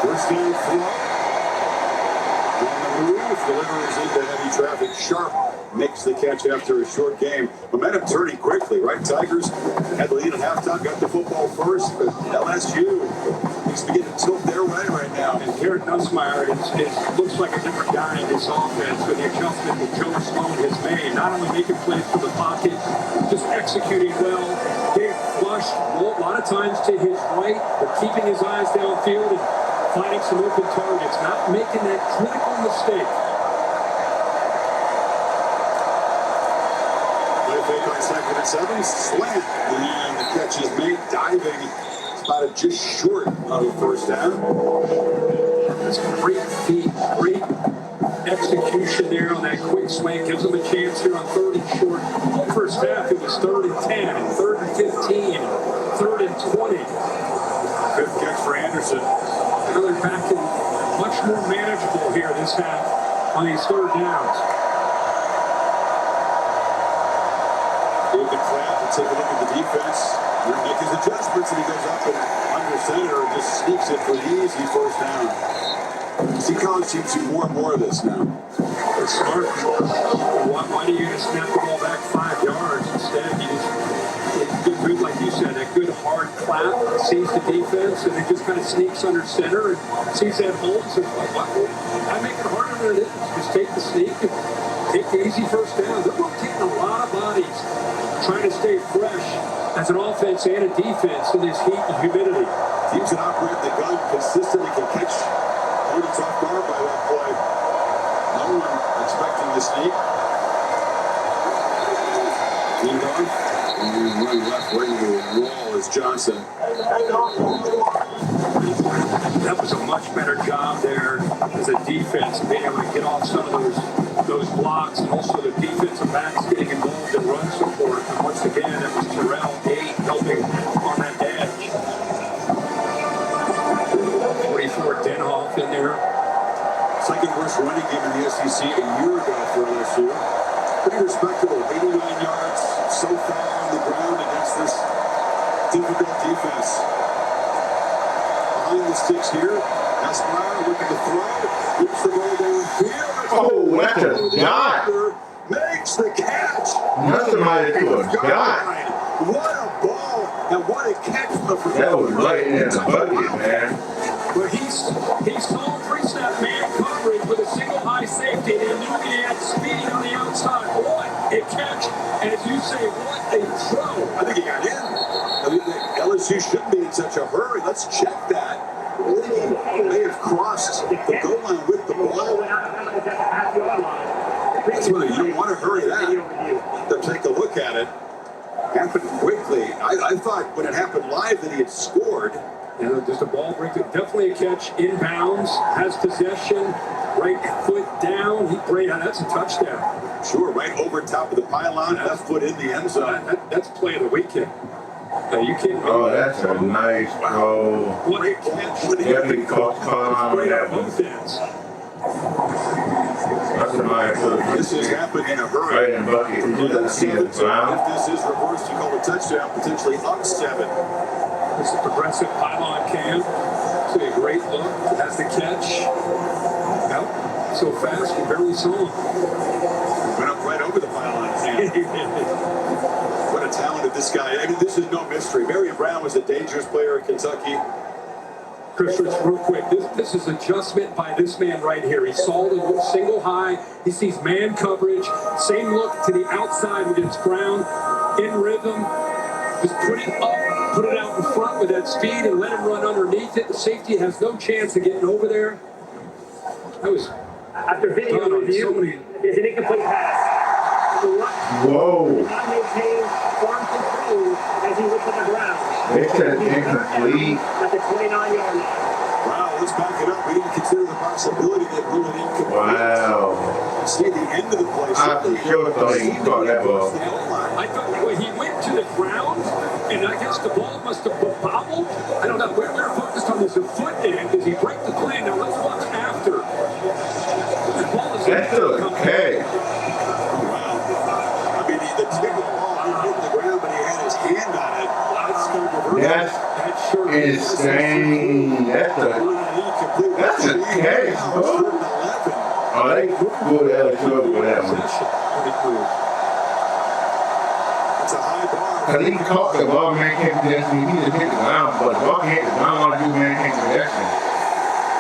First down throw. On the move, delivers into heavy traffic. Sharp makes the catch after a short game. Momentum turning quickly, right? Tigers had the lead at halftime, got the football first, but LSU needs to begin to tilt their way right now. And Garrett Nussmeier looks like a different guy in this offense with the adjustment that Joe Sloan has made. Not only making plays from the pocket, just executing well. Gave Flush a lot of times to his right, but keeping his eyes downfield and finding some open targets, not making that critical mistake. Play fake on 2nd and 7, slant, and the catch is made, diving, spotted just short of the first down. That's great feet, great execution there on that quick swing. Gives them a chance here on 3rd and short. First half, it was 3rd and 10, and 3rd and 15, 3rd and 20. Good catch for Anderson. Now they're back in much more manageable here this half on these 3rd downs. David Clapp to take a look at the defense. He'll make his adjustments, and he goes up and under center and just sneaks it for the easy first down. See, college teams do more and more of this now. It's smart. Why do you just snap the ball back 5 yards instead? You just get good, like you said, that good hard clap, sees the defense, and it just kind of sneaks under center and sees that hole. So I make it harder than it is. Just take the sneak and take the easy first down. They're rotating a lot of bodies, trying to stay fresh as an offense and a defense in this heat and humidity. Teams that operate the gun consistently can catch opponents off guard by that play. No one expecting the sneak. Leaned on. And running left right into the wall is Johnson. That was a much better job there as a defense, being able to get off some of those blocks, and also the defensive backs getting involved in run support. And once again, it was Terrell Gate helping on that edge. 44 Denhoff in there. Second worst running game in the SEC a year ago for LSU. Pretty respectable, 89 yards so far on the ground against this difficult defense. Behind the sticks here, Esquire looking to throw, looks the ball downfield. Oh, that's a dot. Makes the catch. Nothing might have to a dot. What a ball and what a catch from the That was right in the bucket, man. But he saw pre-snap man coverage with a single high safety, and he knew he had speed on the outside. What a catch, and as you say, what a throw. I think he got in. I mean, LSU shouldn't be in such a hurry. Let's check that. I think he may have crossed the goal line with the ball. That's why you don't want to hurry that. They'll take a look at it. Happened quickly. I thought when it happened live that he had scored. Yeah, just a ball break. Definitely a catch inbounds, has possession, right foot down. That's a touchdown. Sure, right over top of the pylon, left foot in the end zone. That's play of the weekend. You can't. Oh, that's a nice throw. What a catch. Definitely caught on Great that on one. both ends. That's a nice throw. This has happened in a hurry. Right in the bucket. You didn't see the ground. If this is reversed, you call a touchdown, potentially up 7. This is a progressive pylon cam. See a great look. Has the catch. Out so fast we barely saw him. Went up right over the pylon cam. What a talented this guy. I mean, this is no mystery. Marion Brown was a dangerous player at Kentucky. Chris, real quick, this is adjustment by this man right here. He saw the single high. He sees man coverage. Same look to the outside against Brown. In rhythm. Just put it up, put it out in front with that speed and let him run underneath it. The safety has no chance of getting over there. That was after video review. Is an incomplete pass. Whoa. Not maintain farm control as he looks at the ground. It's an incomplete. At the 29-yard line. Wow, let's back it up. We didn't consider the possibility that we would incomplete. Wow. See at the end of the play. I sure thought he caught that ball. I thought he went to the ground, and I guess the ball must have bobbled. I don't know. We're focused on this foot end. Does he break the play? Now let's watch after. The ball is That's okay. Wow. I mean, the tip of the ball didn't hit the ground, but he had his hand on it. That's insane. That's a catch, bro. Oh, they go to LSU for that one. It's a high bar. Because he caught the ball, man can't possession. He just hit the ground, but the ball can't hit the ground, do man can't possession.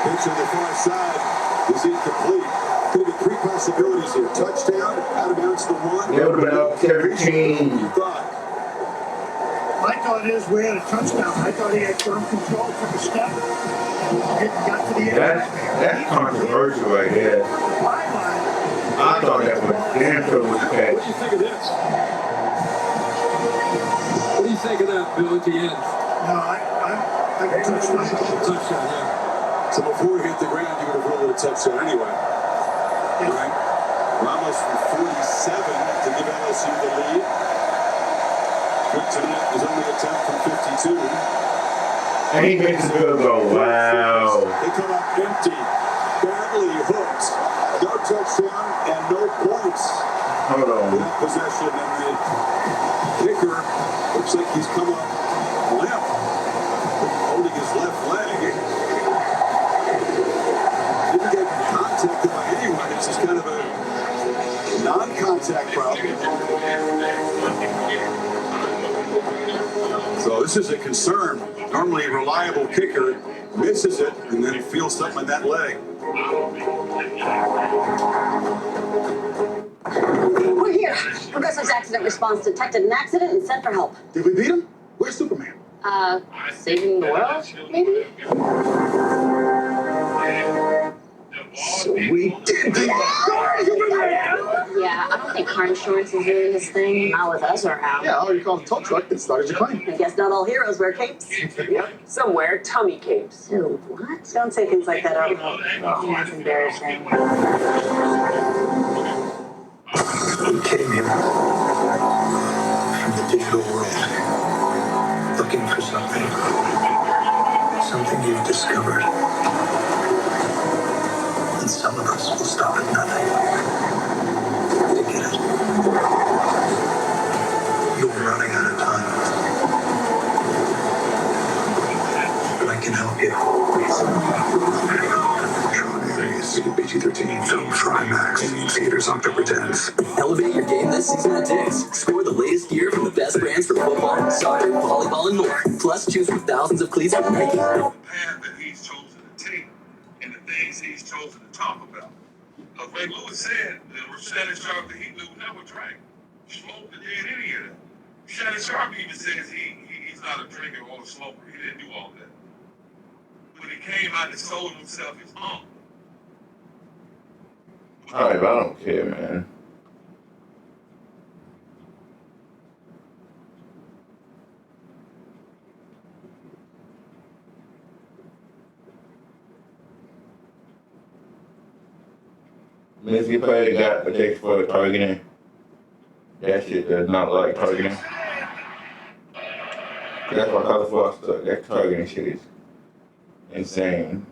Pitch on the far side is incomplete. Could have been 3 possibilities here. Touchdown, out of bounds to 1. They would have been up 17. My thought is we had a touchdown. I thought he had firm control, took a step, Got to the end. That's controversial right there. I thought that was damn sure was a catch. What do you think of this? What do you think of that, Bill, at the end? No, I can touch that. Touchdown, yeah. So before he hit the ground, you would have ruled it a touchdown anyway. Right? Ramos from 47 to give LSU the lead. Quick tonight was only a attempt from 52. And he makes a field goal. Wow. They come up empty, badly hooked. No touchdown and no points. Hold on. That possession, and the kicker looks like he's come up limp, holding his left leg. Didn't get contacted by anyone. It's just kind of a non-contact problem. So this is a concern. Normally a reliable kicker misses it and then feels something in that leg. We're here. Progressive's accident response detected an accident and sent for help. Did we beat him? Where's Superman? Saving the world, maybe? So we did beat him. Yeah, I don't think car insurance is really his thing. Not with us around. Yeah, all you called a tow truck that started your claim. I guess not all heroes wear capes. Yep, some wear tummy capes. Ew, what? Don't say things like that out loud. Yeah, it's embarrassing. We came here from the digital world, looking for something you've discovered. And some of us will stop at nothing to get it. You're running out of time, but I can help you. PG-13 film Trimax. Theaters October 10th. Elevate your game this season at Dick's. Score the latest gear from the best brands for football, soccer, volleyball, and more. Plus, choose from thousands of cleats from Nike. The path that he's chosen to take and the things he's chosen to talk about. Ray Lewis said that Shannon Sharp that he knew never drank, smoked, or did any of that. Shannon Sharp even says he's not a drinker or a smoker. He didn't do all that. When he came out and sold himself his home. Alright, but I don't care, man. Missy player got protected for targeting. That shit does not like targeting. That's why Color Fox stuck. That targeting shit is insane.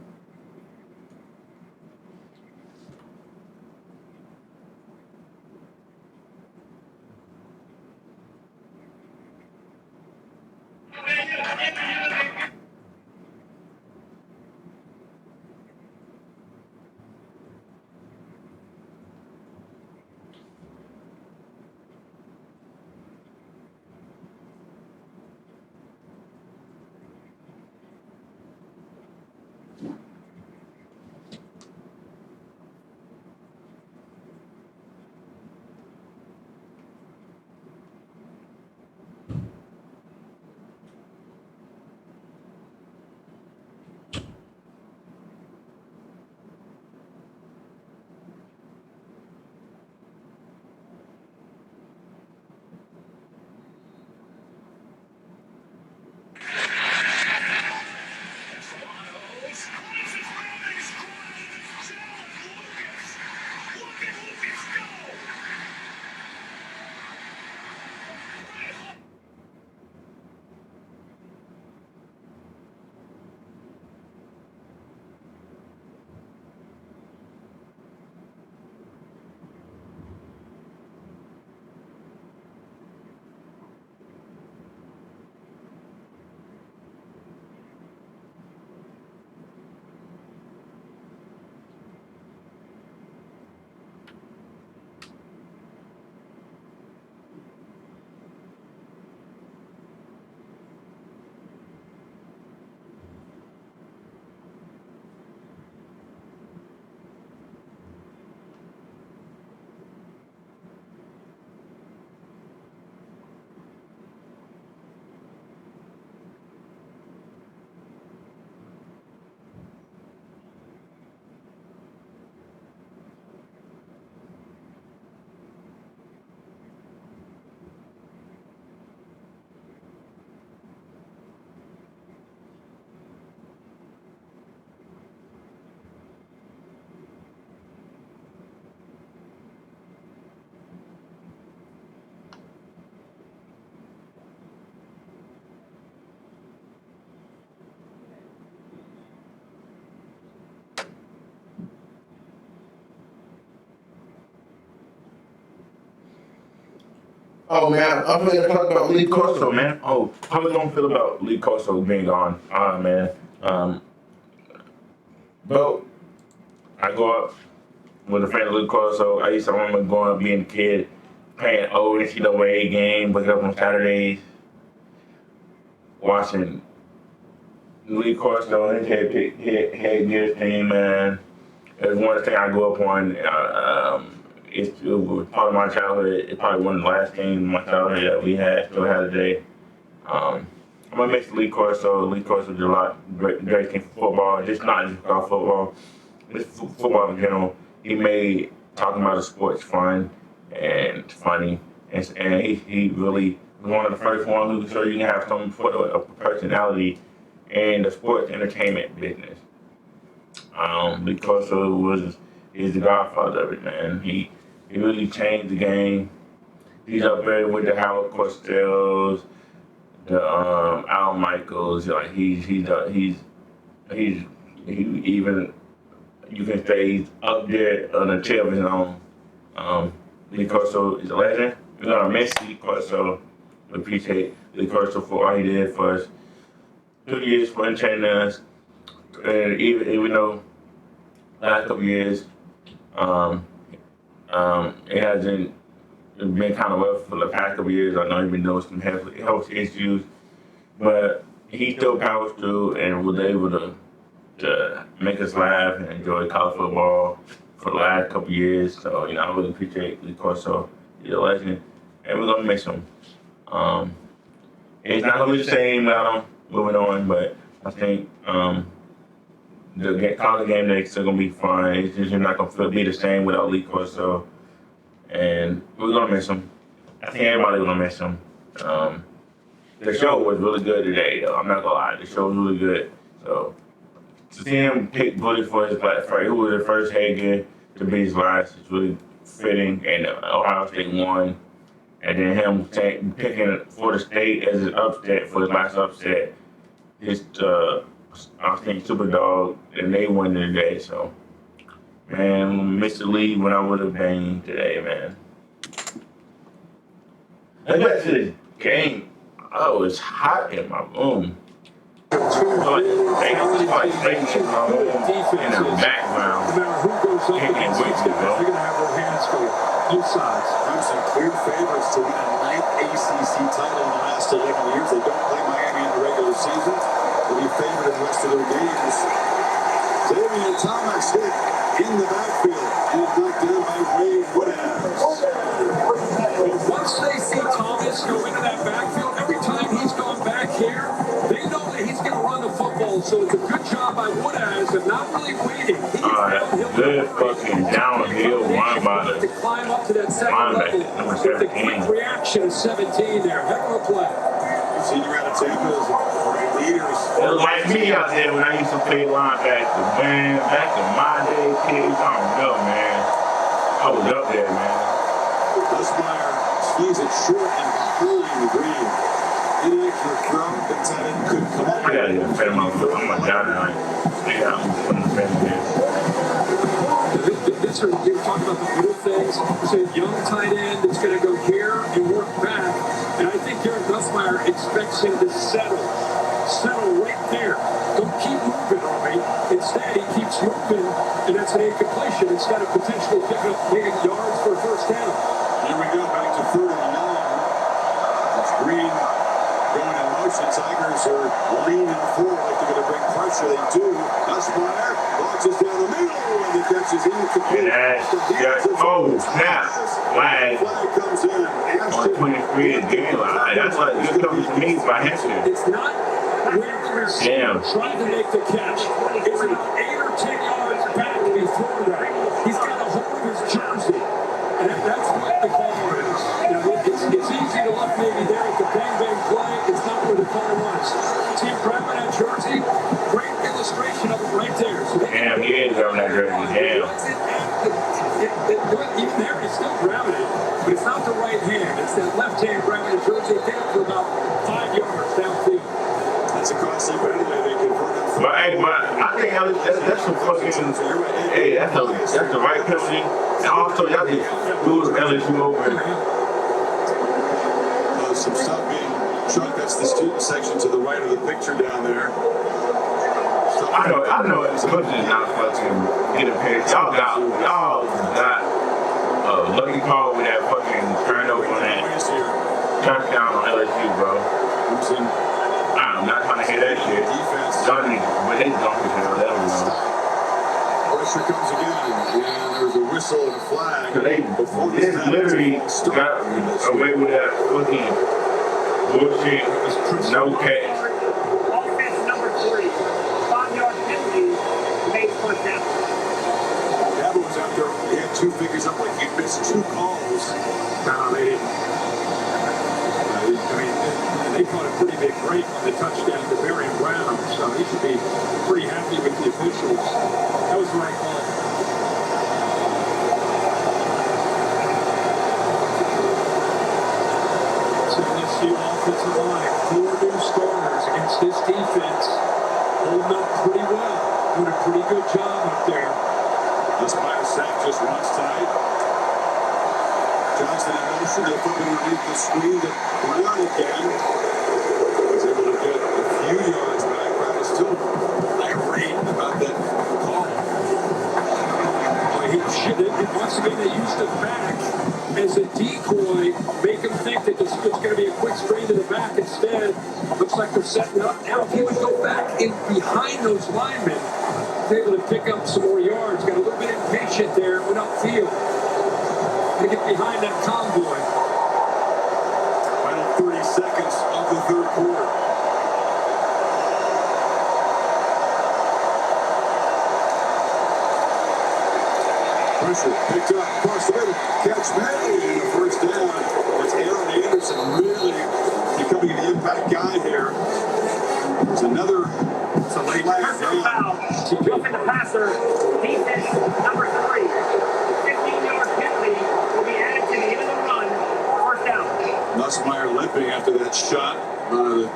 Oh man, I'm gonna talk about Lee Corso, man. Oh, how we gonna feel about Lee Corso being gone? Man. But I go up with a friend of Lee Corso. I remember going up being a kid, playing old NCAA game, waking up on Saturdays, watching Lee Corso and his head gear team, man. It was one of the things I grew up on. It was part of my childhood. It's probably one of the last games in my childhood that we still had today. I'm gonna miss Lee Corso. Lee Corso did a lot great things for football. Just not just about football, just football in general. He made talking about the sports fun and funny, and he really was one of the first ones who showed you can have some sort of personality in the sports entertainment business. Lee Corso is the godfather of it, man. He really changed the game. He's up there with the Howard Costells, the Al Michaels. Like he's even, you can say he's up there on the tip of his own. Lee Corso is a legend. We're gonna miss Lee Corso. We appreciate Lee Corso for all he did for us. 2 years for entertaining us, and even though last couple years, it hasn't been kind of rough for the past couple years. I know he's been doing some health issues, but he still powers through and was able to make us laugh and enjoy college football for the last couple years. So, I really appreciate Lee Corso. He's a legend, and we're gonna miss him. It's not gonna be the same now moving on, but I think the college game day is still gonna be fun. It's just not gonna be the same without Lee Corso, and we're gonna miss him. I think everybody's gonna miss him. The show was really good today, though. I'm not gonna lie, the show was really good. So to see him pick Bully for his last fight, who was the first headgear to be his last, is really fitting. And Ohio State won, and then him picking Florida State as his upset for his last upset. I think Superdog, and they won today. So, man, Mr. Lee went out with a bang today, man. Let's get to this game. Oh, it's hot in my room. It's like in the background. Can't wait to go. They're gonna have their hands full. Both sides. Clemson clear favorites to win a ninth ACC title in the last 11 years. They don't play Miami in the regular season. They'll be favored in the rest of their games. Damian Thomas hit in the backfield and knocked down by Ray Woodhouse. Once they see Thomas go into that backfield, every time he's gone back here, they know that he's going to run the football. So it's a good job by Woodhouse of not really waiting. Good fucking downhill run by the climb up to that second level with the quick reaction of 17 there. Heck of a play. Senior out of Tampa is leaders. It was like me out there when I used to play linebacker. Man, back in my day, kids, I don't know, man. I was up there, man. Dusmeyer skis it short and behind the green. Inaccurate throw, the tight end couldn't come up. I gotta get a fan of my foot. I'm gonna down there. Stay out from the fan here. You're talking about the little things. It's a young tight end that's going to go here and work back. And I think Garrett Dusmeyer expects him to settle right there. Don't keep moving on me. Instead, he keeps moving, and that's an incompletion instead of potentially picking up yards for a first down. Here we go, back to 3rd and 9. It's Green going in motion. Tigers are leaning forward like they're going to bring pressure. They do. Dusmeyer launches down the middle, and the catch is incomplete. Oh, snap. Flag. Comes in. On 23 is game line. That's what good comes to me by Hester. It's not where the receiver trying to make the catch. It's about 8 or 10 yards back before that. He's got a hold of his jersey. And that's what the call is. It's easy to look maybe there at the bang-bang play. It's not where the call was. Team grabbing that jersey. Great illustration of it right there. So damn, he is grabbing that jersey. Damn. Even there, he's still grabbing it. But it's not the right hand. It's that left hand grabbing the jersey down for about 5 yards downfield. That's a costly penalty. They convert it. But hey, I think that's some fucking. Hey, that's the right penalty. And also, y'all just lose LSU over. There's some stuff being chucked. That's the student section to the right of the picture down there. I know it's coaches not fucking getting paid. Y'all got lucky call with that fucking turnover on that touchdown on LSU, bro. I'm not trying to hear that shit. Y'all need, but they don't hell, that don't know. Pressure comes again, and there's a whistle and a flag. They literally got away with that fucking bullshit, no catch. Offense number 3, 5-yard penalty, made first down. Dabo was out there. He had 2 fingers up like he missed 2 calls. They didn't. They caught a pretty big break on the touchdown to Barry Brown, so he should be pretty happy with the officials. That was the right call. So this new offensive line, 4 new starters against this defense, holding up pretty well, doing a pretty good job up there. This minor sack just runs tight. Johnson in motion, they'll put him underneath the screen to Brown again. Was able to get a few yards back. Brown is still irate about that call. Once again, they used the back as a decoy, make him think that this was going to be a quick screen to the back. Instead, looks like they're setting up. Now, if he would go back in behind those linemen, he's able to pick up some more yards. Got a little bit impatient there, went upfield. To get behind that convoy. Final 30 seconds of the third quarter. Pressure picked up across the middle. Catch made. And a first down. It's Aaron Anderson really becoming an impact guy here. There's another. It's a late personal foul. Roughing the passer. Defense number 3. 15-yard penalty will be added to the end of the run. First down. Nussmeier limping after that shot. The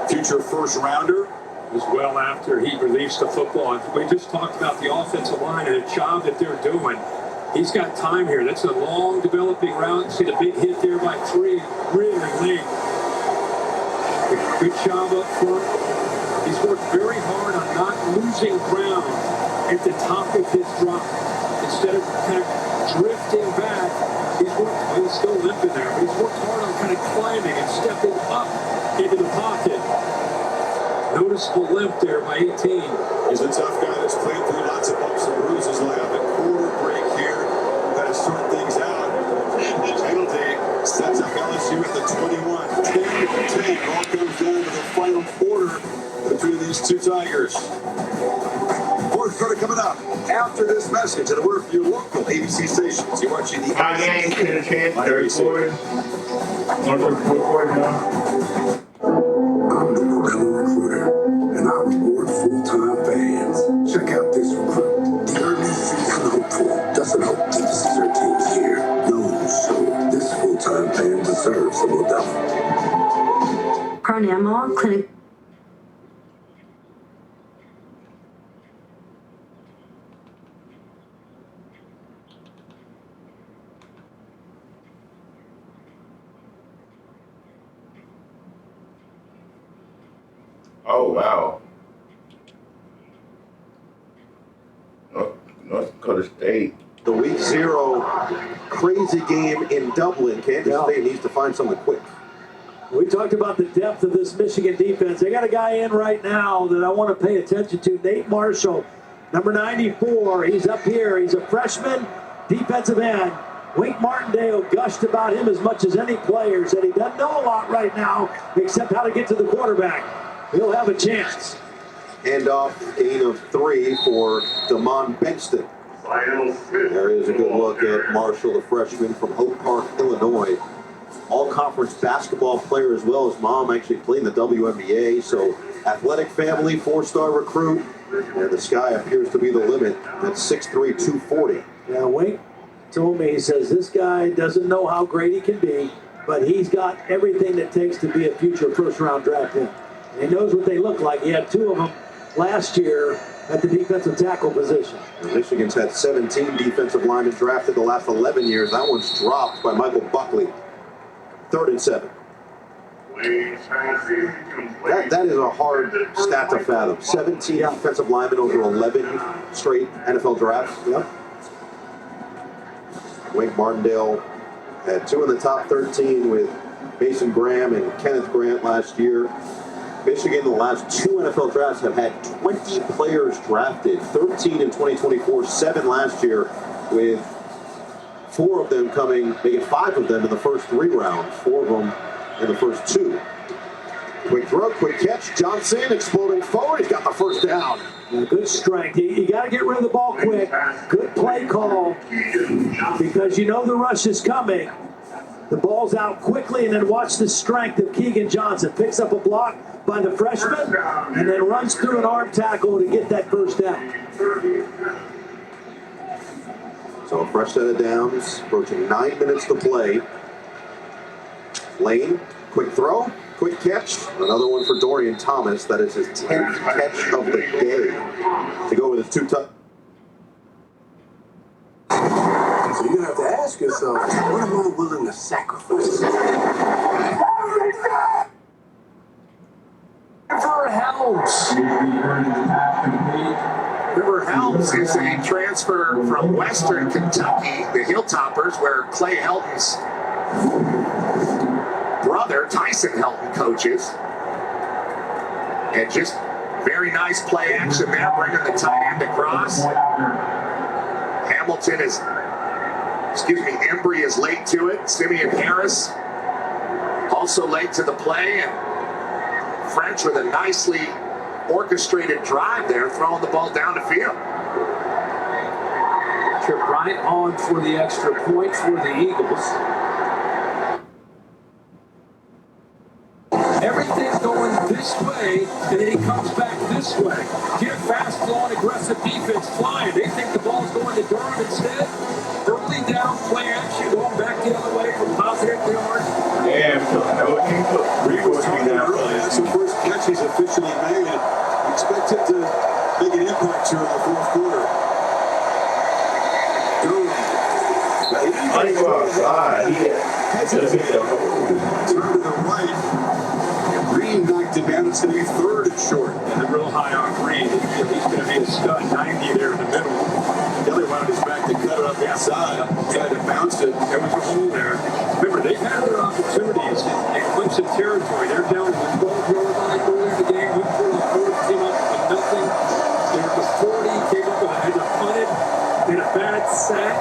future first rounder. As well after he released the football. We just talked about the offensive line and the job that they're doing. He's got time here. That's a long developing route. See the big hit there by 3. Really late. Good job up front. He's worked very hard on not losing ground at the top of his drop. Instead of kind of drifting back, he's still limping there, but he's worked hard on kind of climbing and stepping up into the pocket. Noticeable limp there by 18. He's a tough guy that's played through lots of bumps and bruises. Like on the quarter break here, got to sort things out. Penalty sets up LSU at the 21. 10-10. All comes down to the final quarter between these two Tigers. Fourth quarter coming up after this message, and we're for your local ABC stations. You're watching the High game to the chance, third quarter. On the fourth quarter now. I'm the Modelo Recruiter, and I reward full-time fans. Check out this recruit. The early season hopeful doesn't hope to see their teams here. No, so this full-time fan deserves a Modelo. Pronamel Clinic. Oh, wow. North Dakota State. The week 0 crazy game in Dublin. Kansas State needs to find something quick. We talked about the depth of this Michigan defense. They got a guy in right now that I want to pay attention to, Nate Marshall, number 94. He's up here. He's a freshman defensive end. Wink Martindale gushed about him as much as any player. Said he doesn't know a lot right now except how to get to the quarterback. He'll have a chance. Handoff, gain of 3 for Damon Benston. There is a good look at Marshall, the freshman from Oak Park, Illinois. All-conference basketball player as well. His mom actually played in the WNBA, so athletic family, 4-star recruit, and the sky appears to be the limit at 6'3", 240. Yeah, Wink told me, he says, this guy doesn't know how great he can be, but he's got everything that takes to be a future first-round draft pick. And he knows what they look like. He had 2 of them last year at the defensive tackle position. Michigan's had 17 defensive linemen drafted the last 11 years. That one's dropped by Michael Buckley. 3rd and 7. That is a hard stat to fathom. 17 offensive linemen over 11 straight NFL drafts. Yep. Wake Martindale had 2 in the top 13 with Mason Graham and Kenneth Grant last year. Michigan, the last 2 NFL drafts, have had 20 players drafted. 13 in 2024, 7 last year, with 4 of them making 5 of them in the first 3 rounds, 4 of them in the first 2. Quick throw, quick catch. Johnson exploding forward. He's got the first down. Good strength. You got to get rid of the ball quick. Good play call, because you know the rush is coming. The ball's out quickly, and then watch the strength of Keegan Johnson. Picks up a block by the freshman, and then runs through an arm tackle to get that first down. So a fresh set of downs, approaching 9 minutes to play. Lane, quick throw, quick catch. Another one for Dorian Thomas. That is his 10th catch of the day to go with his 2 touchdowns. So you have to ask yourself, what am I willing to sacrifice? River Helms. River Helms is a transfer from Western Kentucky, the Hilltoppers, where Clay Helton's brother, Tyson Helton, coaches. And just very nice play action there, bringing the tight end across. Hamilton is, Embry is late to it. Simeon Harris also late to the play. And French with a nicely orchestrated drive there, throwing the ball down the field. Trip right on for the extra point for the Eagles. Everything's going this way, and then he comes back this way. Get a fast flowing, aggressive defense flying. They think the ball's going to Durham instead. Early down play action, going back the other way from positive yards. Yeah, That's the first catch he's officially made. Expect him to make an impact here in the fourth quarter. Turn to the right. Green knocked him down. It's going to be 3rd and short. And they're real high on Green. He's going to be a stud. 90 there in the middle. Kelly wanted his back to cut it up inside. Tried to bounce it. There was a hole there. Remember, they've had their opportunities in Clemson territory. They're down to the 12-yard line earlier in the game. Went for the 4th, came up with nothing. They were at the 40, came up with a punted, and a bad sack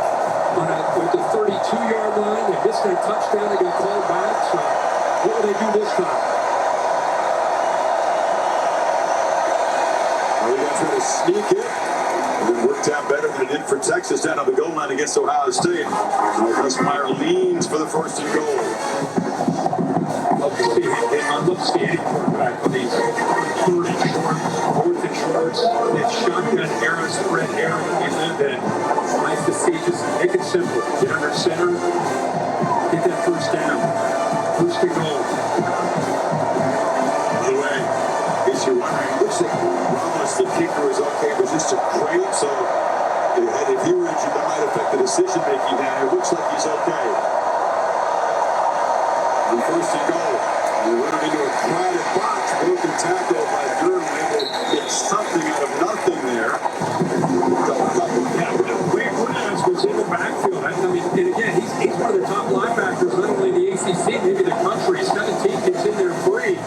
with the 32-yard line. They missed their touchdown. They got called back. So what will they do this time? Are we going to try to sneak it? And it worked out better than it did for Texas down on the goal line against Ohio State. Meyer leans for the 1st and goal. Love to see any quarterback on these 3rd and short, 4th and shorts. It's shotgun era, spread era we live in. Nice to see. Just make it simple. Get under center. Get that first down. 1st and goal. By the way, in case you're wondering, it looks like Ramos, the kicker, is okay, but just a crane, so if he were injured, that might affect the decision-making now. It looks like he's okay. On 1st and goal, they run him into a crowded box, broken tackle by Durham, able to get something out of nothing there. Williams was in the backfield. I mean, and again, he's one of the top linebackers, not only in the ACC, maybe the country. 17 gets in there free.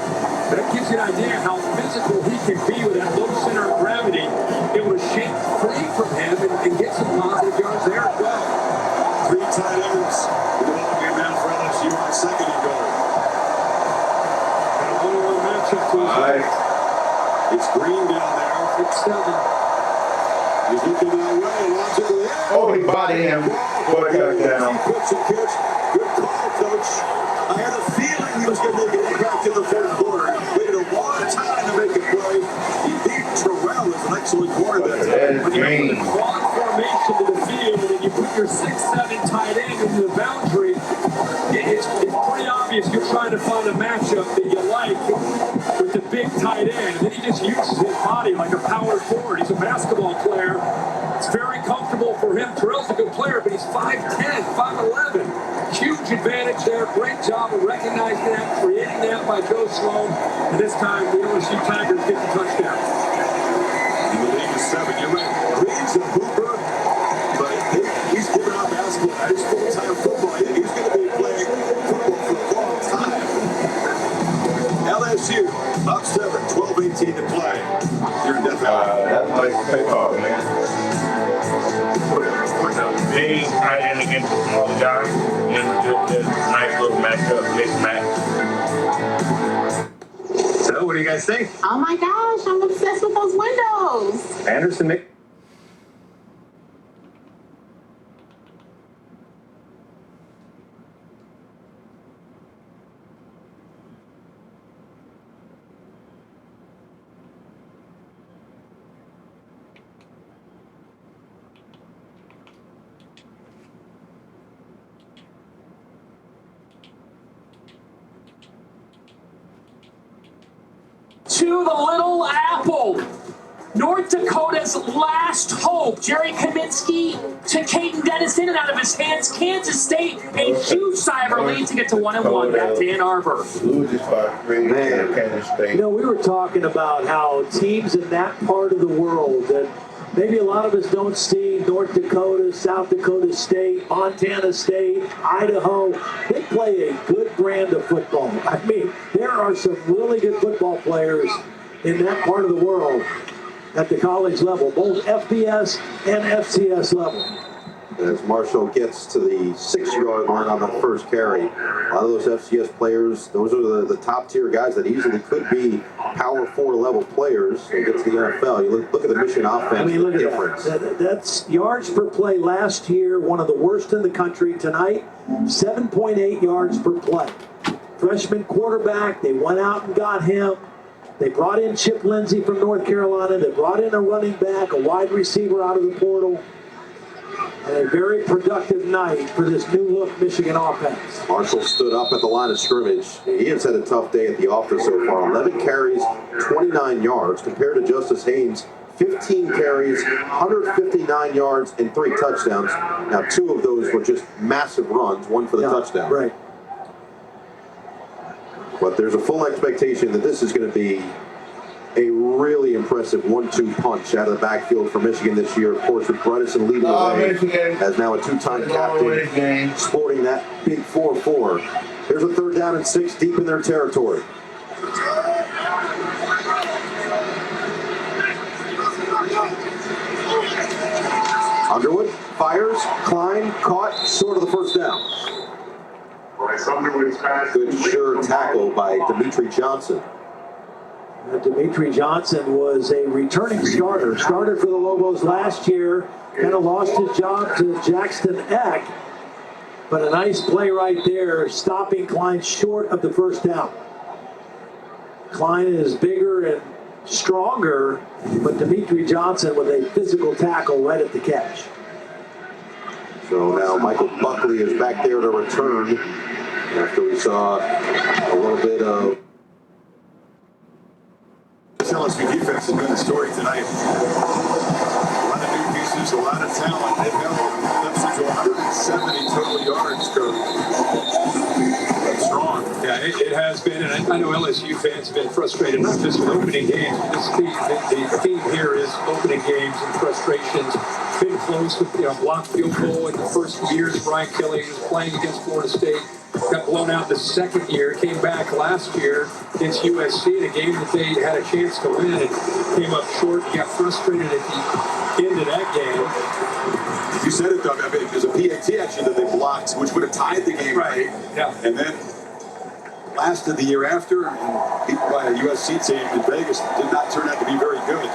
That gives you an idea how physical he can be with that low center of gravity, able to shake free from him and get some positive yards there as well. 3 tight ends with the ball game down for LSU on 2nd and goal. And a 1-on-1 matchup to his right. It's Green down there. 6-7. He's looking that way, launches to the end. Oh, he bodied him for a touchdown. Good call, Coach. I had a feeling he was going to make an impact in the 4th quarter. Waited a long time to make a play. He beat Terrell as an excellent quarterback. When you put a quad formation to the field and you put your 6-7 tight end into the boundary, it's pretty obvious you're trying to find a matchup that you like with the big tight end. And then he just uses his body like a power forward. He's a basketball player. It's very comfortable for him. Terrell's a good player, but he's 5'10", 5'11". Huge advantage there. Great job of recognizing that, creating that by Joe Sloan. And this time, the LSU Tigers get the touchdown. In the league is 7. You're right. Green's a hooper, but he's giving up basketball. That is full-time football. He's going to be playing football for a long time. LSU up 7, 12-18 to play. You're in Death Valley. That's like paper, man. Big tight end against the small guy. And just nice little matchup, mixed match. So, what do you guys think? Oh my gosh, I'm obsessed with those windows. Anderson, Nick? To the Little Apple, North Dakota's last hope. Jerry Kaminsky to Caden Dennison, and out of his hands, Kansas State, a huge sigh of relief to get to 1-1 back to Ann Arbor. You know, we were talking about how teams in that part of the world that maybe a lot of us don't see, North Dakota, South Dakota State, Montana State, Idaho, they play a good brand of football. I mean, there are some really good football players in that part of the world at the college level, both FBS and FCS level. As Marshall gets to the 6-yard line on the first carry, a lot of those FCS players, those are the top tier guys that easily could be Power 4 level players and get to the NFL. You look at the Michigan offense. I mean, look at difference. That's yards per play last year, one of the worst in the country. Tonight, 7.8 yards per play. Freshman quarterback, they went out and got him. They brought in Chip Lindsey from North Carolina. They brought in a running back, a wide receiver out of the portal. And a very productive night for this new-look Michigan offense. Marshall stood up at the line of scrimmage. He has had a tough day at the office so far. 11 carries, 29 yards, compared to Justice Haynes, 15 carries, 159 yards, and 3 touchdowns. Now, 2 of those were just massive runs, one for the touchdown. Right. But there's a full expectation that this is going to be a really impressive 1-2 punch out of the backfield for Michigan this year. Of course, with Bredesen leading the way as now a 2-time captain, sporting that big 4-4. There's a 3rd down and 6 deep in their territory. Underwood fires, Klein caught, short of the first down. Good sure tackle by Dimitri Johnson. Dimitri Johnson was a returning starter. Started for the Lobos last year. Kind of lost his job to Jackson Eck. But a nice play right there, stopping Klein short of the first down. Klein is bigger and stronger, but Dimitri Johnson with a physical tackle right at the catch. So now Michael Buckley is back there to return after we saw a little bit of LSU defense has been the story tonight. A lot of new pieces, a lot of talent. They've held Clemson to 170 total yards, That's strong. Yeah, it has been, and I know LSU fans have been frustrated, not just with opening games. The theme here is opening games and frustrations. Been close with blocked field goal in the first years. Brian Kelly was playing against Florida State. Got blown out the second year, came back last year against USC in a game that they had a chance to win and came up short. Got frustrated at the end of that game. You said it, Doug. I mean, it was a PAT action that they blocked, which would have tied the game. Right. Yeah. And then lasted the year after, and beat by a USC team in Vegas did not turn out to be very good.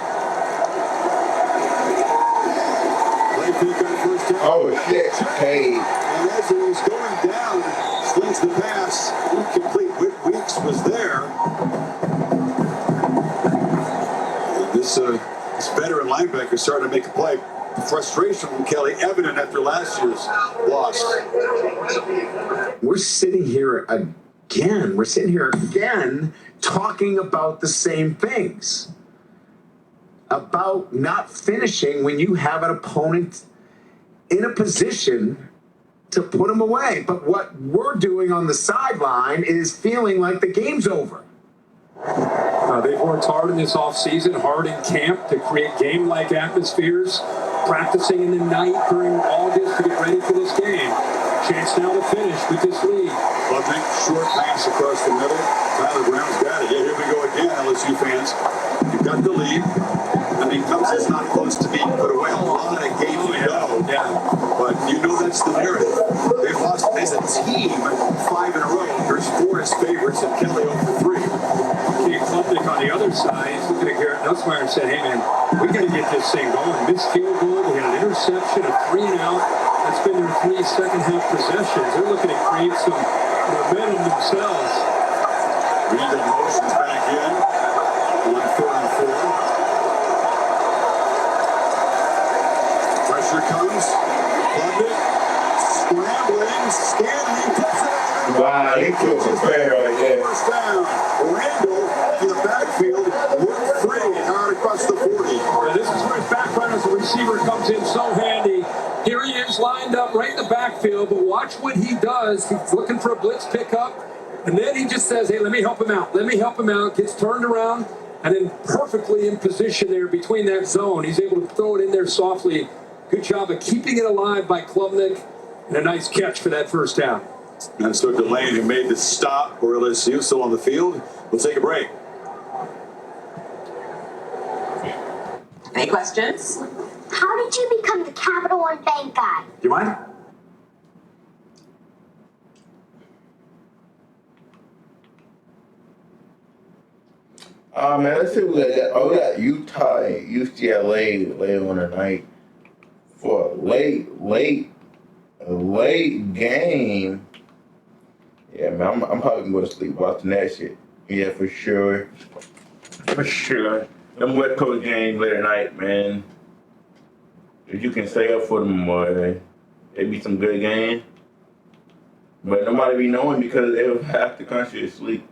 Play fake on first down. Oh, shit. Hey. And as he was going down, slings the pass, incomplete. Weeks was there. And this veteran linebacker started to make a play. Frustration from Kelly evident after last year's loss. We're sitting here again talking about the same things. About not finishing when you have an opponent in a position to put them away. But what we're doing on the sideline is feeling like the game's over. They've worked hard in this offseason, hard in camp to create game-like atmospheres, practicing in the night during August to get ready for this game. Chance now to finish with this lead. Lovely short pass across the middle. Tyler Brown's got it. Yeah, here we go again, LSU fans. You've got the lead. I mean, Clemson's not close to being put away. A lot of games to go. Yeah. But you know that's the narrative. They've lost as a team 5 in a row. There's 4 as favorites and Kelly over 3. Keith Klubnik on the other side, he's looking at Garrett Nussmeier and said, hey man, we got to get this thing going. Missed field goal, they had an interception, a 3-and-out. That's been their 3 second-half possessions. They're looking to create some momentum themselves. Reed motions back in. On 4 and 4. Pressure comes. Klubnik scrambling. Stanley puts it. Wow, he took a fair right there. First down. Randall in the backfield. Work free out across the 40. Yeah, this is where his background as a receiver comes in so handy. Here he is lined up right in the backfield, but watch what he does. He's looking for a blitz pickup, and then he just says, hey, let me help him out. Let me help him out. Gets turned around, and then perfectly in position there between that zone. He's able to throw it in there softly. Good job of keeping it alive by Klubnik, and a nice catch for that first down. And so Delane, who made the stop for LSU, still on the field. We'll take a break. Any questions? How did you become the Capital One Bank guy? You mind? Man, let's see what we got. We got Utah and UCLA later on tonight for a late game. Yeah, man, I'm probably gonna go to sleep watching that shit. Yeah, for sure. For sure. Them West Coast games later tonight, man. If you can stay up for them, boy, it be some good games. But nobody be knowing because half the country is asleep.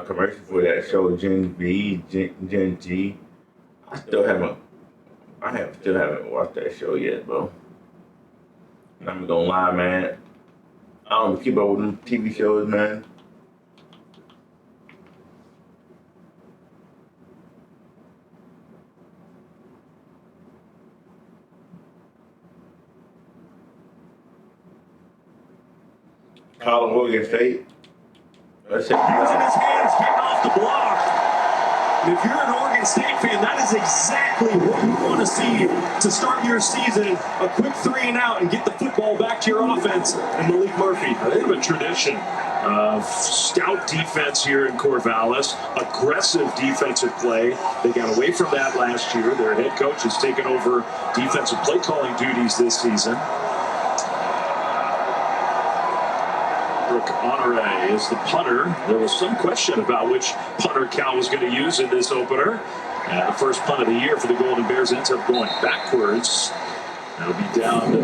Commercial for that show, Gen G. I still haven't watched that show yet, bro. And I'm gonna lie, man. I don't keep up with them TV shows, man. Colin Morgan State. Using his hands, getting off the block. And if you're an Oregon State fan, that is exactly what you want to see to start your season. A quick 3-and-out and get the football back to your offense. And Malik Murphy. They have a tradition of stout defense here in Corvallis, aggressive defensive play. They got away from that last year. Their head coach has taken over defensive play calling duties this season. Honore is the punter. There was some question about which punter Cal was going to use in this opener. And the first punt of the year for the Golden Bears ends up going backwards. That'll be down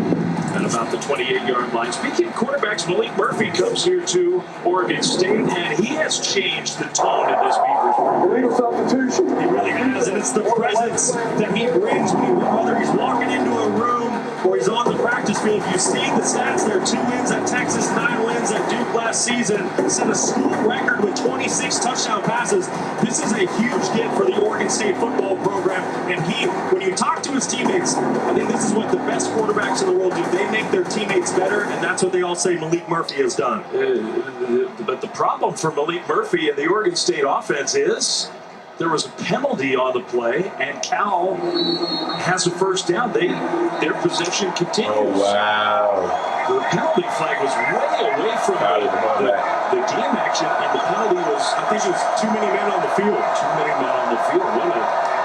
at about the 28-yard line. Speaking of quarterbacks, Malik Murphy comes here to Oregon State, and he has changed the tone in this Beavers program. Illegal substitution. He really has, and it's the presence that he brings whether he's walking into a room or he's on the practice field. You see the stats there: 2 wins at Texas, 9 wins at Duke last season. Set a school record with 26 touchdown passes. This is a huge get for the Oregon State football program. And when you talk to his teammates, I think this is what the best quarterbacks in the world do. They make their teammates better, and that's what they all say Malik Murphy has done. But the problem for Malik Murphy and the Oregon State offense is there was a penalty on the play, and Cal has a first down. Their possession continues. Oh, wow. The penalty flag was way away from the game action, and the penalty was, I think it was too many men on the field. Too many men on the field.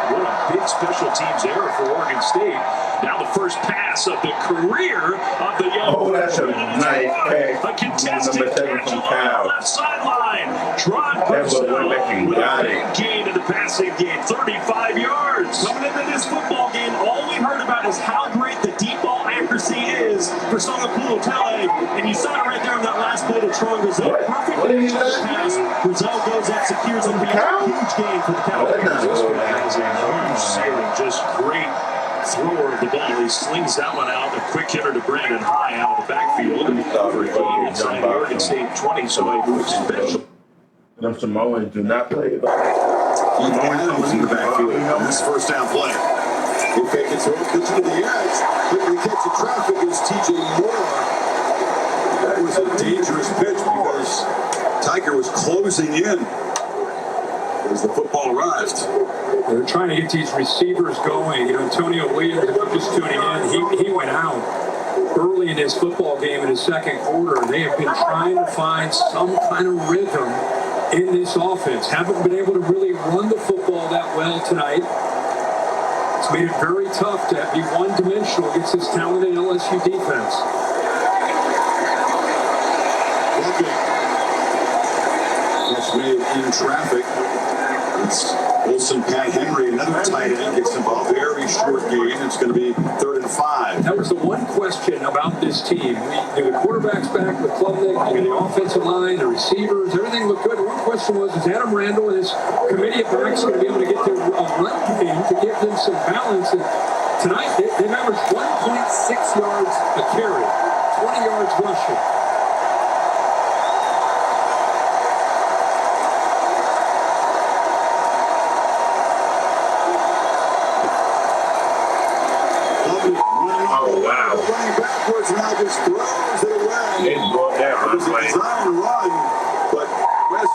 What a big a special teams error for Oregon State. Now the first pass of the career of the young. Oh, that's a nice pass. A contested Number 7 catch from along Cal. the left sideline. Tron That boy Purcell went back and with a got big it. gain in the passing game, 35 yards. Coming into this football game, all we heard about is how great the deep ball accuracy is for Songapulo Tele, and you saw it right there on that last play to Tron Brazil. Perfect pass. Brazil goes, executes, and a huge gain for the Cowboys. This man is a huge, just great thrower of the ball. He slings that one out. A quick hitter to Brandon High out of the backfield for a gain inside the Oregon State 20. So a special. Them Samoans do not play. Ethan Adams in the backfield on this first down play. He fake it, throw it, pitch it to the edge. Quickly catch the traffic is TJ Moore. That was a dangerous pitch because Tiger was closing in as the football arrived. They're trying to get these receivers going. You know, Antonio Williams, if you're just tuning in, he went out early in his football game in his second quarter. They have been trying to find some kind of rhythm in this offense. Haven't been able to really run the football that well tonight. It's made it very tough to be one-dimensional against this talented LSU defense. That's made in traffic. It's Wilson, Pat Henry, another tight end gets involved. Very short game. It's going to be 3rd and 5. That was the one question about this team. The quarterback's back, the Klubnik, the offensive line, the receivers, everything looked good. The one question was, is Adam Randall and his committee of backs going to be able to get their run game to give them some balance? And tonight, they've averaged 1.6 yards a carry, 20 yards rushing. Running backwards now just throws it away. It was a design run, but Wes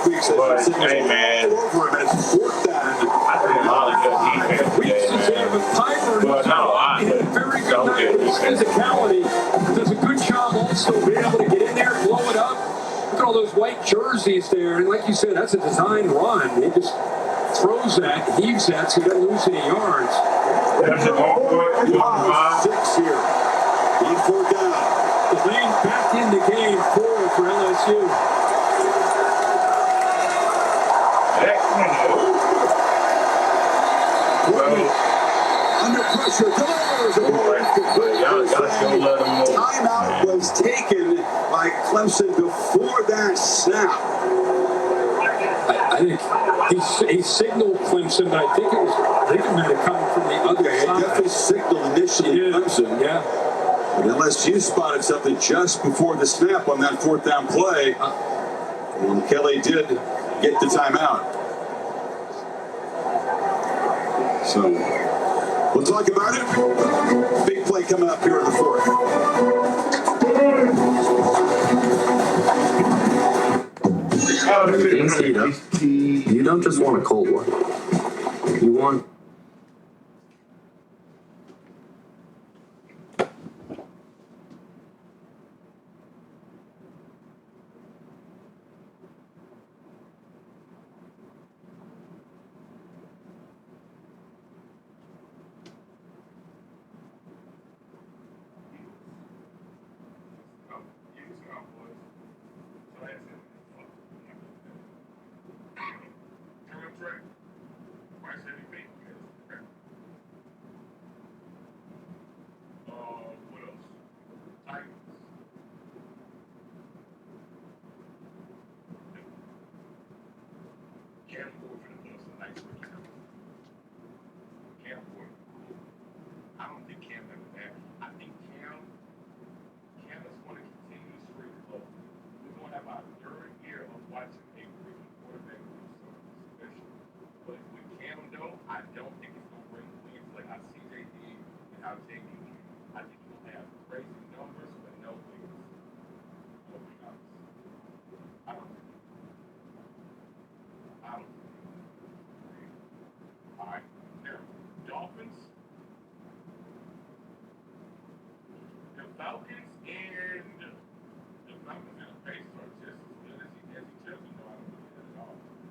Weeks, I should say, was all over him, and it's 4th down. I think a lot of good defense. Weeks is there, but Piper in a very good night with his physicality. Does a good job also being able to get in there, blow it up. Look at all those white jerseys there, and like you said, that's a design run. He just throws that, heaves that, so he doesn't lose any yards. That's a 6 here. On 4th down. The lane back in the game for LSU. Under pressure, delivers the ball. Timeout was taken by Clemson before that snap. I think he signaled Clemson, but I think it might have come from the other side. He definitely signaled initially Clemson. Yeah. But LSU spotted something just before the snap on that 4th down play. And Kelly did get the timeout. So we'll talk about it. Big play coming up here in the 4th. Things heat up. You don't just want a cold one. You want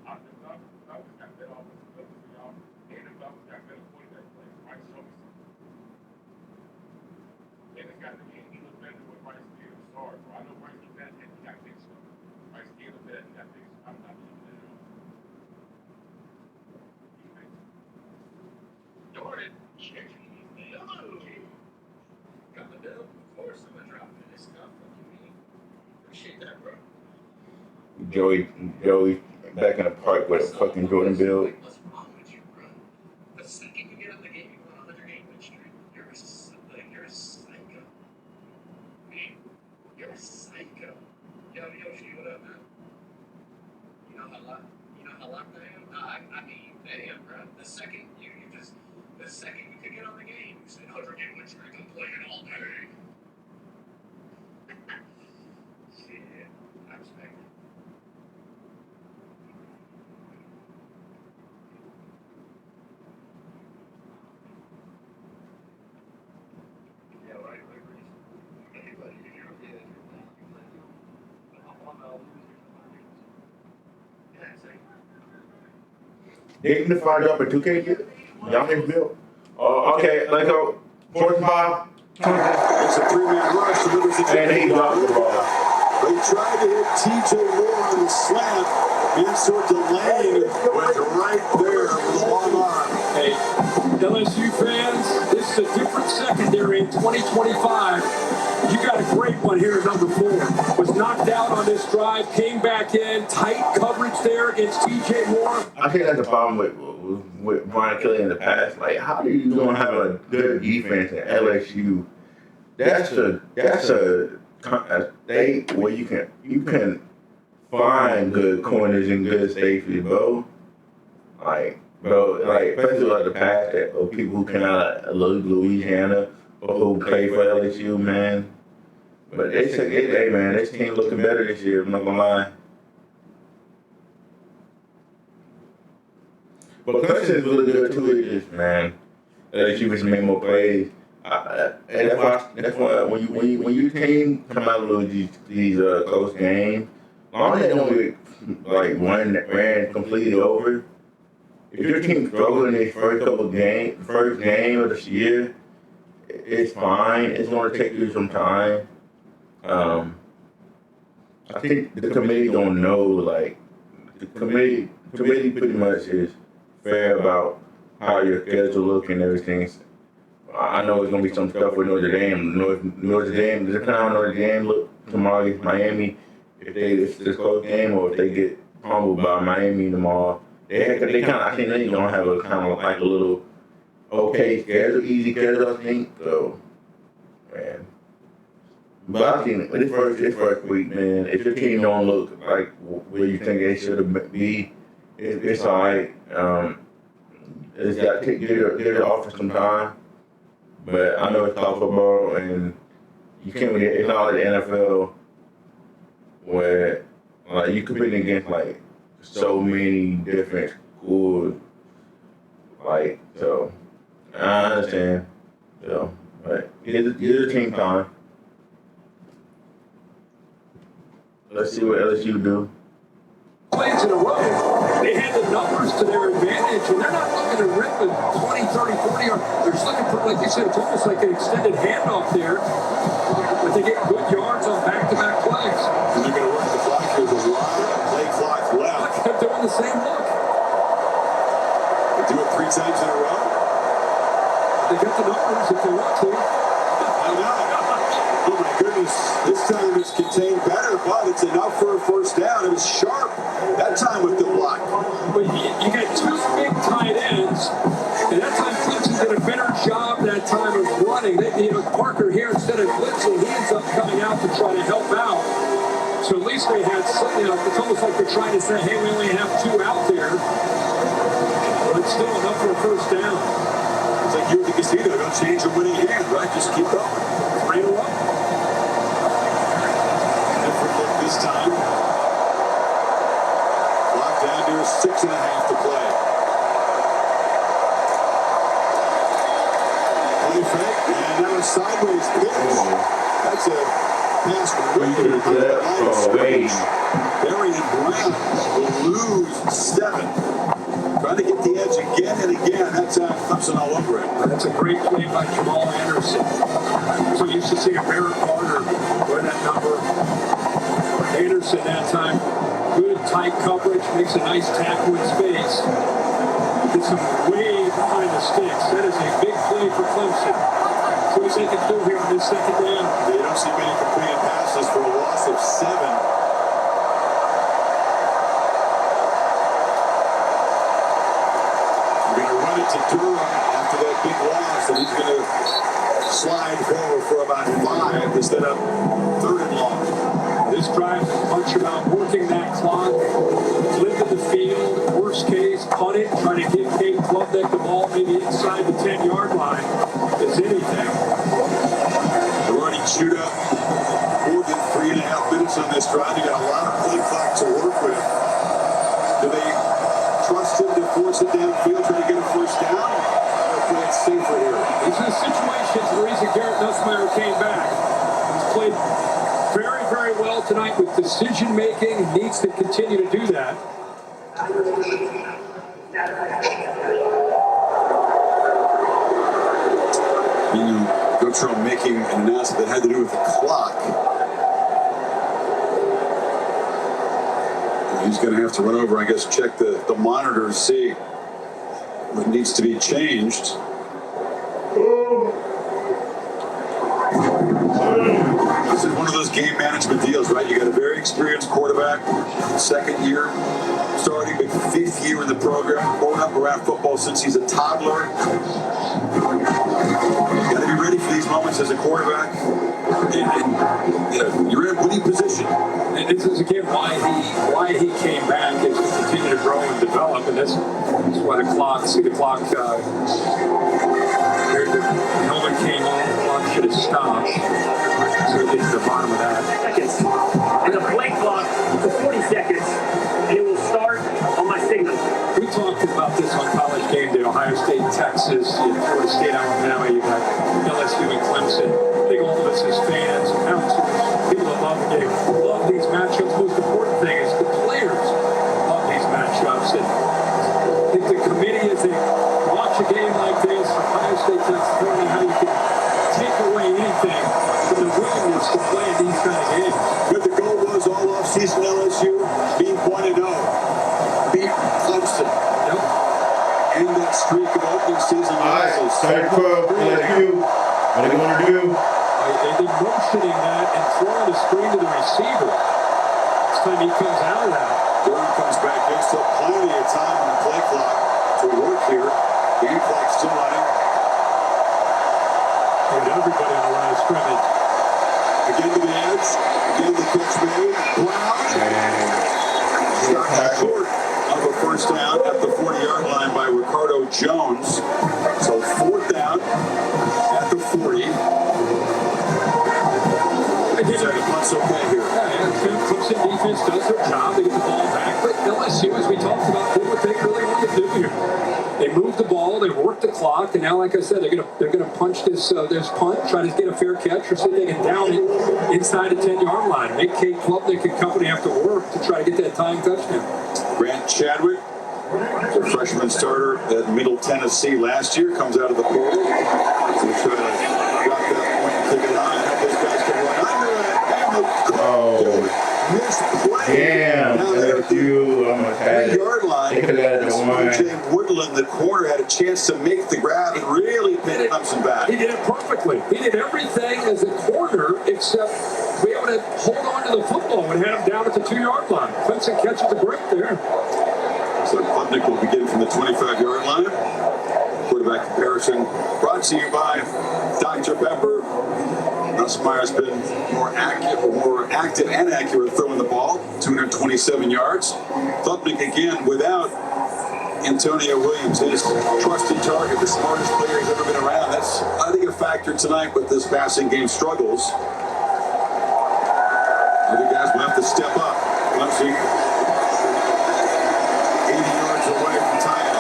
Falcons got that offensive play for y'all, and the Falcons got Got the bill? Of course I'm gonna drop it. This stuff. What do you mean? Appreciate that, bro. Joey back in the park with a fucking Jordan build. What's wrong with you, bro? The second you get up the game, you go on 108th Street. You're a psycho. Man, you're a psycho. Yo, Yoshi, what up, man? You know how locked I am? No, I mean, damn, bro. The second you could get on the game, you said 108th Street, I'm playing all day. Shit, I respect it. Yeah, right. Anybody, if you're a kid, Didn't the fire drop a 2K yet? Y'all niggas built? Okay, let's go. 45. It's a three-man rush. Delivers it to And he dropped the ball. They tried to hit TJ Moore on the slant. Answer delaying went right there with a long arm. Hey, LSU fans, this is a different secondary in 2025. You got a great one here at number 4. Was knocked out on this drive, came back in, tight coverage there against TJ Moore. I think that's the problem with Brian Kelly in the past. Like, how do you gonna have a good defense at LSU? That's a state where you can find good corners and good safety, bro. Like especially like the past that of people who came out of Louisiana or who played for LSU, man. But they said, hey man, this team looking better this year. I'm not gonna lie. But Clemson's really good too. It's just, man, LSU just made more plays. And that's why when your team come out of these close games, long as they don't get like ran completely over. If your team struggling in its first game of this year, it's fine. It's going to take you some time. I think the committee don't know. Like the committee pretty much is fair about how your schedule look and everything. I know it's gonna be some stuff with Notre Dame. Notre Dame, depending on how Notre Dame look tomorrow against Miami, if it's a close game or if they get humbled by Miami tomorrow, I think they're gonna have a kind of like a little okay schedule, easy schedule, I think. So, man. But I think this first week, man, if your team don't look like where you think they should be, it's all right. It's got to get it off for some time. But I know it's college football, and you can't really. It's not like the NFL where like you competing against like so many different schools. Like so, I understand. So, but give the team time. Let's see what LSU do. Plays in a row, they had the numbers to their advantage, and they're not looking to rip a 20, 30, 40 yard. They're just looking for, like you said, it's almost like an extended handoff there. But they get good yards on back-to-back plays. And they're going to work the clock here. There's a lot of play clock left. They're doing the same look. They do it 3 times in a row. They got the numbers if they want to. I know. Oh my goodness. This time it's contained better, but it's enough for a first down. It was sharp that time with the block. But you got 2 big tight ends, and that time Clemson did a better job that time of running. Parker here, instead of blitzing, he ends up coming out to try to help out. So at least they had something. It's almost like they're trying to say, hey, we only have 2 out there. But it's still enough for a first down. It's like you at the casino. Don't change your winning hand, right? Just keep going. 3 in a row. Different look this time. Clock down to 6.5 to play. Play fake, and now a sideways pitch. That's a pass way. Darian Brown will lose 7. Trying to get the edge again and again. That's Clemson all over it. That's a great play by Jamal Anderson. So used to see a Barrett Carter wear that number. Anderson that time, good tight coverage, makes a nice tackle in space. Gets puts him way behind the sticks. That is a big play for Clemson. So what they can do here on this second down. They don't see many completed passes for a loss of 7. We're going to run it to Durham after that big loss, and he's going to slide forward for about 5 instead of 3rd and long. This drive is much about working that clock, flip of the field, worst case, punt it, try to give Cade Klubnik the ball maybe inside the 10-yard line. Is anything. The running shootout, more than 3.5 minutes on this drive. You got a lot of play clock to work with. Do they trust him to force it downfield, try to get a first down? Or play it safer here? These are situations where Garrett Nussmeier came back. He's played very, very well tonight with decision making. He needs to continue to do that. Gotro making an announcement that had to do with the clock. And he's going to have to run over, I guess, check the monitor to see what needs to be changed. This is one of those game management deals, right? You got a very experienced quarterback, second year starting, but 5th year in the program, growing up around football since he's a toddler. You got to be ready for these moments as a quarterback. And you're in a winning position. And this is again why he came back is to continue to grow and develop. And this is why the clock. See the clock. The helmet came on. The clock should have stopped. So we get to the bottom of that. Seconds. And the play clock for 40 seconds, and it will start on my signal. We talked about this on College Game Day. Ohio State, Texas, Florida State, Alabama. You got LSU and Clemson. I think all of us as fans, announcers, people that love the game, love these matchups. The most important thing is the players love these matchups. And if the committee, as they watch a game like this, Ohio State, Texas, learning how you can take away anything from the willingness to play in these kind of games. But the goal was all offseason LSU being 1-0. Beat Clemson. Yep. And that streak of opening season losses. Third 12, LSU. What are they going to do? They've been motioning that and throwing the screen to the receiver. This time he comes out of that. Durham comes back in, still plenty of time on the play clock to work here. Game clock still running. And everybody on the line of scrimmage. Again to the edge. Again the catch made. Brown. Stopped short of a first down at the 40-yard line by Ricardo Jones. So 4th down at the 40. The punt's okay here. Yeah, Clemson defense does their job. They get the ball back. But LSU, as we talked about, did what they really wanted to do here. They moved the ball, they worked the clock, and now, like I said, they're gonna punch this punt, try to get a fair catch, or see if they can down it inside the 10-yard line. Make Cade Klubnik and company have to work to try to get that tying touchdown. Grant Chadwick, the freshman starter at Middle Tennessee last year, comes out of the portal. So try to drop that point and kick it high. How those guys can run under it. Damn, LSU almost had it. 3-yard line. Jay Woodland, the corner, had a chance to make the grab and really pin Clemson back. He did it perfectly. He did everything as a corner except be able to hold on to the football and had him down at the 2-yard line. Clemson catches the break there. So Klubnik will begin from the 25-yard line. Quarterback comparison brought to you by Dr. Pepper. Nussmeier's been more active and accurate throwing the ball, 227 yards. Klubnik again without Antonio Williams, his trusted target, the smartest player he's ever been around. That's, I think, a factor tonight with this passing game struggles. Other guys will have to step up. Clemson 80 yards away from tying it.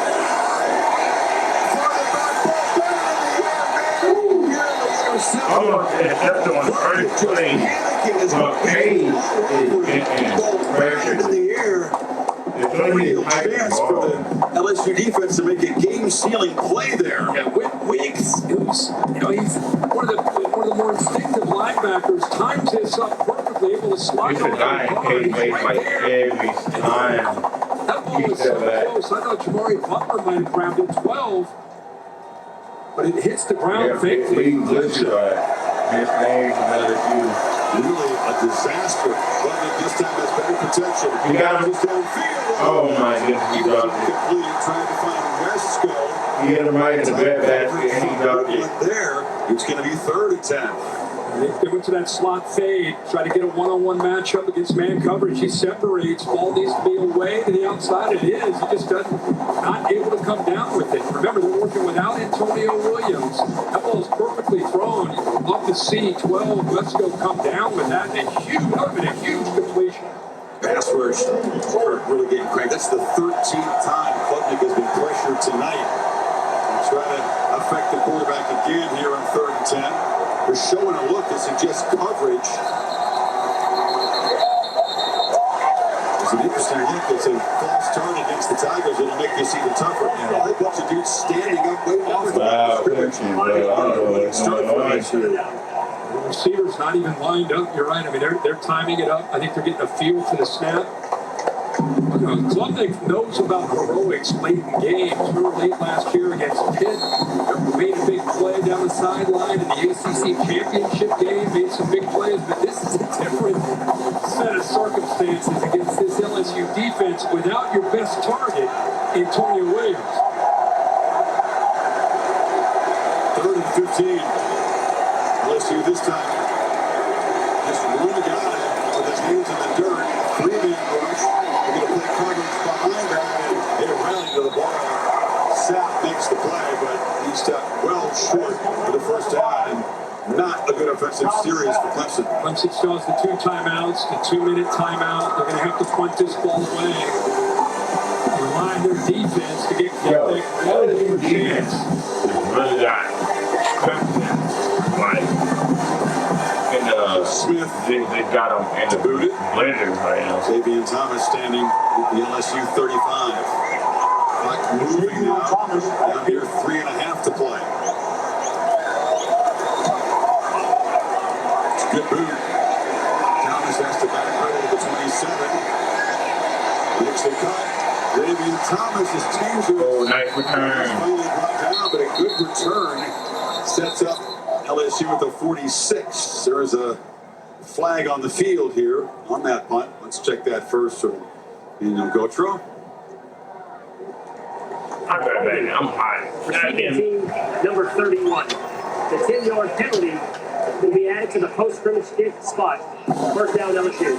I'm going to intercept on the first play. But Page is pressure. In the air. Real chance for the LSU defense to make a game-sealing play there. Yeah, Weeks, he's one of the more instinctive linebackers. Times this up perfectly, able to slide He's a guy Page makes like every time. That ball was so close. I thought Jamari Butler might have grabbed it 12, but it hits the ground thankfully. Really a disaster. But this time has better protection. He got him. Downfield. Oh my goodness, he dropped it. Complete, trying to find Wesco. He hit him right in the bad basket and he dropped it. There, it's going to be 3rd and 10. They went to that slot fade, try to get a one-on-one matchup against man coverage. He separates. Ball needs to be away to the outside. It is. He just doesn't, not able to come down with it. Remember, they're working without Antonio Williams. That ball is perfectly thrown. Up to C12. Let's go come down with that. That would have been a huge completion. Pass rush really getting cranked. That's the 13th time Klubnik has been pressured tonight. They're trying to affect the quarterback again here on 3rd and 10. They're showing a look that suggests coverage. It's an interesting look. It's a false turn against the Tigers. It'll make you see the tougher. And a whole bunch of dudes standing up waiting for the scrimmage. The receiver's not even lined up. You're right. I mean, they're timing it up. I think they're getting a feel for the snap. Klubnik knows about heroics late in games. Remember late last year against Pitt, made a big play down the sideline in the ACC championship game, made some big plays, but this is a different set of circumstances against this LSU defense without your best target, Antonio Williams. 3rd and 15. LSU this time. Just one guy with his hands in the dirt. 3-man rush. They're going to play coverage behind that, and they rally to the ball. Sapp makes the play, but he stepped well short for the first down, and not a good offensive series for Clemson. Clemson still has the 2 timeouts, the 2-minute timeout. They're going to have to punt this ball away. Rely on their defense to get a chance. Really got like Smith, they got him in the booted. blender right now. Xavier Thomas standing at the LSU 35. Clock moving now. Down here, 3.5 to play. It's a good boot. Thomas has to back right to the 27. Makes the cut. Xavier Thomas is teaser. Oh, nice return. Finally brought down, but a good return sets up LSU with the 46. There's a flag on the field here on that punt. Let's check that first from Daniel Gotro. I'm hot. Receiving team number 31. The 10-yard penalty will be added to the post-scrimmage spot. First down, LSU.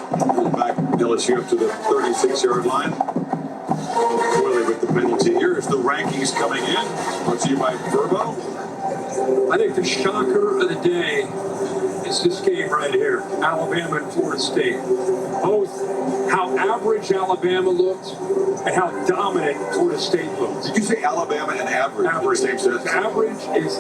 Back LSU up to the 36-yard line. Clearly with the penalty here. Here's the rankings coming in. Brought to you by Verbo. I think the shocker of the day is this game right here, Alabama and Florida State. Both how average Alabama looked and how dominant Florida State looked. Did you say Alabama and average? Average. Average is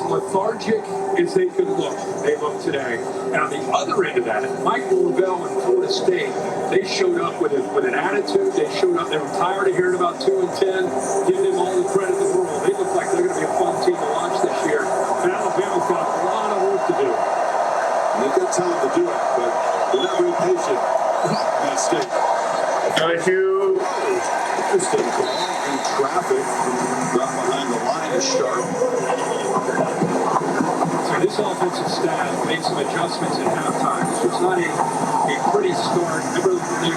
lethargic as they could look. They look today. And on the other end of that, Mike Norvell and Florida State, they showed up with an attitude. They showed up. They were tired of hearing about 2 and 10. Give them all the credit in the world. They look like they're going to be a fun team to watch this year. But Alabama's got a lot of work to do. They've got time to do it, but they're not very patient. That State. LSU. Interesting call in traffic. Drop behind the line is sharp. So this offensive staff made some adjustments at halftime. This was not a pretty start. Remember, they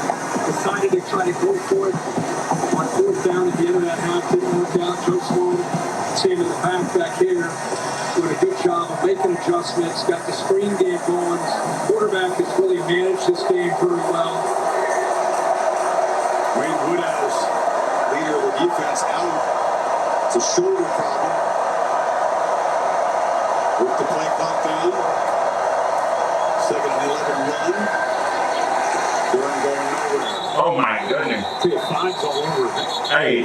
decided to try to go for it on 4th down at the end of that half. Didn't work out. Joe Sloan, see him in the back here, doing a good job of making adjustments. Got the screen game going. Quarterback has really managed this game very well. Wayne Woodhouse, leader of the defense, out. It's a shoulder problem. Work the play clock down. 2nd and 11 run. Durham going nowhere. Oh my goodness. Fives all over. Hey,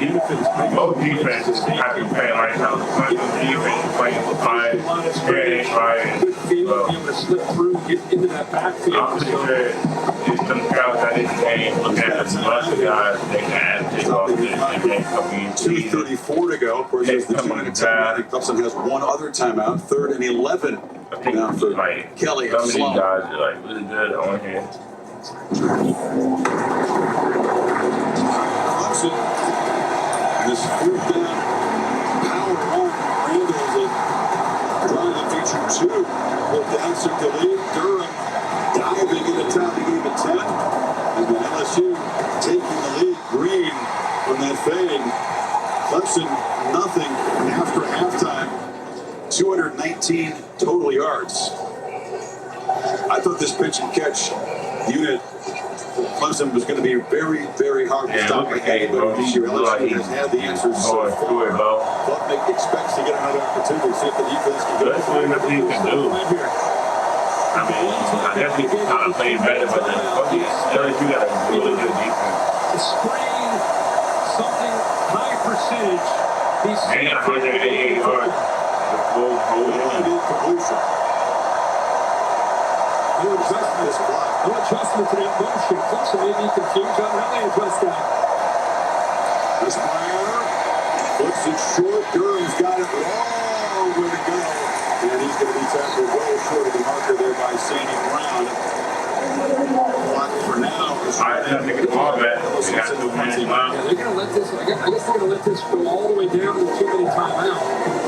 both defenses have to play right now. Clemson defense is playing for 5. Yeah, right. Good feel to be able to slip through, get into that backfield. I'm pretty sure it's some scouts at this game looking at the rest of the guys. They can add take off this next couple of 2:34 to go. Of course, there's the 2-minute timeout. Clemson has one other timeout. 3rd and 11. I think now for like Kelly some and of these Sloan. guys are like really good on here. Clemson. This fourth down power run. Randall's a drive that featured 2 fourth downs took the lead. Durham diving in the top of game at 10. And then LSU taking the lead. Green on that fade. Clemson nothing after halftime. 219 total yards. I thought this pitch and catch unit Clemson was going to be very, very hard to stop. But this year LSU has had the answers so far. Klubnik expects to get another opportunity. See if the defense can do it. That's what he can do. I mean, I guess he kind of played better, but then LSU got a really good defense. The screen, something high percentage. He's 188 yards. The full completion. No adjustment to block. No adjustment to that motion. Clemson may be confused on how they adjust that. This Meyer flips it short. Durham's got it long way to go. And he's going to be tackled well short of the marker there by Sandy Brown. Block for now. I think it's all bad. Yeah, they're going to let this, I guess they're going to let this go all the way down to too many timeouts.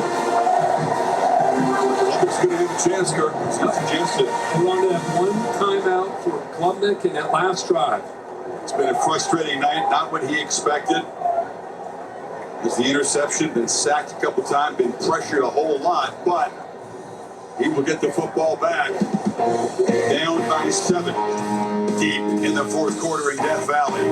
Klubnik's going to have a chance, Kirk. He's got a chance to. He wanted to have one timeout for Klubnik in that last drive. It's been a frustrating night, not what he expected. There's the interception, been sacked a couple times, been pressured a whole lot, but he will get the football back. Down by 7, deep in the fourth quarter in Death Valley.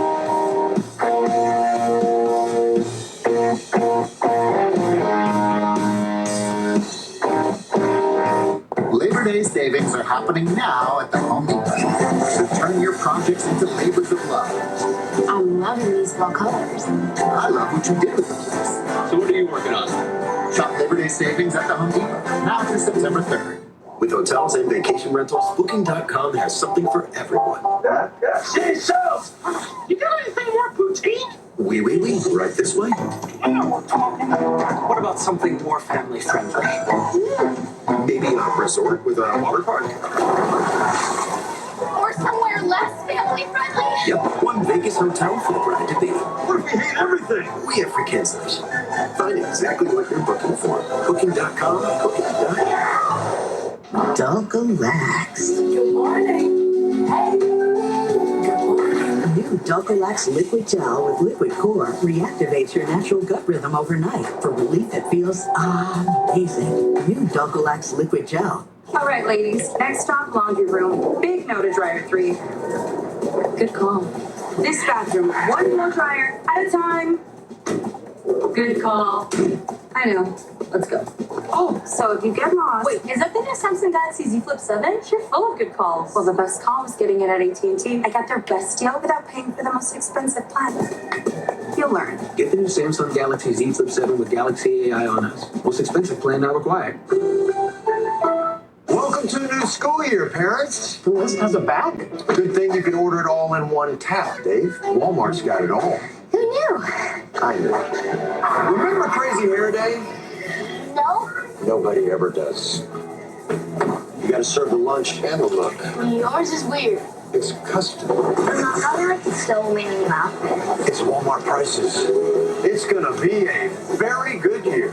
Labor Day savings are happening now at the Home Depot. So turn your projects into labors of love. I'm loving these fall colors. I love what you did with the place. So what are you working on? Shop Labor Day savings at the Home Depot now through September 3rd. With hotels and vacation rentals, Booking.com has something for everyone. Say so! You got anything more boutique? Oui, right this way. What about something more family friendly? Maybe a resort with a water park. Or somewhere less family friendly. Yep, one Vegas hotel for the bride to be. What if we hate everything? We have free cancellation. Find exactly what you're booking for. Booking.com, Booking.com. Don't relax. Good morning. Hey. Good morning. New Dulcolax Liquid Gel with Liquid Core reactivates your natural gut rhythm overnight for relief that feels amazing. New Dulcolax Liquid Gel. All right, ladies. Next stop, laundry room. Big no to dryer 3. Good call. This bathroom, one more dryer at a time. Good call. I know. Let's go. Oh, so if you get lost... Wait, is that the new Samsung Galaxy Z Flip 7? You're full of good calls. Well, the best call was getting it at AT&T. I got their best deal without paying for the most expensive plan. You'll learn. Get the new Samsung Galaxy Z Flip 7 with Galaxy AI on us. Most expensive plan not required. Welcome to the new school year, parents. Who else has a back? Good thing you can order it all in one tap, Dave. Walmart's got it all. Who knew? Kind of. Remember Crazy Hair Day? No. Nobody ever does. You gotta serve the lunch and the look. Yours is weird. It's custom. How do you like the stole meaning of outfit? It's Walmart prices. It's gonna be a very good year.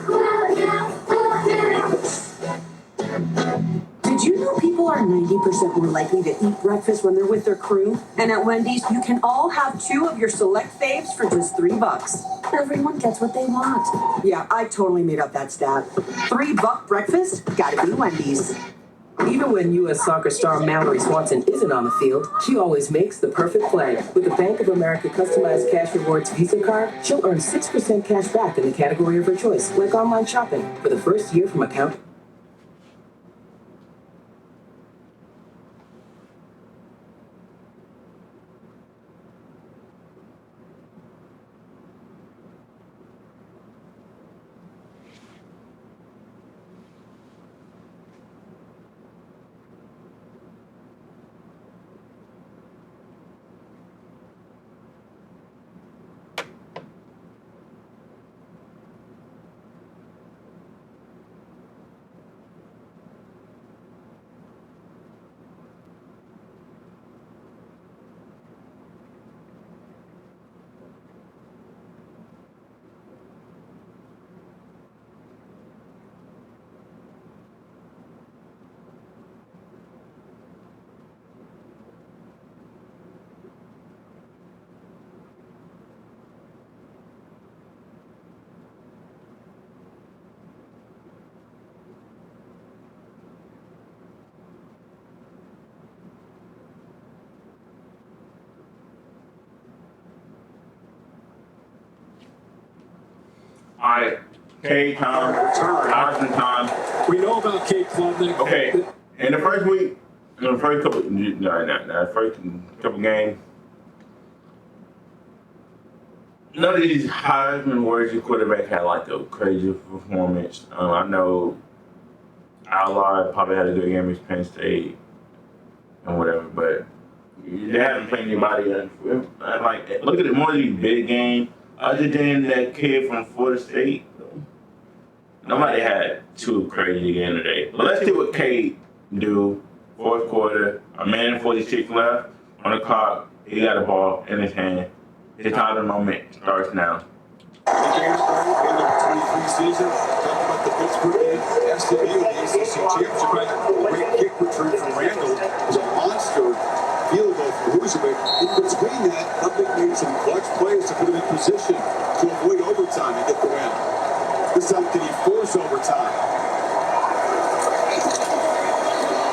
Did you know people are 90% more likely to eat breakfast when they're with their crew? And at Wendy's, you can all have 2 of your select faves for just $3. Everyone gets what they want. Yeah, I totally made up that stat. $3 breakfast? Gotta be Wendy's. Even when U.S. soccer star Mallory Swanson isn't on the field, she always makes the perfect play. With the Bank of America customized cash rewards Visa card, she'll earn 6% cash back in the category of her choice, like online shopping, for the first year from account. like K time, Austin time. We know about Kate Klubnik. Okay, in the first week, in the first couple, first couple games, none of these Heisman-worthy quarterbacks had like a crazy performance. I know Outlaw probably had a good game against Penn State and whatever, but they haven't played anybody. Like, look at more of these big games. Other than that kid from Florida State, nobody had too crazy again today. But let's see what Cade do. Fourth quarter, a minute and 46 left on the clock. He got a ball in his hand. His time of the moment starts now. The game started in the 23 season. Talking about the Pittsburgh game, SMU, the ACC championship. Great kick return from Randall. It was a monster field goal from Huzevich. In between that, Klubnik made some clutch plays to put him in position to avoid overtime and get the win. This time, can he force overtime?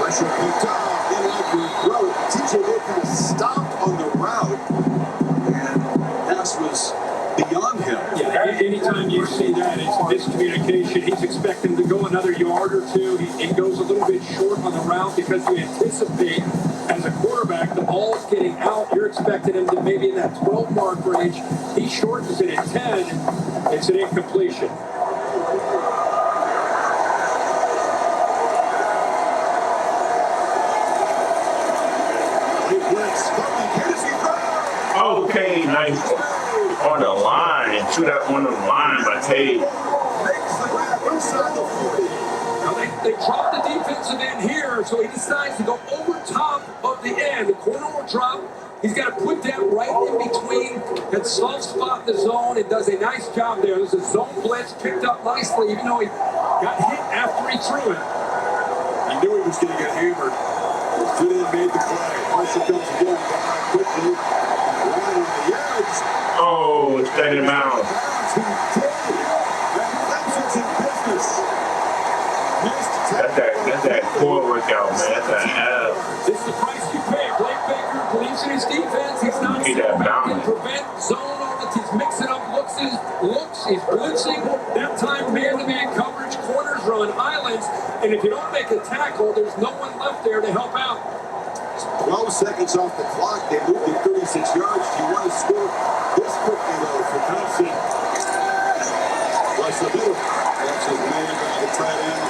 Pressure picked up. Then after he throw it, TJ Watt kind of stomped on the route, and pass was beyond him. Yeah, anytime you see that, it's miscommunication. He's expecting to go another yard or two. He goes a little bit short on the route because you anticipate, as a quarterback, the ball's getting out. You're expecting him to maybe in that 12-mark range. He shortens it at 10. It's an incompletion. Okay, nice on the line. Shoot that one on the line by Cade. Now they drop the defensive end here, so he decides to go over top of the end. The corner will drop. He's got to put that right in between that soft spot in the zone. It does a nice job there. There's a zone blitz picked up nicely, even though he got hit after he threw it. He knew he was going to get hammered. Stood in, made the play. Marshall comes again, quickly. Right on the edge. Oh, it's taking him out. That's that core workout, man. That's an L. This is the price you pay. Blake Baker believes in his defense. He's not He that can prevent zone on it. He's mixing up looks. He's blitzing. That time man-to-man coverage. Corners are on islands. And if you don't make a tackle, there's no one left there to help out. 12 seconds off the clock. They moved it 36 yards. Do you want to score this quickly, though, for Thompson? Rush the middle. That's his man by the tight end.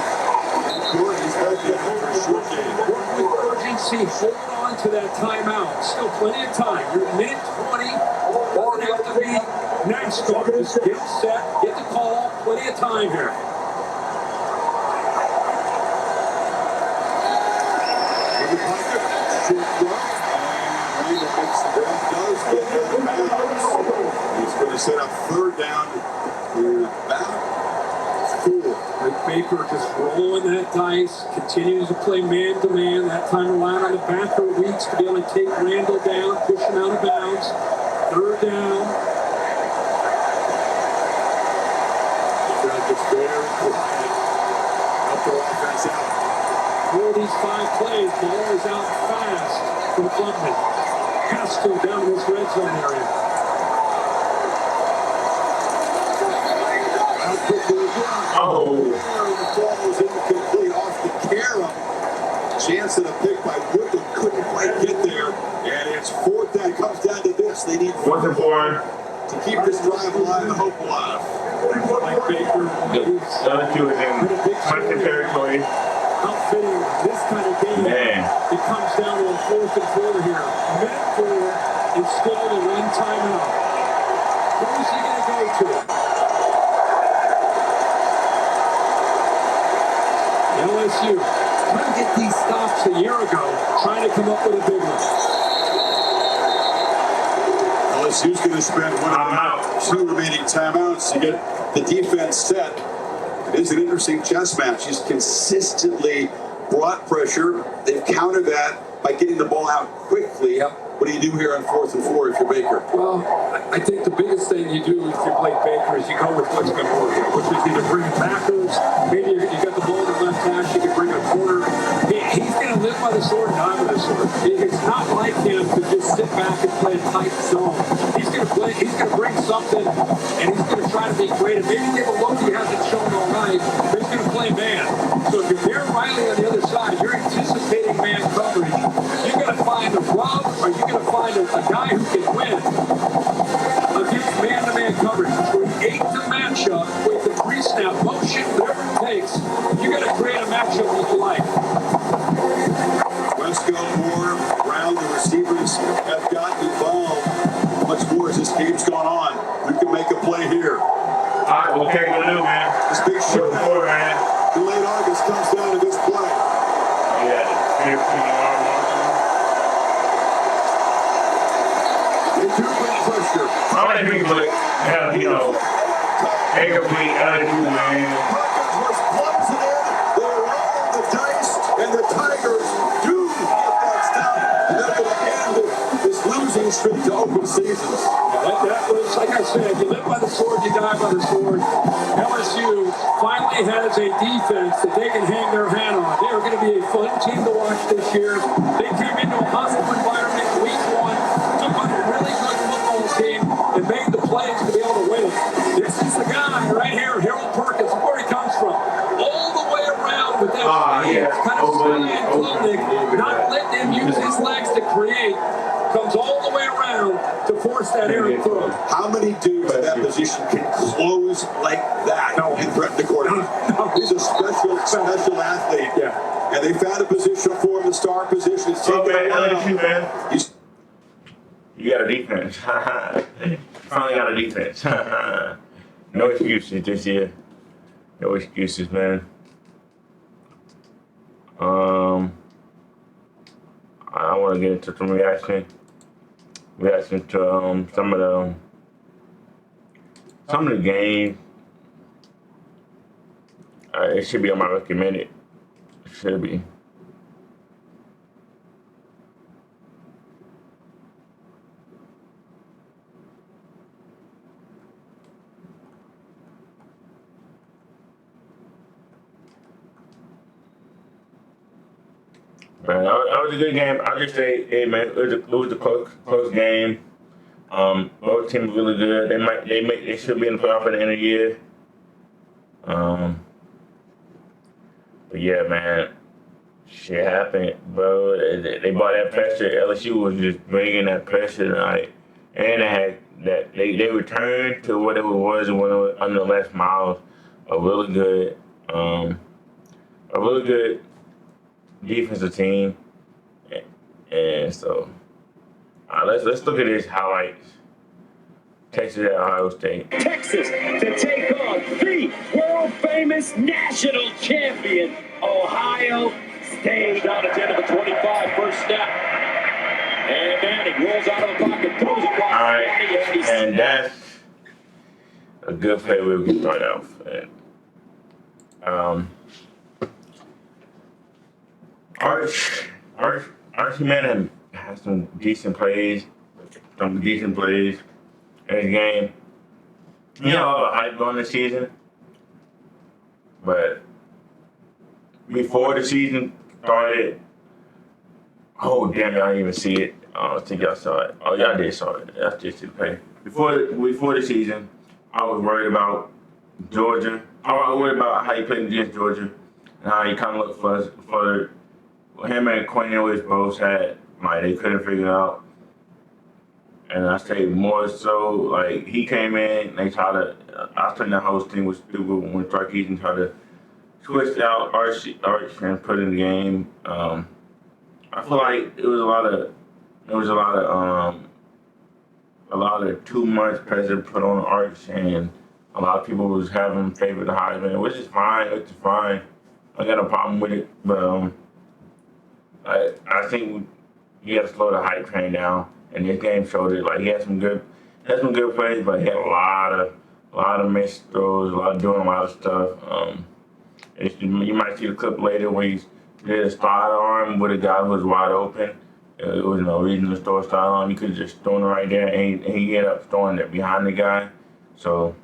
He's got the for a short game. Work with urgency. Hold on to that timeout. Still plenty of time. You're at minute 20. Doesn't have to be NASCAR. Just get set. Get the call. Plenty of time here. He's going to set up third down to about 4. Rick Baker just rolling that dice, continues to play man-to-man, that time relying on the backer weeks to be able to take Randall down, push him out of bounds. Third down. Just very quiet. Up the offense out. 4 of these 5 plays, ball is out fast from Klubnik. Has to down this red zone area. Oh. The ball was incomplete off the carom. Chance at a pick by Woodland, couldn't quite get there. And it's 4th down. It comes down to this. They need 4th and 4 to keep this drive alive and hope alive. Mike Baker. The other two is in Clemson territory. Outfitting this kind of game. Man. It comes down to a 4th and 4 here. Minute 4 and still the one timeout. Who's he going to go to? LSU couldn't get these stops a year ago, trying to come up with a big one. LSU's going to spend one of the 2 remaining timeouts to get the defense set. It is an interesting chess match. He's consistently brought pressure. They've countered that by getting the ball out quickly. Yep. What do you do here on 4th and 4 if you're Baker? Well, I think the biggest thing you do if you're Blake Baker is you go with what's going to work, which is either bring backers, maybe you got the ball in the left hash, you can bring a corner. He's going to live by the sword and die by the sword. It's not like him to just sit back and play a tight zone. He's going to bring something, and he's going to try to be creative. Maybe give a look he hasn't shown all night, but he's going to play man. So if you're Darren Riley on the other side, you're anticipating man coverage. You're going to find a rub, or you're going to find a guy who can win against man-to-man coverage. Create the matchup with the pre-snap motion, whatever it takes. You got to create a matchup that you like. Let's go more around the receivers have gotten involved. Much more as this game's gone on. Who can make a play here? All right, what can we do, man? This big showdown. Man. Delayed August comes down to this play. Yeah, 15-yard They do bring pressure. How many people, incomplete attitude, man? Perkins was plunging in. They're rolling the dice, and the Tigers do get that stop. And they're going to end this losing streak to open seasons. That was, like I said, you live by the sword, you die by the sword. LSU finally has a defense that they can hang their hat on. They are going to be a fun team to watch this year. They came into a hostile environment week 1, took on a really good football team, and made the plays to be able to win it. This is the guy right here, Harold Perkins, where he comes from. All the way around with that kind of Brian Klubnik, not letting him use his legs to create. Comes all the way around to force that errant throw. How many dudes at that position can close like that and threaten the quarterback? He's a special athlete. Yeah. And they found a position for him, the star position. It's taken man. You got a defense. Finally got a defense. No excuses this year. No excuses, man. I want to get into some reaction to some of the games. It should be on my recommended. It should be. Man, that was a good game. I'll just say, hey man, it was a close game. Both teams really good. They should be in the playoff at the end of the year. But yeah, man, shit happened, bro. They brought that pressure. LSU was just bringing that pressure tonight, and they had that. They returned to what it was under the last miles. A really good defensive team, and so let's look at these highlights. Texas at Ohio State. Texas to take on the world-famous national champion, Ohio State. Down at the end of the 25, first snap. And Manning rolls out of the pocket, throws it wide. All right, and that's a good play we can start off. Archie Manning has some decent plays in his game. You know, all the hype going this season, but before the season started, oh damn, y'all didn't even see it. I think y'all saw it. Oh, y'all did saw it. That's just the play. Before the season, I was worried about Georgia. I was worried about how he played against Georgia and how he kind of looked for him and Quinn Ewers both had, like, they couldn't figure it out. And I say more so, like, he came in, they tried to, I think the host team was stupid when Sarkisian tried to switch out Arch and put in the game. I feel like it was a lot of too much pressure put on Arch, and a lot of people was having him favor the Heisman, which is fine. I got a problem with it, but I think you got to slow the hype train down. And this game showed it. Like, he had some good plays, but he had a lot of missed throws, doing a lot of stuff. You might see the clip later where he did a sidearm with a guy who was wide open. There was no reason to throw a sidearm. You could have just thrown it right there, and he ended up throwing it behind the guy. So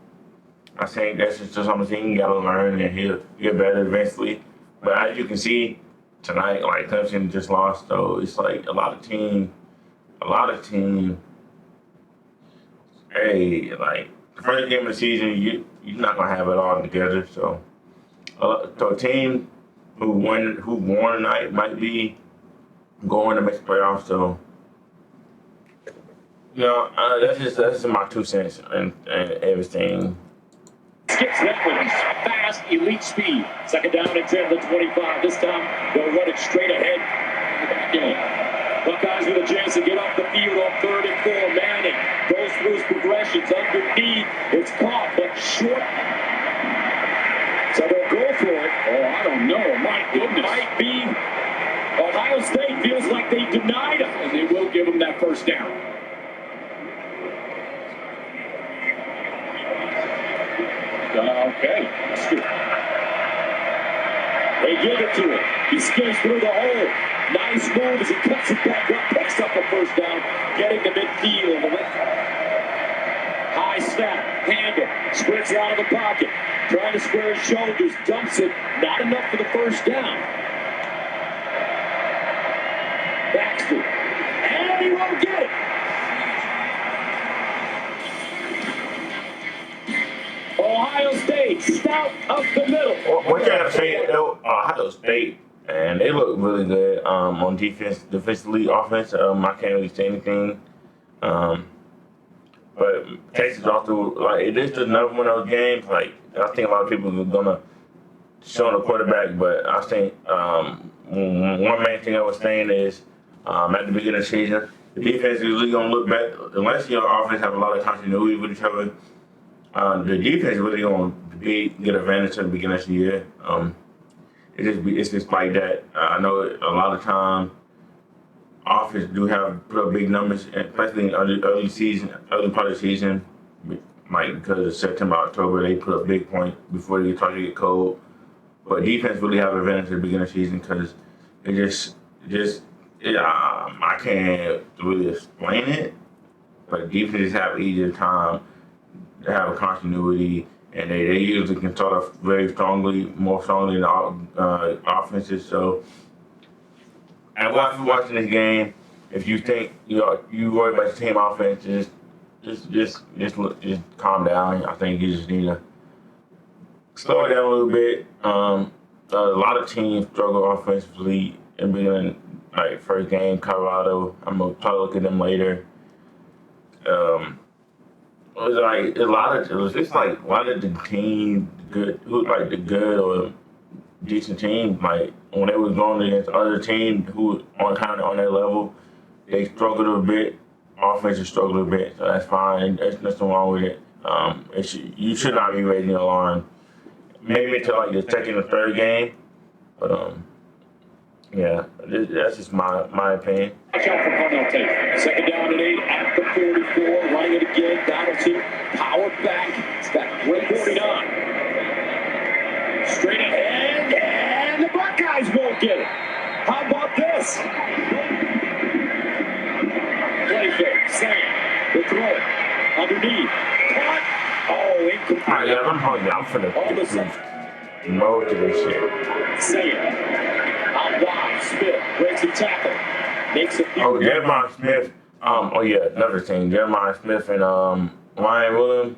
I think that's just something you got to learn, and he'll get better eventually. But as you can see tonight, like, Clemson just lost, so it's like a lot of teams, hey, like, first game of the season, you're not gonna have it all together. So a team who won tonight might be going to make the playoffs. So that's my 2 cents and everything. Skips that with his fast, elite speed. Second down and 10 to the 25. This time, they'll run it straight ahead. Back in. Buckeyes with a chance to get off the field on 3rd and 4. Manning goes through his progressions underneath. It's caught, but short. So they'll go for it. Oh, I don't know. My goodness. Might be. Ohio State feels like they denied him, and they will give him that first down. Okay, that's good. They give it to him. He skates through the hole. Nice move as he cuts it back up, picks up a first down, getting to midfield. High snap, handle, sprints out of the pocket, trying to square his shoulders, dumps it, not enough for the first down. Baxter, and he won't get it. Ohio State, stout up the middle. What you have to say, though, Ohio State, and they look really good on defense, defensively, offense. I can't really say anything. But Texas also, like, it is another one of those games. Like, I think a lot of people are gonna show the quarterback, but I think one main thing I was saying is at the beginning of the season, the defense is really gonna look better unless your offense have a lot of continuity with each other. The defense really gonna get advantage at the beginning of the year. It's just like that. I know a lot of times offense do have put up big numbers, especially in early part of the season, like because of September, October, they put up big points before they start to get cold. But defense really have advantage at the beginning of the season because I can't really explain it, but defenses have easier time. They have a continuity, and they usually can start off very strongly, more strongly than offenses. So, after watching this game, if you think you worry about the team offense, just calm down. I think you just need to slow it down a little bit. A lot of teams struggle offensively in the beginning, like first game, Colorado. I'm gonna probably look at them later. It was like a lot of the team good or decent teams, like when they was going against other teams who on their level, they struggled a bit. Offense struggled a bit, so that's fine. There's nothing wrong with it. You should not be raising the alarm. Maybe until like the second or third game, but yeah, that's just my opinion. Watch out for Parnell Tate. Second down and 8 at the 44. Running it again. Donaldson, power back. It's got great 49. Straight ahead, and the Buckeyes won't get it. How about this? Play fake. Sam, the throw. Underneath. Caught. Oh, incomplete. I'm finna mode to this shit. Sam. Out wide. Smith breaks the tackle. Makes a few. Jeremiah Smith. Another thing. Jeremiah Smith and Ryan Williams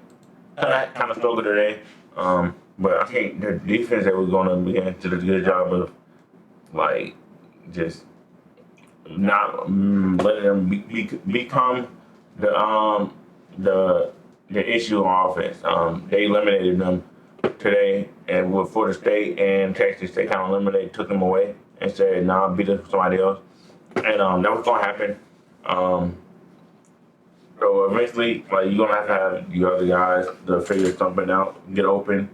kind of struggled today. But I think the defense that was going to begin to do a good job of, like, just not letting them become the issue on offense. They eliminated them today, and with Florida State and Texas, they kind of took them away and said, "Nah, beat us with somebody else." And that was going to happen. So eventually, like, you're going to have your other guys to figure something out, get open.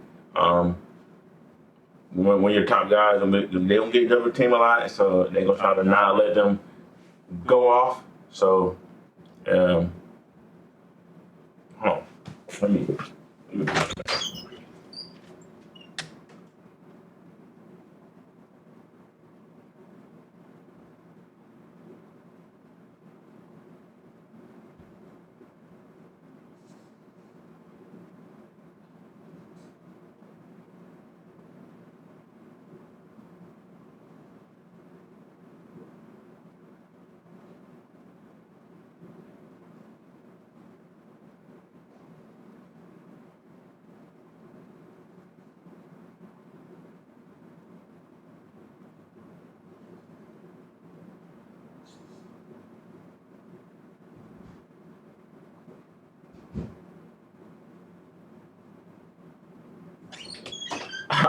When your top guys, they don't get double team a lot, so they're going to try to not let them go off. So, hold on. Let me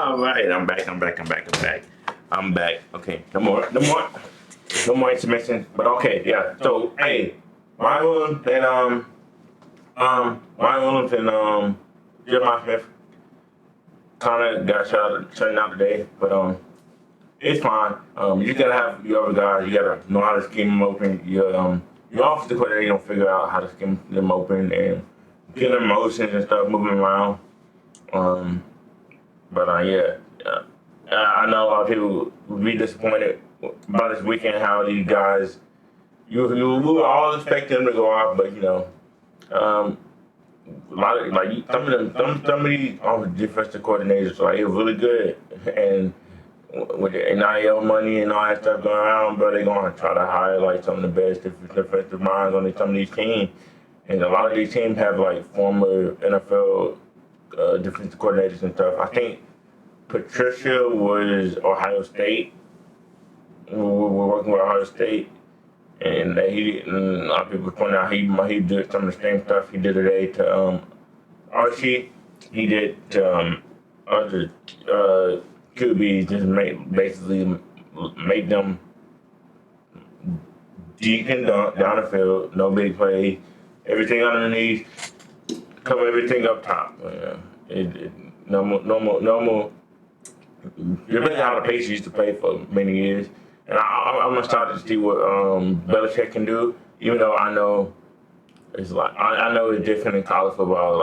All right, I'm back. Okay, no more intermission. But okay, yeah. So hey, Ryan Williams and Jeremiah Smith kind of got shut out today, but it's fine. You gotta have your other guys. You gotta know how to scheme them open. Your offensive coordinator don't figure out how to scheme them open and get them motions and stuff moving around. I know a lot of people would be disappointed about this weekend. How these guys, we were all expecting them to go off, but a lot of some of these defensive coordinators they're really good and. With the NIL money and all that stuff going around, bro, they're going to try to hire some of the best defensive minds on some of these teams. And a lot of these teams have former NFL defensive coordinators and stuff. I think Patricia was Ohio State. We're working with Ohio State. And a lot of people point out he did some of the same stuff he did today to Archie. He did to other QBs, just basically make them deep and down the field, no big play, everything underneath, cover everything up top. No more. You're really how the Patriots used to play for many years, and I'm excited to see what Belichick can do. Even though I know it's I know it's different in college football,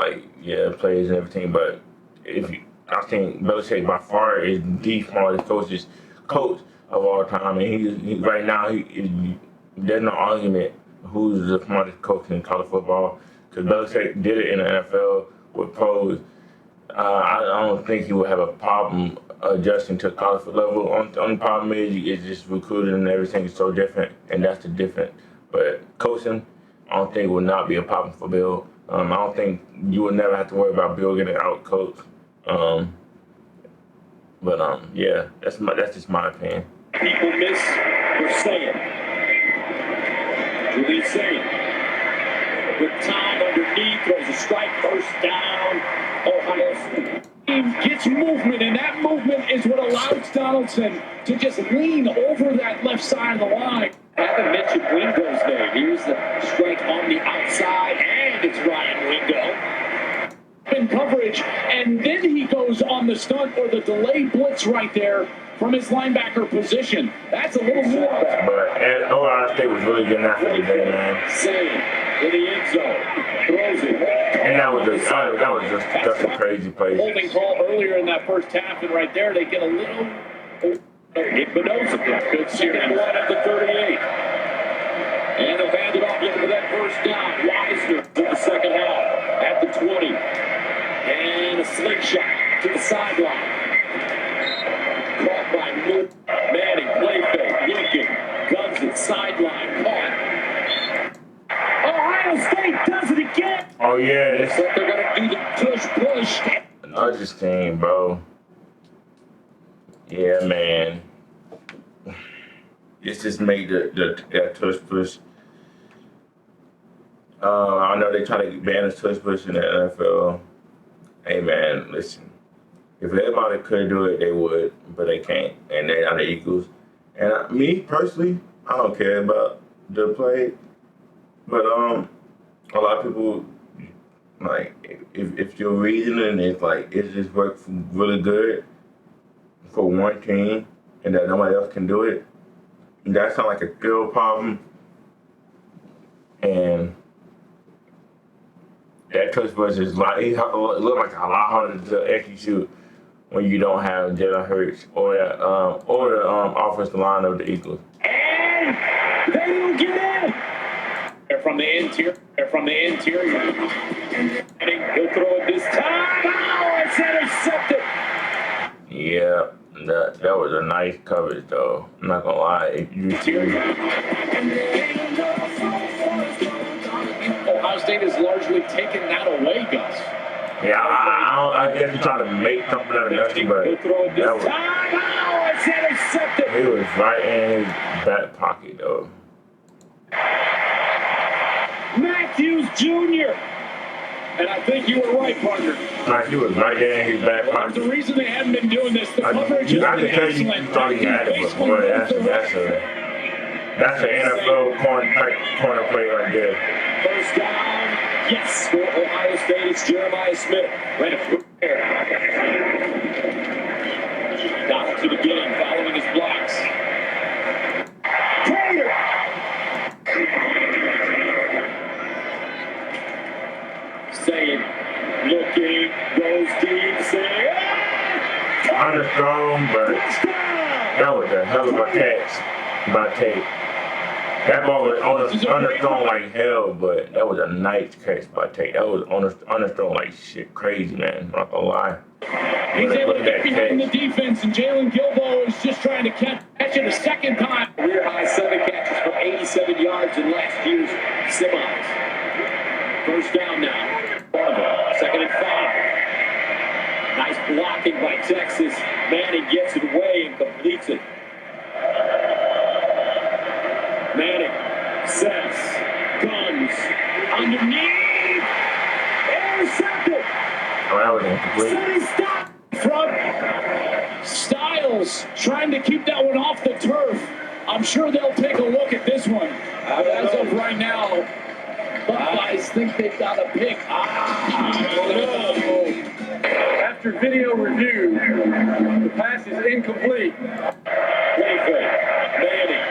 plays and everything, but I think Belichick by far is the smartest coach of all time, and he right now there's no argument who's the smartest coach in college football because Belichick did it in the NFL with pros. I don't think he would have a problem adjusting to college level. Only problem is it's just recruiting and everything is so different, and that's the difference. But coaching, I don't think would not be a problem for Bill. I don't think you would never have to worry about Bill getting out coached. That's just my opinion. People miss Versailles. Julie saying with time underneath, throws a strike, first down. Ohio State gets movement, and that movement is what allows Donaldson to just lean over that left side of the line. I haven't mentioned Wingo's name. Here's the strike on the outside, and it's Ryan Wingo. In coverage, and then he goes on the stunt or the delayed blitz right there from his linebacker position. That's a little more. But Ohio State was really good enough for today, man. Same in the end zone, throws it. And that was just a crazy play. Holding call earlier in that first half, and right there they get a little. Espinosa, good series, one at the 38. And they'll hand it off, looking for that first down. Weisner to the second half at the 20. And a slingshot to the sideline. Caught by Manning, play fake, Lincoln, guns it, sideline, caught. Ohio State does it again. Oh, yeah. Looks like they're going to do the push. Another team, bro. Yeah, man. It's just made the tush push. I know they try to ban the tush push in the NFL. Hey, man, listen. If everybody could do it, they would, but they can't, and they're not the Eagles. And me personally, I don't care about the play, but a lot of people if your reasoning is it just works really good for one team and that nobody else can do it, that sounds like a skill problem, and that touch push is it look like a lot harder to execute when you don't have Jalen Hurts or the offensive line of the Eagles. And they don't get in. They're from the interior. And he'll throw it this time. Oh, it's intercepted. Yeah, that was a nice coverage though. I'm not gonna lie. Ohio State has largely taken that away, Gus. Yeah, I guess he's trying to make something out of nothing, but he'll throw it this time. Oh, it's intercepted. He was right in his back pocket though. Matthews Jr. And I think you were right, partner. Like he was right there in his back The pocket. reason they hadn't been doing this, the coverage You has got been to tell you, excellent. you thought he had it, but boy, that's an NFL corner play right there. First down, yes, for Ohio State, it's Jeremiah Smith. Ran a through there. Down to the game, following his blocks. Taylor! Saying, looking, goes deep, saying, Underthrown, but that was a hell of a catch by Tate. That ball was underthrown like hell, but that was a nice catch by Tate. That was underthrown like shit, crazy, man. Not gonna lie. He's able to get behind the defense, and Jalen Gilbo is just trying to catch it a second time. Career high 7 catches for 87 yards in last year's semis. First down now. Second and 5. Nice blocking by Texas. Manning gets it away and completes it. Manning sets, guns, underneath, intercepted. Oh, that was incomplete. Setting stop front. Styles trying to keep that one off the turf. I'm sure they'll take a look at this one. But as of right now, Buckeyes think they've got a pick. After video review, the pass is incomplete. Play fake. Manning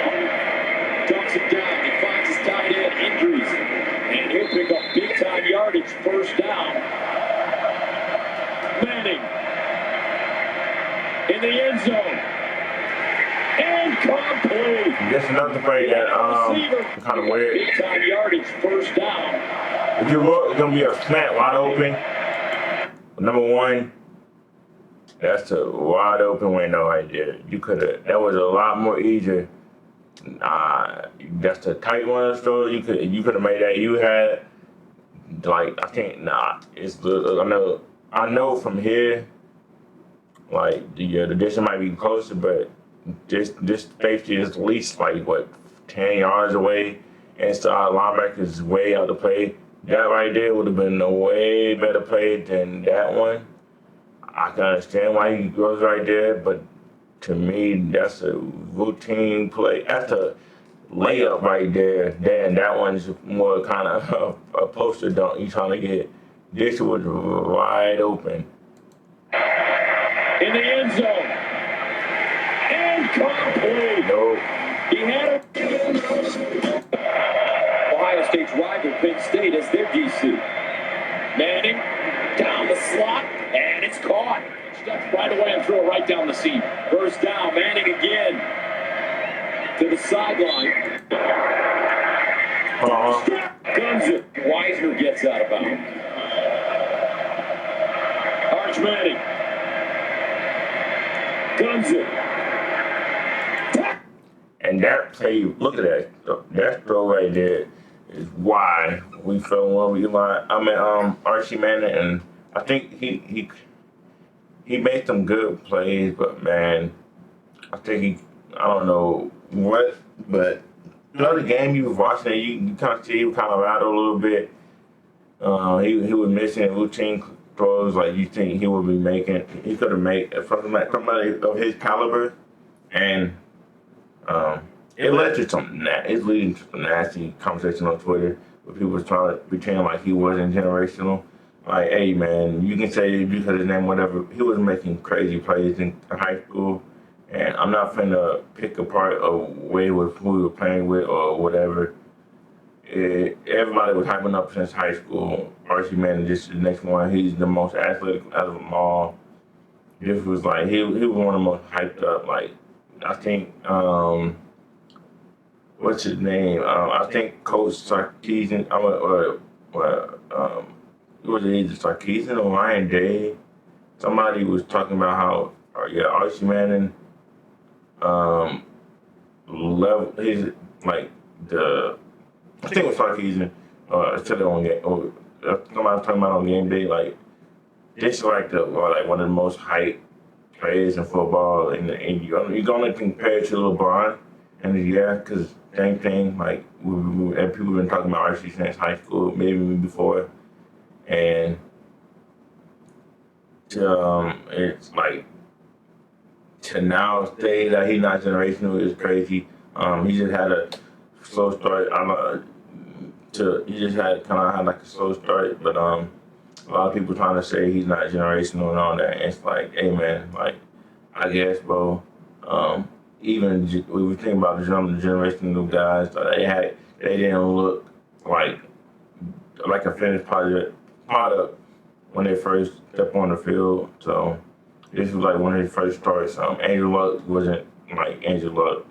dumps it down. He finds his tight end. Injuries. And he'll pick up big time yardage. First down. Manning in the end zone. Incomplete. Just another play that kind of weird. Big time yardage. First down. If you look, it's gonna be a slant wide open. Number one, that's a wide open window right there. You could have. That was a lot more easier. That's a tight one. So you could have made that. You had like I think It's I know from here. Like the distance might be closer, but this safety is at least like 10 yards away, and linebacker is way out the play. That right there would have been a way better play than that one. I can understand why he goes right there, but to me, that's a routine play. That's a layup right there. Then that one's more kind of a poster dunk. You trying to get this was wide open. In the end zone. Incomplete. Nope. He had it. Ohio State's rival, Penn State, as their DC. Manning down the slot, and it's caught. Steps right away and throw it right down the seam. First down, Manning again to the sideline. Guns it. Wisener gets out of bounds. Arch Manning. Guns it. And that play, look at that. That throw right there is why we fell in love with Eli. Archie Manning, and I think he made some good plays, but man, I think I don't know what, but the other game you was watching, you kind of see he was kind of rattled a little bit. He was missing routine throws like you think he would be making. He could have made from somebody of his caliber, and it led to it's leading to some nasty conversation on Twitter where people was trying to pretend like he wasn't generational. Like, hey man, you can say because his name, whatever. He was making crazy plays in high school, and I'm not finna pick apart who he was playing with or whatever. Everybody was hyping up since high school. Archie Manning, just the next one. He's the most athletic out of them all. This was like he was one of the most hyped up. Like I think what's his name? I think Coach Sarkisian. Was it either Sarkisian or Ryan Day? Somebody was talking about how Archie Manning level. He's like the. I think it was Sarkisian. Said it on game. Somebody talking about on game day. Like this, like one of the most hyped players in football, and you're gonna compare it to LeBron, and because same thing. Like and people have been talking about Archie since high school, maybe before, and it's like to now say that he's not generational is crazy. He just had a slow start. He just had like a slow start, but a lot of people trying to say he's not generational and all that. And it's like, hey man, like I guess, bro. Even we were thinking about the generational guys. They didn't look like a finished product when they first stepped on the field. So this was like one of his first starts. Andrew Luck wasn't like Andrew Luck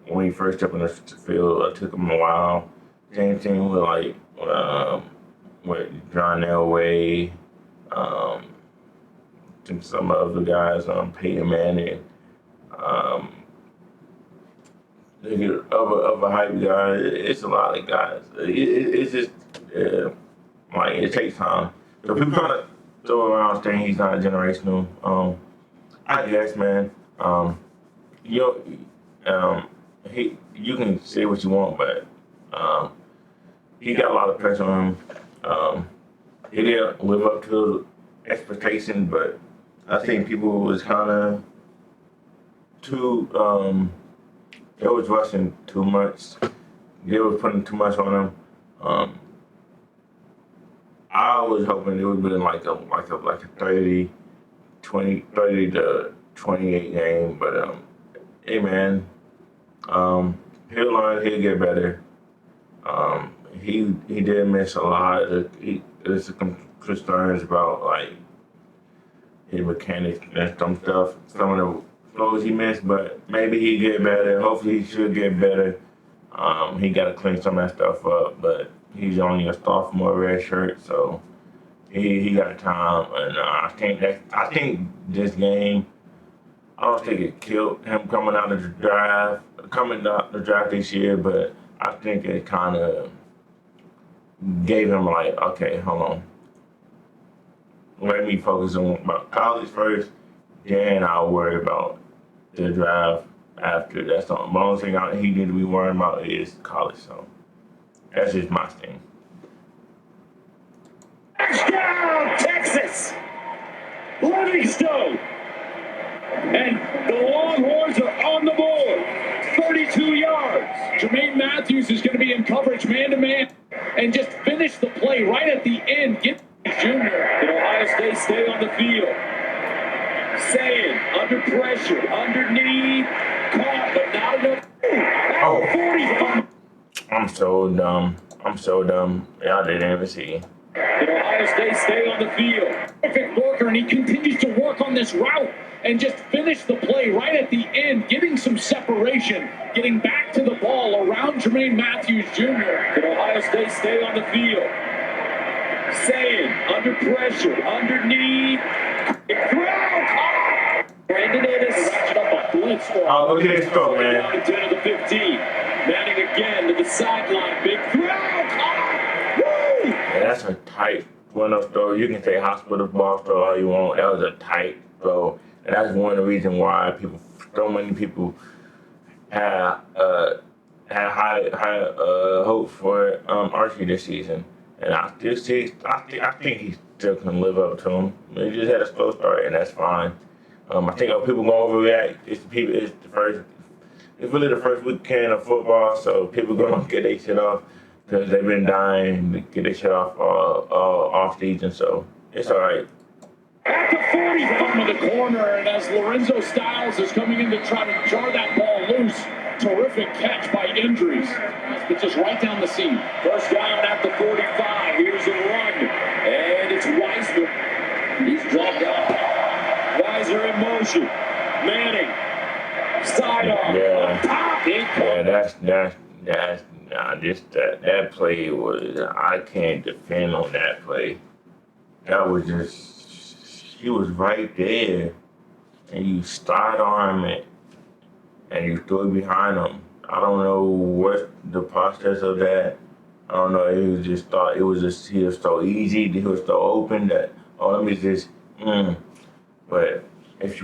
when he first stepped on the field. It took him a while. Same thing with with John Elway, some other guys, Peyton Manning, of a hype guy. It's a lot of guys. It's just like it takes time. So people trying to throw around saying he's not generational. I guess, man. You can say what you want, but he got a lot of pressure on him. He didn't live up to expectations, but I think people was kind of too. They was rushing too much. They was putting too much on him. I was hoping it would be like a 30 to 28 game, but hey man, he'll learn. He'll get better. He did miss a lot. There's some concerns about like his mechanics and some stuff. Some of the throws he missed, but maybe he get better. Hopefully he should get better. He got to clean some of that stuff up, but he's only a sophomore red shirt, so he got time. And I think this game, I don't think it killed him coming out the draft this year, but I think it kind of gave him like, okay, hold on. Let me focus on about college first, then I'll worry about the draft after. That's the only thing he need to be worrying about is college. So that's just my thing. Touchdown, Texas! Livingstone! And the Longhorns are on the board. 32 yards. Jermaine Matthews is going to be in coverage man-to-man and just finish the play right at the end. Get Junior. Can Ohio State stay on the field? Saying, under pressure, underneath, caught, but not enough. Oh. 40. I'm so dumb. Y'all didn't even see. Can Ohio State stay on the field? Perfect worker, and he continues to work on this route and just finish the play right at the end, getting some separation, getting back to the ball around Jermaine Matthews Jr. Can Ohio State stay on the field? Saying, under pressure, underneath, Brandon Davis ratchet up a blitz. Oh, look at this throw, man. Down to 10 of the 15. Manning again to the sideline. Big throw. Yeah, that's a tight one-up throw. You can say hospital ball throw all you want. That was a tight throw. And that's one of the reasons why so many people had high hopes for Archie this season. And I think he still can live up to him. He just had a slow start, and that's fine. I think people gonna overreact. It's really the first weekend of football, so people gonna get their shit off because they've been dying to get their shit off off season. So it's all right. At the 40 from the corner, and as Lorenzo Styles is coming in to try to jar that ball loose, terrific catch by Injuries. It's just right down the seam. First down at the 45. Here's a run, and it's Weiser. He's dropped out. Weiser in motion. Manning, sidearm. That play was, I can't defend on that play. That was just, he was right there, and you sidearm it, and you threw it behind him. I don't know what the process of that. I don't know. He was just thought he was so easy. He was so open that let me just. But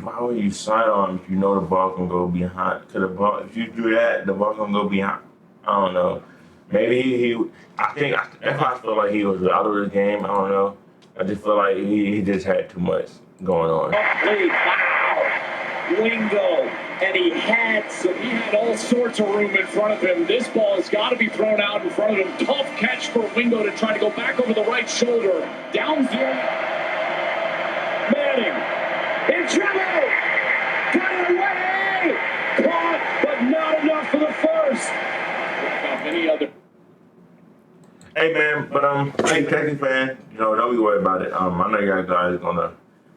why would you sidearm if you know the ball can go behind? Cause if you do that, the ball can go behind. I don't know. Maybe that's why I feel like he was out of the game. I don't know. I just feel like he just had too much going on. Complete. Wow. Wingo. And he had all sorts of room in front of him. This ball has got to be thrown out in front of him. Tough catch for Wingo to try to go back over the right shoulder. Downfield. Manning. In trouble. Got it away. Caught, but not enough for the first. Any other. Hey man, but hey Texas fan, don't be worried about it. I know you guys gonna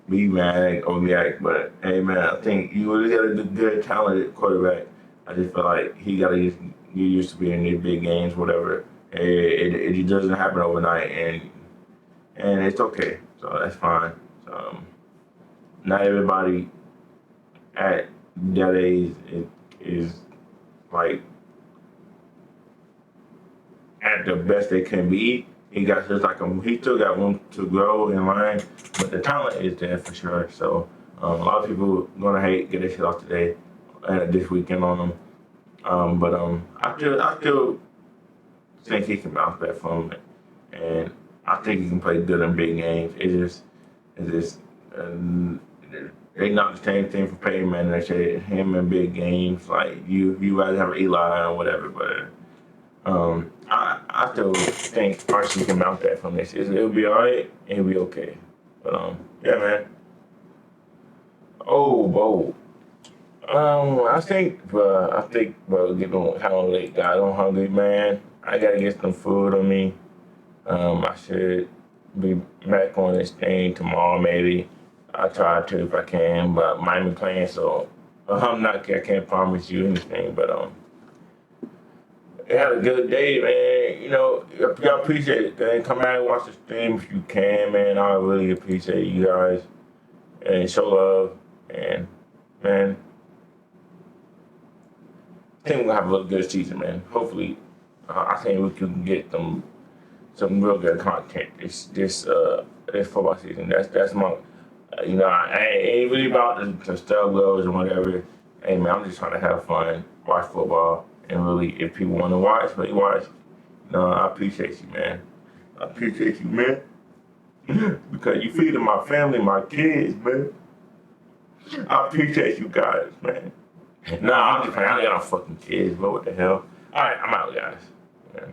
be mad or react, but hey man, I think you really got a good, talented quarterback. I just feel like he gotta get used to being in these big games, whatever. It doesn't happen overnight, and it's okay. So that's fine. So, not everybody at that age is like at the best they can be. He still got room to grow and learn, but the talent is there for sure. So a lot of people gonna get their shit off today and this weekend on him. But I still think he can bounce back from it, and I think he can play good in big games. It's just they not the same thing for Peyton Manning. They say him in big games, like you rather have Eli or whatever, but. I still think Archie can mount that from this. It'll be alright, it'll be okay. But yeah, man. Oh, I think getting kind of late, guys. I'm hungry, man. I gotta get some food on me. I should be back on this thing tomorrow, maybe. I'll try to if I can, but Miami playing, so I can't promise you anything, but had a good day, man. Y'all appreciate it, man. Come out and watch the stream if you can, man. I really appreciate you guys. And show love. And, man, I think we're going to have a good season, man. Hopefully, I think we can get some real good content this football season. That's my, I ain't really about the stub goals and whatever. Hey, man, I'm just trying to have fun, watch football. And really, if people want to watch, really watch. I appreciate you, man. I appreciate you, man. Because you feeding my family, my kids, man. I appreciate you guys, man. Nah, I'm just playing. I got no fucking kids, but what the hell? All right, I'm out, guys. Yeah.